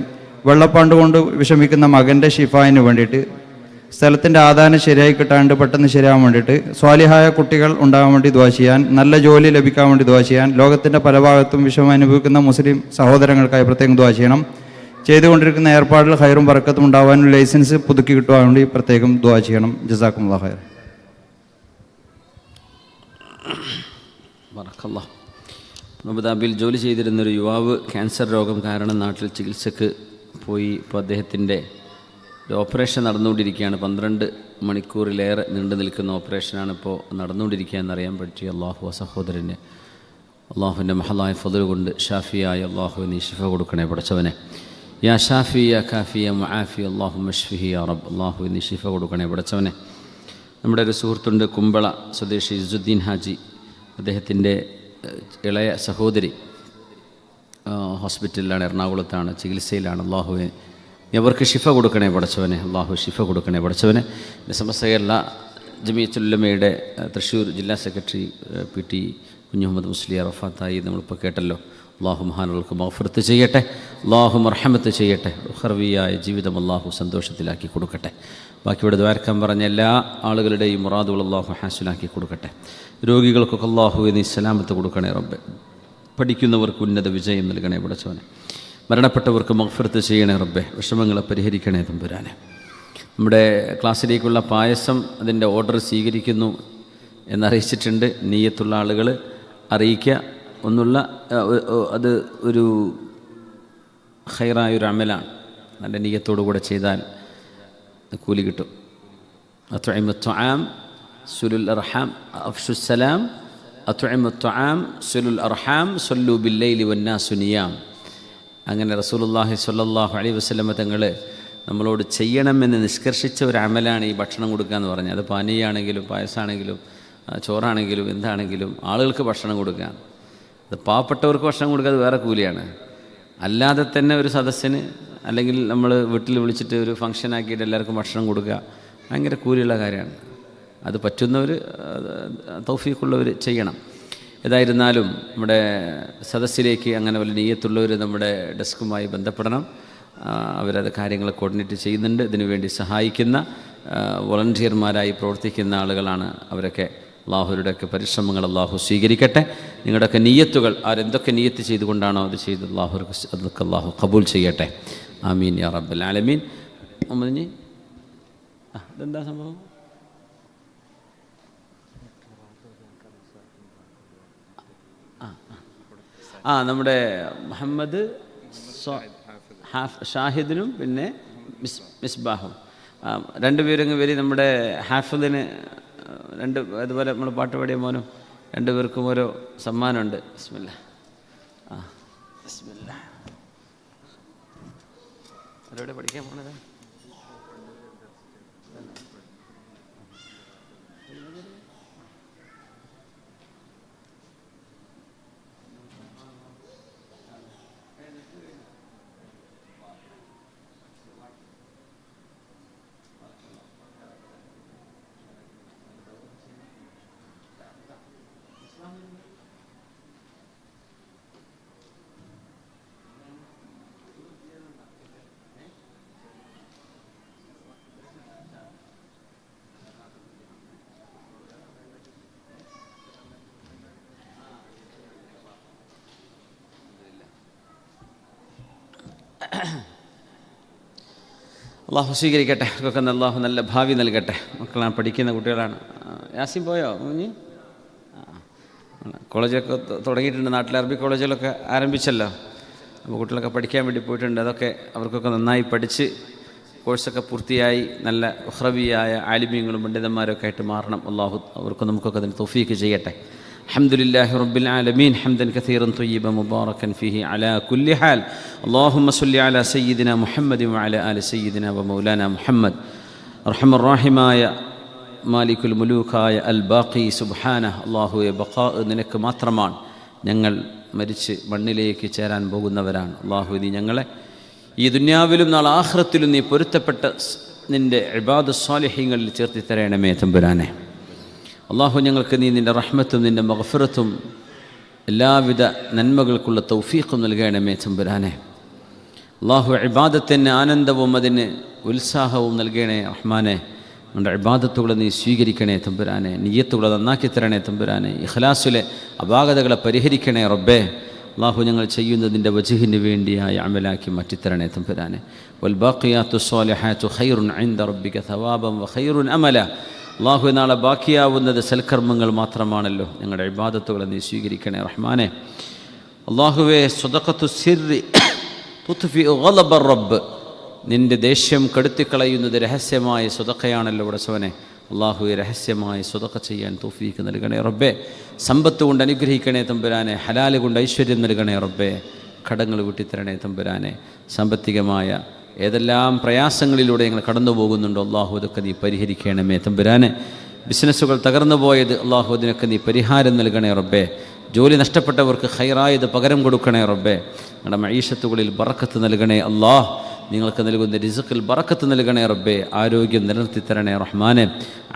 വെള്ളപ്പാണ്ട് കൊണ്ട് വിഷമിക്കുന്ന മകൻ്റെ ഷിഫായിന് വേണ്ടിയിട്ട്, സ്ഥലത്തിൻ്റെ ആദാനം ശരിയായി കിട്ടാണ്ട് പെട്ടെന്ന് ശരിയാവാൻ വേണ്ടിയിട്ട്, സ്വാലിഹായ കുട്ടികൾ ഉണ്ടാകാൻ വേണ്ടി ദുആ ചെയ്യാൻ, നല്ല ജോലി ലഭിക്കാൻ വേണ്ടി ദുആ ചെയ്യാൻ, ലോകത്തിൻ്റെ പല ഭാഗത്തും വിഷമം അനുഭവിക്കുന്ന മുസ്ലിം സഹോദരങ്ങൾക്കായി പ്രത്യേകം ദുആ ചെയ്യണം. ചെയ്തുകൊണ്ടിരിക്കുന്ന ഏർപ്പാടിൽ ഹൈറും ബറക്കത്തും ഉണ്ടാവാനും ലൈസൻസ് പുതുക്കി കിട്ടുവാൻ വേണ്ടി പ്രത്യേകം ദുആ ചെയ്യണം. ജസാക്കുമുല്ലാഹു ഖൈർ. ബറക്കല്ലാഹ്. അബുദാബിയിൽ ജോലി ചെയ്തിരുന്നൊരു യുവാവ് ക്യാൻസർ രോഗം കാരണം നാട്ടിൽ ചികിത്സക്ക് പോയി. ഇപ്പോൾ അദ്ദേഹത്തിൻ്റെ ഒരു ഓപ്പറേഷൻ നടന്നുകൊണ്ടിരിക്കുകയാണ്. 12 മണിക്കൂറിലേറെ നീണ്ടു നിൽക്കുന്ന ഓപ്പറേഷനാണ് ഇപ്പോൾ നടന്നുകൊണ്ടിരിക്കുക എന്നറിയാൻ പറ്റി. അള്ളാഹു ആ സഹോദരന് അള്ളാഹുവിൻ്റെ മഹലായ ഫദ്ൽ കൊണ്ട് ഷാഫിയായ അള്ളാഹു നീ ശിഫ കൊടുക്കണേ പടച്ചവനെ. യാ ഷാഫി യാ കാഫി യാ മുആഫി അള്ളാഹു മഷ്ഫിഹി യാ റബ്ബ്. അള്ളാഹു നീ ശിഫ കൊടുക്കണേ പടച്ചവനെ. നമ്മുടെ ഒരു സുഹൃത്തുണ്ട്, കുമ്പള സ്വദേശി ഇസുദ്ദീൻ ഹാജി. അദ്ദേഹത്തിൻ്റെ ഇളയ സഹോദരി ഹോസ്പിറ്റലിലാണ്, എറണാകുളത്താണ്, ചികിത്സയിലാണ്. അള്ളാഹുവെ അവർക്ക് ഷിഫ കൊടുക്കണേ പടച്ചവനെ. അള്ളാഹു ഷിഫ കൊടുക്കണേ പടച്ചവനെ. സമസ്ത കേരള ജമിയത്തുൽ ഉലമയുടെ തൃശ്ശൂർ ജില്ലാ സെക്രട്ടറി PT കുഞ്ഞു മുഹമ്മദ് മുസ്ലിയാർ വഫാത്തായി. നമ്മളിപ്പോൾ കേട്ടല്ലോ. അള്ളാഹു മഹാനുകൾക്ക് മഗ്ഫിറത്ത് ചെയ്യട്ടെ, അള്ളാഹു മർഹമത്ത് ചെയ്യട്ടെ. ഉഖർവിയായ ജീവിതം അള്ളാഹു സന്തോഷത്തിലാക്കി കൊടുക്കട്ടെ. ബാക്കിയുടെ ദ്വാരക്കാൻ പറഞ്ഞ എല്ലാ ആളുകളുടെയും മുറാദുകൾ അള്ളാഹു ഹാസിലാക്കി കൊടുക്കട്ടെ. രോഗികൾക്കൊക്കെ അള്ളാഹു നീ സലാമത്ത് കൊടുക്കണേ റബ്ബെ. പഠിക്കുന്നവർക്ക് ഉന്നത വിജയം നൽകണേ പടച്ചവനെ. മരണപ്പെട്ടവർക്ക് മഗ്ഫിറത്ത് ചെയ്യണേ റബ്ബെ. വിഷമങ്ങളെ പരിഹരിക്കണേ തമ്പുരാനെ. നമ്മുടെ ക്ലാസ്സിലേക്കുള്ള പായസം അതിൻ്റെ ഓർഡർ സ്വീകരിക്കുന്നു എന്നറിയിച്ചിട്ടുണ്ട്. നീയത്തുള്ള ആളുകൾ അറിയിക്കുക. ഒന്നുള്ള അത് ഒരു ഖൈറായൊരു അമലാണ്. നല്ല നീയത്തോടു കൂടെ ചെയ്താൽ കൂലി കിട്ടും. അത്ഇമുത്ത് തുആം സുലുൽ അർഹാം അഫ്ശുസ് സലാം അത്ഇമുത്ത് തുആം സുലുൽ അർഹാം സല്ലു ബില്ലൈലി വന്നാസു നിയാം. അങ്ങനെ റസൂലുള്ളാഹി സ്വല്ലല്ലാഹു അലൈഹി വസല്ലം തങ്ങൾ നമ്മളോട് ചെയ്യണമെന്ന് നിഷ്കർഷിച്ച ഒരു അമലാണ് ഈ ഭക്ഷണം കൊടുക്കുക എന്ന് പറഞ്ഞാൽ. അത് പാനീയാണെങ്കിലും പായസമാണെങ്കിലും ചോറാണെങ്കിലും എന്താണെങ്കിലും ആളുകൾക്ക് ഭക്ഷണം കൊടുക്കുക. അത് പാവപ്പെട്ടവർക്ക് ഭക്ഷണം കൊടുക്കുക അത് വേറെ കൂലിയാണ്. അല്ലാതെ തന്നെ ഒരു സദസ്സിന് അല്ലെങ്കിൽ നമ്മൾ വീട്ടിൽ വിളിച്ചിട്ട് ഒരു ഫംഗ്ഷൻ ആക്കിയിട്ട് എല്ലാവർക്കും ഭക്ഷണം കൊടുക്കുക ഭയങ്കര കൂലിയുള്ള കാര്യമാണ്. അത് പറ്റുന്നവർ തൗഫീഖുള്ളവർ ചെയ്യണം. ഏതായിരുന്നാലും നമ്മുടെ സദസ്സിലേക്ക് അങ്ങനെ വല്ല നീയത്തുള്ളവർ നമ്മുടെ ഡെസ്കുമായി ബന്ധപ്പെടണം. അവരത് കാര്യങ്ങൾ കോർഡിനേറ്റ് ചെയ്യുന്നുണ്ട്. ഇതിനുവേണ്ടി സഹായിക്കുന്ന വോളണ്ടിയർമാരായി പ്രവർത്തിക്കുന്ന ആളുകളാണ് അവരൊക്കെ. അള്ളാഹുരുടെയൊക്കെ പരിശ്രമങ്ങൾ അള്ളാഹു സ്വീകരിക്കട്ടെ. നിങ്ങളുടെയൊക്കെ നീയത്തുകൾ ആരെന്തൊക്കെ നീയത്ത് ചെയ്തുകൊണ്ടാണോ അത് ചെയ്ത് അതൊക്കെ അള്ളാഹു കബൂൽ ചെയ്യട്ടെ. ആമീൻ യാ റബ്ബൽ ആലമീൻ. മുഹമ്മദ് ഇതെന്താ സംഭവം? നമ്മുടെ മുഹമ്മദ് ഷാഹിദിനും പിന്നെ മിസ്ബാഹും രണ്ടുപേരും വരി. നമ്മുടെ ഹാഫിദിന് അതുപോലെ നമ്മൾ പാട്ട് പാടിയ മോനും രണ്ടുപേർക്കും ഓരോ സമ്മാനമുണ്ട്. ബിസ്മില്ലാ. ബിസ്മില്ലാ. അവരോടെ പഠിക്കാൻ പോണത് അള്ളാഹു സ്വീകരിക്കട്ടെ. അവർക്കൊക്കെ അള്ളാഹു നല്ല ഭാവി നൽകട്ടെ. മക്കളാണ്, പഠിക്കുന്ന കുട്ടികളാണ്. യാസിൻ പോയോ കുഞ്ഞ്? കോളേജൊക്കെ തുടങ്ങിയിട്ടുണ്ട്. നാട്ടിലെ അറബി കോളേജുകളൊക്കെ ആരംഭിച്ചല്ലോ. അപ്പോൾ കുട്ടികളൊക്കെ പഠിക്കാൻ വേണ്ടി പോയിട്ടുണ്ട്. അതൊക്കെ അവർക്കൊക്കെ നന്നായി പഠിച്ച് കോഴ്സൊക്കെ പൂർത്തിയായി നല്ല ഉഖ്റവിയായ ആലിമീങ്ങളും പണ്ഡിതന്മാരൊക്കെ ആയിട്ട് മാറണം. അള്ളാഹു അവർക്ക് നമുക്കൊക്കെ അതിന് തൗഫീക്ക് ചെയ്യട്ടെ. അൽഹംദുലില്ലാഹി റബ്ബിൽ ആലമീൻ ഹംദൻ കസീറൻ ത്വയ്യിബൻ മുബാറകൻ ഫീഹി അലാ കുല്ലി ഹാൽ. അല്ലാഹുമ്മ സ്വല്ലി അലാ സയ്യിദിനാ മുഹമ്മദിൻ വഅലാ ആലി സയ്യിദിനാ വമൗലാനാ മുഹമ്മദ്. അർഹമർ റഹീമായ മാലിക്കുൽ മുലൂക്കായ അൽ ബാഖി സുബ്ഹാനഹ്. അല്ലാഹുവേ, ബഖാ നിനക്ക് മാത്രമാണ്. ഞങ്ങൾ മരിച്ച് മണ്ണിലേക്ക് ചേരാൻ പോകുന്നവരാണ്. അല്ലാഹു, നീ ഞങ്ങളെ ഈ ദുനിയാവിലും നാളെ ആഖിറത്തിലും നീ പൊരുത്തപ്പെട്ട നിൻ്റെ ഇബാദു സ്വാലിഹീങ്ങളിൽ ചേർത്തി തരണമേ തമ്പുരാനെ. അള്ളാഹു, ഞങ്ങൾക്ക് നീ നിൻ്റെ റഹ്മത്തും നിൻ്റെ മഗ്ഫിറത്തും എല്ലാവിധ നന്മകൾക്കുള്ള തൗഫീഖും നൽകണമേ തമ്പുരാനെ. അള്ളാഹു, ഇബാദത്തിന് ആനന്ദവും അതിന് ഉത്സാഹവും നൽകണേ റഹ്മാനെ. നമ്മുടെ ഇബാദത്തുകളെ നീ സ്വീകരിക്കണേ തമ്പുരാനെ. നിയ്യത്തുകളെ നന്നാക്കി തരണേ തമ്പുരാനെ. ഇഖ്ലാസിലെ അപാകതകളെ പരിഹരിക്കണേ റബ്ബേ. അള്ളാഹു, ഞങ്ങൾ ചെയ്യുന്നതിൻ്റെ വജ്ഹിന് വേണ്ടിയായ അമലാക്കി മാറ്റിത്തരണേ തമ്പുരാനെ. വൽ ബാഖിയാത്തു സ്വാലിഹാത്തു ഖൈറുൻ ഇൻദ റബ്ബിക സവാബൻ വ ഖൈറുൻ അമല. അള്ളാഹു, നാളെ ബാക്കിയാവുന്നത് സൽക്കർമ്മങ്ങൾ മാത്രമാണല്ലോ. ഞങ്ങളുടെ ഇബാദത്തുകളെ നീ സ്വീകരിക്കണേ റഹ്മാനെ. അള്ളാഹുവേ, സ്വദഖത്തു സിർരി തുത്ഫിഉ ഗളബർ റബ്ബ്. നിൻ്റെ ദേഷ്യം കെടുത്തിക്കളയുന്നത് രഹസ്യമായ സ്വതക്കയാണല്ലോ ഉടച്ചവനെ. അള്ളാഹുവെ, രഹസ്യമായി സ്വതക്ക ചെയ്യാൻ തൗഫീക്ക് നൽകണേ റബ്ബേ. സമ്പത്ത് കൊണ്ട് അനുഗ്രഹിക്കണേ തമ്പുരാനെ. ഹലാല് കൊണ്ട് ഐശ്വര്യം നൽകണേ റബ്ബേ. കടങ്ങൾ വീട്ടിത്തരണേ തമ്പുരാനെ. സാമ്പത്തികമായ ഏതെല്ലാം പ്രയാസങ്ങളിലൂടെ ഞങ്ങൾ കടന്നു പോകുന്നുണ്ടോ അള്ളാഹു, അതൊക്കെ നീ പരിഹരിക്കണമേ തമ്പുരാനെ. ബിസിനസ്സുകൾ തകർന്നു പോയത് അള്ളാഹു, അതിനൊക്കെ നീ പരിഹാരം നൽകണേ റബ്ബേ. ജോലി നഷ്ടപ്പെട്ടവർക്ക് ഖൈറായത് പകരം കൊടുക്കണേ റബ്ബേ. ഞങ്ങളുടെ മഈശത്തുകളിൽ ബറക്കത്ത് നൽകണേ അല്ലാഹ്. നിങ്ങൾക്ക് നൽകുന്ന റിസ്ഖിൽ ബറക്കത്ത് നൽകണേ റബ്ബേ. ആരോഗ്യം നിലനിർത്തി തരണേ റഹ്മാനെ.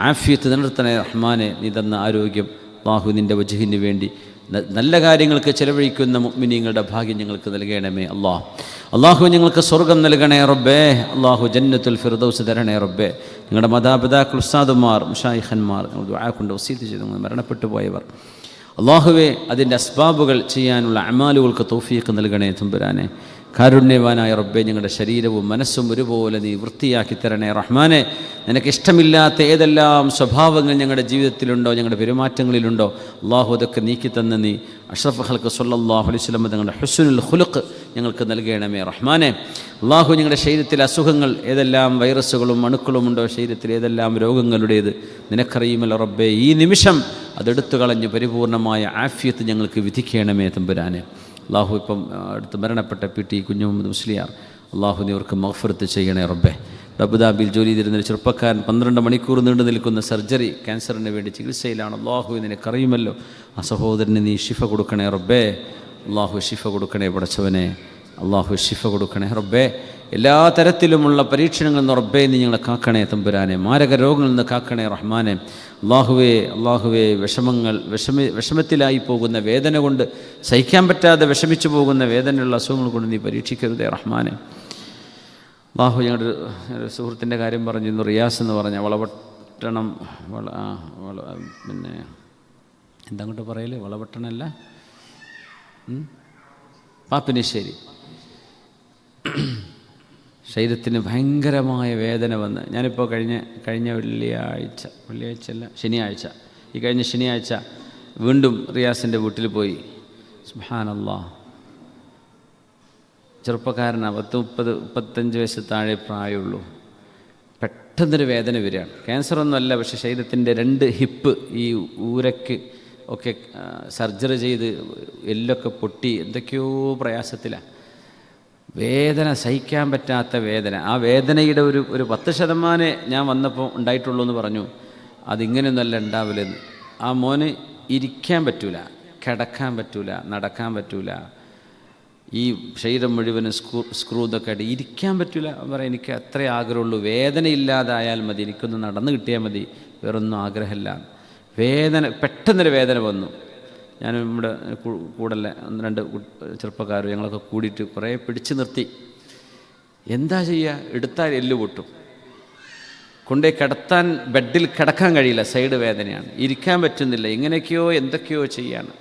ആഫിയത്ത് നിലനിർത്തണേ റഹ്മാനെ. നീ തന്ന ആരോഗ്യം അല്ലാഹു, നിൻ്റെ വജ്ഹിന് വേണ്ടി നല്ല കാര്യങ്ങൾക്ക് ചെലവഴിക്കുന്ന മുഅ്മിനീങ്ങളുടെ ഭാഗ്യം ഞങ്ങൾക്ക് നൽകണമേ അല്ലാഹ്. അല്ലാഹു, ഞങ്ങൾക്ക് സ്വർഗം നൽകണേ റബ്ബേ. അല്ലാഹു, ജന്നത്തുൽ ഫിർദൗസ് തരണേ റബ്ബേ. ഞങ്ങളുടെ മാതാപിതാക്കൾ, ഉസ്താദുമാർ, മുശായിഖന്മാർ ഞങ്ങൾ ദുആ കൊണ്ട് വസീയത്ത് ചെയ്തു മരണപ്പെട്ടു പോയവർ, അല്ലാഹുവേ, അതിൻ്റെ അസ്ബാബുകൾ ചെയ്യാനുള്ള അമാലുകൾക്ക് തൗഫീഖ് നൽകണേ തമ്പുരാനെ. കാരുണ്യവാനായ റബ്ബേ, ഞങ്ങളുടെ ശരീരവും മനസ്സും ഒരുപോലെ നീ വൃത്തിയാക്കി തരണേ റഹ്മാനെ. നിനക്കിഷ്ടമില്ലാത്ത ഏതെല്ലാം സ്വഭാവങ്ങൾ ഞങ്ങളുടെ ജീവിതത്തിലുണ്ടോ, ഞങ്ങളുടെ പെരുമാറ്റങ്ങളിലുണ്ടോ അള്ളാഹു, അതൊക്കെ നീക്കിത്തന്ന് നീ അഷ്റഫ് ഖൽഖ് സ്വല്ലല്ലാഹു അലൈഹി വസല്ലം തങ്ങളുടെ ഹുസ്നുൽ ഖുലുഖ് ഞങ്ങൾക്ക് നൽകണമേ റഹ്മാനെ. അള്ളാഹു, ഞങ്ങളുടെ ശരീരത്തിലെ അസുഖങ്ങൾ, ഏതെല്ലാം വൈറസുകളും അണുക്കളും ഉണ്ടോ ശരീരത്തിൽ, ഏതെല്ലാം രോഗങ്ങളുടേത് നിനക്കറിയുമല്ലോ റബ്ബേ. ഈ നിമിഷം അതെടുത്തു കളഞ്ഞ് പരിപൂർണമായ ആഫിയത്ത് ഞങ്ങൾക്ക് വിധിക്കണമേ തമ്പുരാനെ. അള്ളാഹു, ഇപ്പം അടുത്ത് മരണപ്പെട്ട PT കുഞ്ഞു മുഹമ്മദ് മുസ്ലിയാർ, അള്ളാഹു, നീ അവർക്ക് മഗ്ഫിറത്ത് ചെയ്യണേ റബ്ബേ. അബുദാബിയിൽ ജോലി ചെയ്തിരുന്നൊരു ചെറുപ്പക്കാരൻ 12 മണിക്കൂർ നീണ്ടു നിൽക്കുന്ന സർജറി, ക്യാൻസറിന് വേണ്ടി ചികിത്സയിലാണ്. അള്ളാഹു, നിനക്കറിയുമല്ലോ. ആ സഹോദരന് നീ ശിഫ കൊടുക്കണേ റബ്ബേ. അള്ളാഹു, ശിഫ കൊടുക്കണേ പടച്ചവനെ. അള്ളാഹു, ശിഫ കൊടുക്കണേ റബ്ബേ. എല്ലാ തരത്തിലുമുള്ള പരീക്ഷണങ്ങളിൽ നിന്ന് റബ്ബേ നീ ഞങ്ങളെ കാക്കണേ തമ്പുരാനെ. മാരക രോഗങ്ങളിൽ നിന്ന് കാക്കണേ റഹ്മാനെ. അള്ളാഹുവേ, വിഷമത്തിലായി പോകുന്ന, വേദന കൊണ്ട് സഹിക്കാൻ പറ്റാതെ വിഷമിച്ചു പോകുന്ന വേദനയുള്ള അസുഖങ്ങൾ കൊണ്ട് നീ പരീക്ഷിക്കരുതേ റഹ്മാനെ. അള്ളാഹു, ഞങ്ങളുടെ ഒരു സുഹൃത്തിൻ്റെ കാര്യം പറഞ്ഞിരുന്നു, റിയാസ് എന്ന് പറഞ്ഞ വളവട്ടണം, പിന്നെ എന്തങ്ങോട്ട് പറയല്, വളവട്ടണമല്ല, പാപ്പിനിശ്ശേരി. ശരീരത്തിന് ഭയങ്കരമായ വേദന വന്ന്, ഞാനിപ്പോൾ കഴിഞ്ഞ ശനിയാഴ്ച ഈ കഴിഞ്ഞ ശനിയാഴ്ച വീണ്ടും റിയാസിൻ്റെ വീട്ടിൽ പോയി. സുബ്ഹാനല്ലാഹ്, ചെറുപ്പക്കാരനാണ്, 30-35 വയസ്സ് താഴെ പ്രായമുള്ളൂ. പെട്ടെന്നൊരു വേദന വരികയാണ്. ക്യാൻസറൊന്നുമല്ല, പക്ഷേ ശരീരത്തിൻ്റെ 2 ഹിപ്പ്, ഈ ഊരക്ക് ഒക്കെ സർജറി ചെയ്ത് എല്ലൊക്കെ പൊട്ടി എന്തൊക്കെയോ പ്രയാസത്തിലാണ്. വേദന സഹിക്കാൻ പറ്റാത്ത വേദന. ആ വേദനയുടെ ഒരു 10% ഞാൻ വന്നപ്പോൾ ഉണ്ടായിട്ടുള്ളൂ എന്ന് പറഞ്ഞു. അതിങ്ങനെയൊന്നുമല്ല ഉണ്ടാവില്ലെന്ന്. ആ മോന് ഇരിക്കാൻ പറ്റൂല, കിടക്കാൻ പറ്റൂല, നടക്കാൻ പറ്റൂല. ഈ ശരീരം മുഴുവനും സ്ക്രൂ ഇതൊക്കെ ആയിട്ട് ഇരിക്കാൻ പറ്റൂല. പറയാം, എനിക്ക് അത്രേ ആഗ്രഹമുള്ളൂ, വേദന ഇല്ലാതായാൽ മതി, എനിക്കൊന്ന് നടന്നു കിട്ടിയാൽ മതി, വേറൊന്നും ആഗ്രഹമില്ല. പെട്ടെന്നൊരു വേദന വന്നു. ഞാൻ നമ്മുടെ കൂടല്ല 1-2 ചെറുപ്പക്കാർ ഞങ്ങളൊക്കെ കൂടിയിട്ട് കുറേ പിടിച്ചു നിർത്തി. എന്താ ചെയ്യുക, എടുത്താൽ എല്ല് പൊട്ടും. കൊണ്ടേ കിടത്താൻ, ബെഡിൽ കിടക്കാൻ കഴിയില്ല, സൈഡ് വേദനയാണ്, ഇരിക്കാൻ പറ്റുന്നില്ല, എങ്ങനെയൊക്കെയോ എന്തൊക്കെയോ ചെയ്യാണ്.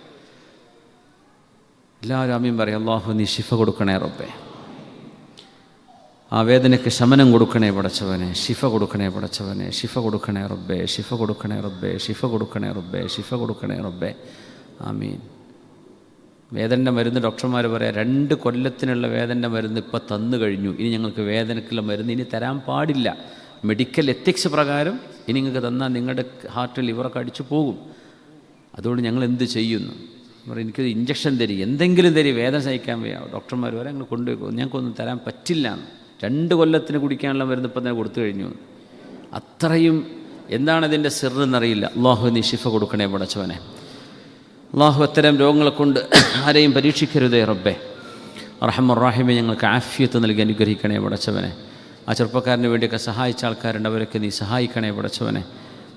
എല്ലാവരും ആമീൻ പറയും. അല്ലാഹു, നീ ശിഫ കൊടുക്കണേ റബ്ബേ. ആ വേദനയ്ക്ക് ശമനം കൊടുക്കണേ പടച്ചവനെ. ശിഫ കൊടുക്കണേ പടച്ചവനെ. ശിഫ കൊടുക്കണേ റബ്ബേ. ശിഫ കൊടുക്കണേ റബ്ബേ. ശിഫ കൊടുക്കണേ റബ്ബേ. ശിഫ കൊടുക്കണേ റബ്ബേ. ആമീൻ. വേദനയുടെ മരുന്ന് ഡോക്ടർമാർ പറയാം 2 കൊല്ലത്തിനുള്ള വേദനയുടെ മരുന്ന് ഇപ്പോൾ തന്നു കഴിഞ്ഞു, ഇനി ഞങ്ങൾക്ക് വേദനയ്ക്കുള്ള മരുന്ന് ഇനി തരാൻ പാടില്ല. മെഡിക്കൽ എത്തിക്സ് പ്രകാരം ഇനി നിങ്ങൾക്ക് തന്നാൽ നിങ്ങളുടെ ഹാർട്ട് ലിവറൊക്കെ അടിച്ചു പോകും. അതുകൊണ്ട് ഞങ്ങൾ എന്ത് ചെയ്യുന്നു പറയും, എനിക്കൊരു ഇഞ്ചക്ഷൻ തരി, എന്തെങ്കിലും തരി, വേദന സഹിക്കാൻ വയ്യ. ഡോക്ടർമാർ വരെ ഞങ്ങൾ കൊണ്ടുപോയി, ഞങ്ങൾക്കൊന്നും തരാൻ പറ്റില്ല. 2 കൊല്ലത്തിന് കുടിക്കാനുള്ള മരുന്ന് ഇപ്പം തന്നെ കൊടുത്തു കഴിഞ്ഞു. അത്രയും എന്താണ് ഇതിൻ്റെ സിറെന്നറിയില്ല. അള്ളാഹു നീ ശിഫ കൊടുക്കണേ പടച്ചവനെ. അള്ളാഹു അത്തരം രോഗങ്ങളെ കൊണ്ട് ആരെയും പരീക്ഷിക്കരുതേ റബ്ബേ. റഹ്മാനെ ഞങ്ങൾക്ക് ആഫിയത്ത് നൽകി അനുഗ്രഹിക്കണേ പടച്ചവനെ. ആ ചെറുപ്പക്കാരന് വേണ്ടിയൊക്കെ സഹായിച്ച ആൾക്കാരുണ്ട്, അവരൊക്കെ നീ സഹായിക്കണേ പടച്ചവനെ.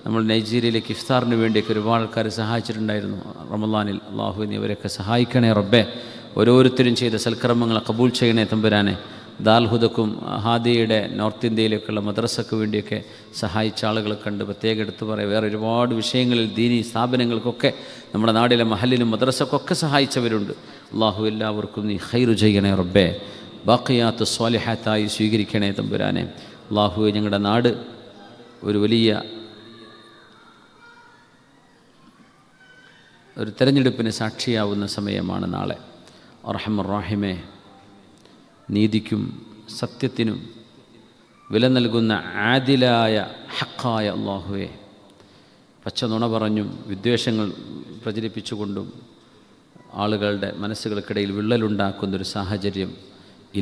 നമ്മൾ നൈജീരിയയിലേക്ക് ഇഫ്താറിന് വേണ്ടിയൊക്കെ ഒരുപാട് ആൾക്കാർ സഹായിച്ചിട്ടുണ്ടായിരുന്നു റമളാനിൽ. അള്ളാഹു നീ അവരൊക്കെ സഹായിക്കണേ റബ്ബേ. ഓരോരുത്തരും ചെയ്ത സൽക്കർമ്മങ്ങളെ കബൂൽ ചെയ്യണേ തമ്പുരാനെ. ദാൽഹുദക്കും ഹാദിയുടെ നോർത്ത് ഇന്ത്യയിലേക്കുള്ള മദ്രസയ്ക്ക് വേണ്ടിയൊക്കെ സഹായിച്ച ആളുകളൊക്കെ ഉണ്ട്. പ്രത്യേകം എടുത്ത് പറയാം, വേറെ ഒരുപാട് വിഷയങ്ങളിൽ ദീനി സ്ഥാപനങ്ങൾക്കൊക്കെ നമ്മുടെ നാട്ടിലെ മഹലിനും മദ്രസക്കൊക്കെ സഹായിച്ചവരുണ്ട്. അള്ളാഹു എല്ലാവർക്കും നീ ഖൈറു ചെയ്യണേ റബ്ബേ. ബാഖിയാത്ത് സ്വാലിഹാത്തായി സ്വീകരിക്കണേ തമ്പുരാനെ. അള്ളാഹു ഞങ്ങളുടെ നാട് ഒരു വലിയ ഒരു തെരഞ്ഞെടുപ്പിന് സാക്ഷിയാവുന്ന സമയമാണ് നാളെ. റഹ്മാനെ നീതിക്കും സത്യത്തിനും വില നൽകുന്ന ആദിലായ ഹക്കായ അള്ളാഹുവെ, പച്ച നുണ പറഞ്ഞും വിദ്വേഷങ്ങൾ പ്രചരിപ്പിച്ചുകൊണ്ടും ആളുകളുടെ മനസ്സുകൾക്കിടയിൽ വിള്ളലുണ്ടാക്കുന്നൊരു സാഹചര്യം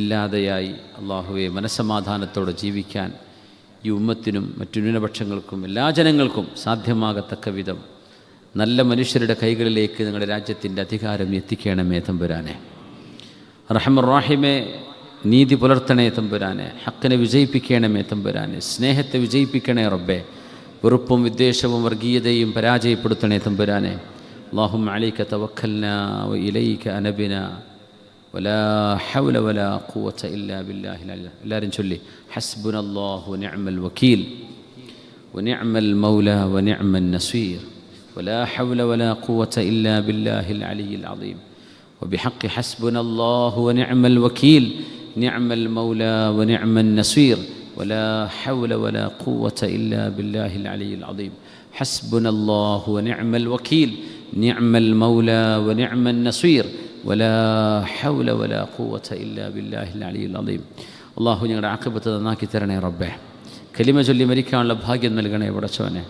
ഇല്ലാതെയായി അള്ളാഹുവെ മനസ്സമാധാനത്തോടെ ജീവിക്കാൻ ഈ ഉമ്മത്തിനും മറ്റു ന്യൂനപക്ഷങ്ങൾക്കും എല്ലാ ജനങ്ങൾക്കും സാധ്യമാകത്തക്ക വിധം നല്ല മനുഷ്യരുടെ കൈകളിലേക്ക് നിങ്ങളുടെ രാജ്യത്തിൻ്റെ അധികാരം എത്തിക്കണമേ തമ്പുരാനെ. റഹ്മാനെ നീതി പുലർത്തണേ തമ്പുരാനെ. ഹക്കിനെ വിജയിപ്പിക്കണമേ തമ്പുരാനെ. സ്നേഹത്തെ വിജയിപ്പിക്കണേ റബ്ബേ. വെറുപ്പും വിദ്വേഷവും വർഗീയതയും പരാജയപ്പെടുത്തണേ തമ്പുരാനെ. അല്ലാഹുമ്മ അലൈക തവക്കൽനാ വ ഇലൈക അനബിനാ വലാ ഹൗല വലാ ഖുവത ഇല്ലാ ബില്ലാഹിൽ അലിയ്യിൽ. എല്ലാവരും ചൊല്ലി ഹസ്ബുനല്ലാഹു വനിഅമൽ വകീൽ വനിഅമൽ മൗലാ വനിഅമൻ നസീർ വലാ ഹൗല വലാ ഖുവത ഇല്ലാ ബില്ലാഹിൽ അലിയ്യിൽ അദീം. وبحق حسبنا الله ونعم الوكيل نعم المولى ونعم النصير ولا حول ولا قوة إلا بالله العلي العظيم. حسبنا الله ونعم الوكيل نعم المولى ونعم النصير ولا حول ولا قوة إلا بالله العلي العظيم. الله ഞങ്ങളുടെ ആഖിബത്ത് നന്നാക്കി തരണേ റബ്ബേ. കലിമ ചൊല്ലി മരിക്കാനുള്ള ഭാഗ്യം നൽകണേ പടച്ചവനെ.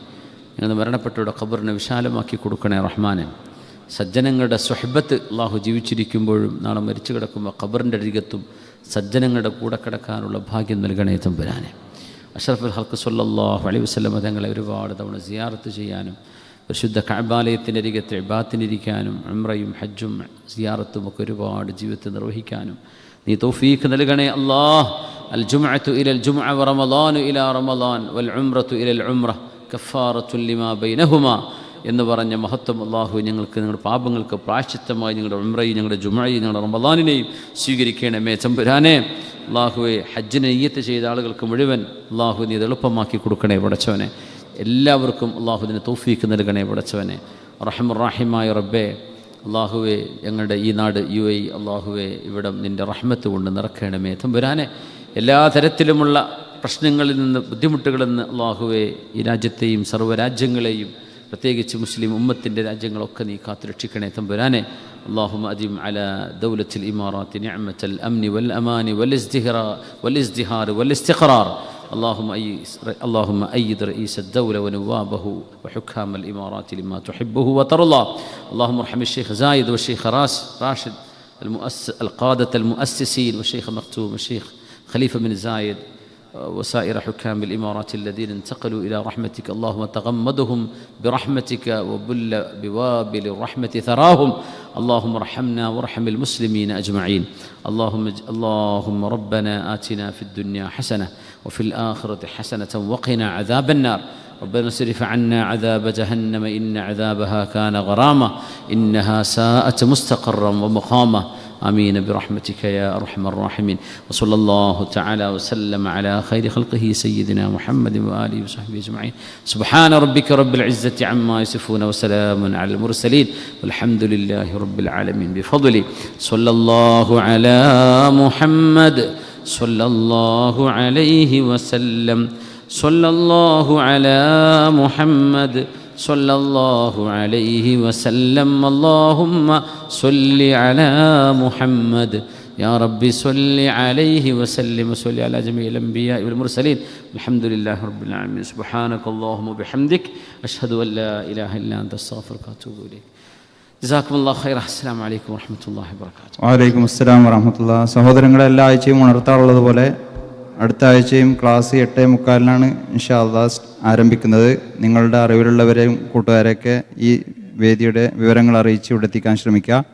ഞങ്ങളുടെ മരണപ്പെട്ടവരുടെ ഖബറിനെ വിശാലമാക്കി കൊടുക്കണേ റഹ്മാനെ. സജ്ജനങ്ങളുടെ സ്വഹബത്ത് അള്ളാഹു ജീവിച്ചിരിക്കുമ്പോഴും നാളെ മരിച്ചു കിടക്കുമ്പോൾ ഖബറിൻ്റെ അരികത്തും സജ്ജനങ്ങളുടെ കൂടെ കിടക്കാനുള്ള ഭാഗ്യം നൽകണേ തമ്പുരാനെ. അഷ്റഫുൽ ഹൽക്ക് സ്വല്ലല്ലാഹു അലൈഹി വസല്ലം തങ്ങളെ ഒരുപാട് തവണ സിയാറത്ത് ചെയ്യാനും പരിശുദ്ധ കഅബാലയത്തിൻ്റെ അരികത്ത് ഇബാദത്തിനിരിക്കാനും ഉംറയും ഹജ്ജും സിയാറത്തും ഒക്കെ ഒരുപാട് ജീവിതത്തിൽ നിർവഹിക്കാനും നീ തൗഫീഖ് നൽകണേ അല്ലാഹ്. അൽ ജുമുഅത്തു ഇലൽ ജുമുഅ വ റമളാനു ഇലാ റമളാൻ വൽ ഉംറത്തു ഇലൽ ഉംറ കഫാറത്തുൻ ലിമാ ബൈനഹുമാ എന്ന് പറഞ്ഞ മഹത്വം അള്ളാഹു ഞങ്ങൾക്ക് നിങ്ങളുടെ പാപങ്ങൾക്ക് പ്രായശ്ചിത്തമായി ഞങ്ങളുടെ ഉംറയും ഞങ്ങളുടെ ജുമുഅയും ഞങ്ങളുടെ റമളാനിനെയും സ്വീകരിക്കണമേ തമ്പുരാനെ. അള്ളാഹുവെ ഹജ്ജിനെ നിയ്യത്ത് ചെയ്ത ആളുകൾക്ക് മുഴുവൻ അള്ളാഹു നീ ഇത് എളുപ്പമാക്കി കൊടുക്കണേ പടച്ചവനെ. എല്ലാവർക്കും അള്ളാഹുവിന് തൗഫീഖ് നൽകണേ പടച്ചവനെ. റഹ്മാനായ റബ്ബേ, അള്ളാഹുവെ ഞങ്ങളുടെ ഈ നാട് UAE അള്ളാഹുവെ ഇവിടം നിൻ്റെ റഹ്മത്ത് കൊണ്ട് നിറക്കണമേ തമ്പുരാനെ. എല്ലാ തരത്തിലുമുള്ള പ്രശ്നങ്ങളിൽ നിന്ന് ബുദ്ധിമുട്ടുകളിൽ നിന്ന് അള്ളാഹുവെ ഈ രാജ്യത്തെയും സർവ്വരാജ്യങ്ങളെയും പ്രത്യേകിച്ച് മുസ്ലിം ഉമ്മത്തിൻ്റെ രാജ്യങ്ങളൊക്കെ നീ കാത്തുരക്ഷിക്കണേ തമ്പുരാനെ. اللهم أدم على دولة الإمارات نعمة الأمن والأمان والازدهار والاستقرار. اللهم أيد رئيس الدولة ونوابه وحكام الإمارات لما تحبه وترضى. اللهم ارحم الشيخ زايد والشيخ راشد القادة المؤسسين والشيخ مختوم والشيخ خليفة بن زايد وسائر حكام الإمارات الذين انتقلوا إلى رحمتك. اللهم تغمدهم برحمتك وبل بوابل الرحمة ثراهم. اللهم ارحمنا وارحم المسلمين أجمعين. اللهم ربنا آتنا في الدنيا حسنة وفي الآخرة حسنة وقنا عذاب النار. ربنا اصرف عنا عذاب جهنم إن عذابها كان غراما إنها ساءت مستقرا ومقاما. آمين برحمتك يا أرحم الراحمين. وصلى الله تعالى وسلم على خير خلقه سيدنا محمد وآله وصحبه أجمعين. سبحان ربك رب العزة عما يصفون وسلام على المرسلين والحمد لله رب العالمين. بفضله صلى الله على محمد صلى الله عليه وسلم. صلى الله على محمد صلى الله عليه وسلم اللهم صل على محمد يا رب صل عليه وسلم وصل على جميع الأنبياء والمرسلين الحمد لله رب العالمين سبحانك اللهم وبحمدك أشهد أن لا إله إلا أنت أستغفرك وأتوب إليك جزاكم الله خيرا السلام عليكم ورحمة الله وبركاته വലൈക്കും അസ്സലാം വറഹ്മത്തുള്ളാ. സഹോദരങ്ങളെ, എല്ലാ ആഴ്ചയും ഉണർത്താറുള്ളതുപോലെ അടുത്ത ആഴ്ചയും ക്ലാസ് 8:45 ഇൻഷാ അല്ലാഹ് ആരംഭിക്കുന്നത്. നിങ്ങളുടെ അറിവിലുള്ളവരെയും കൂട്ടുകാരെയൊക്കെ ഈ വേദിയുടെ വിവരങ്ങൾ അറിയിച്ച് ഇവിടെ എത്തിക്കാൻ ശ്രമിക്കുക.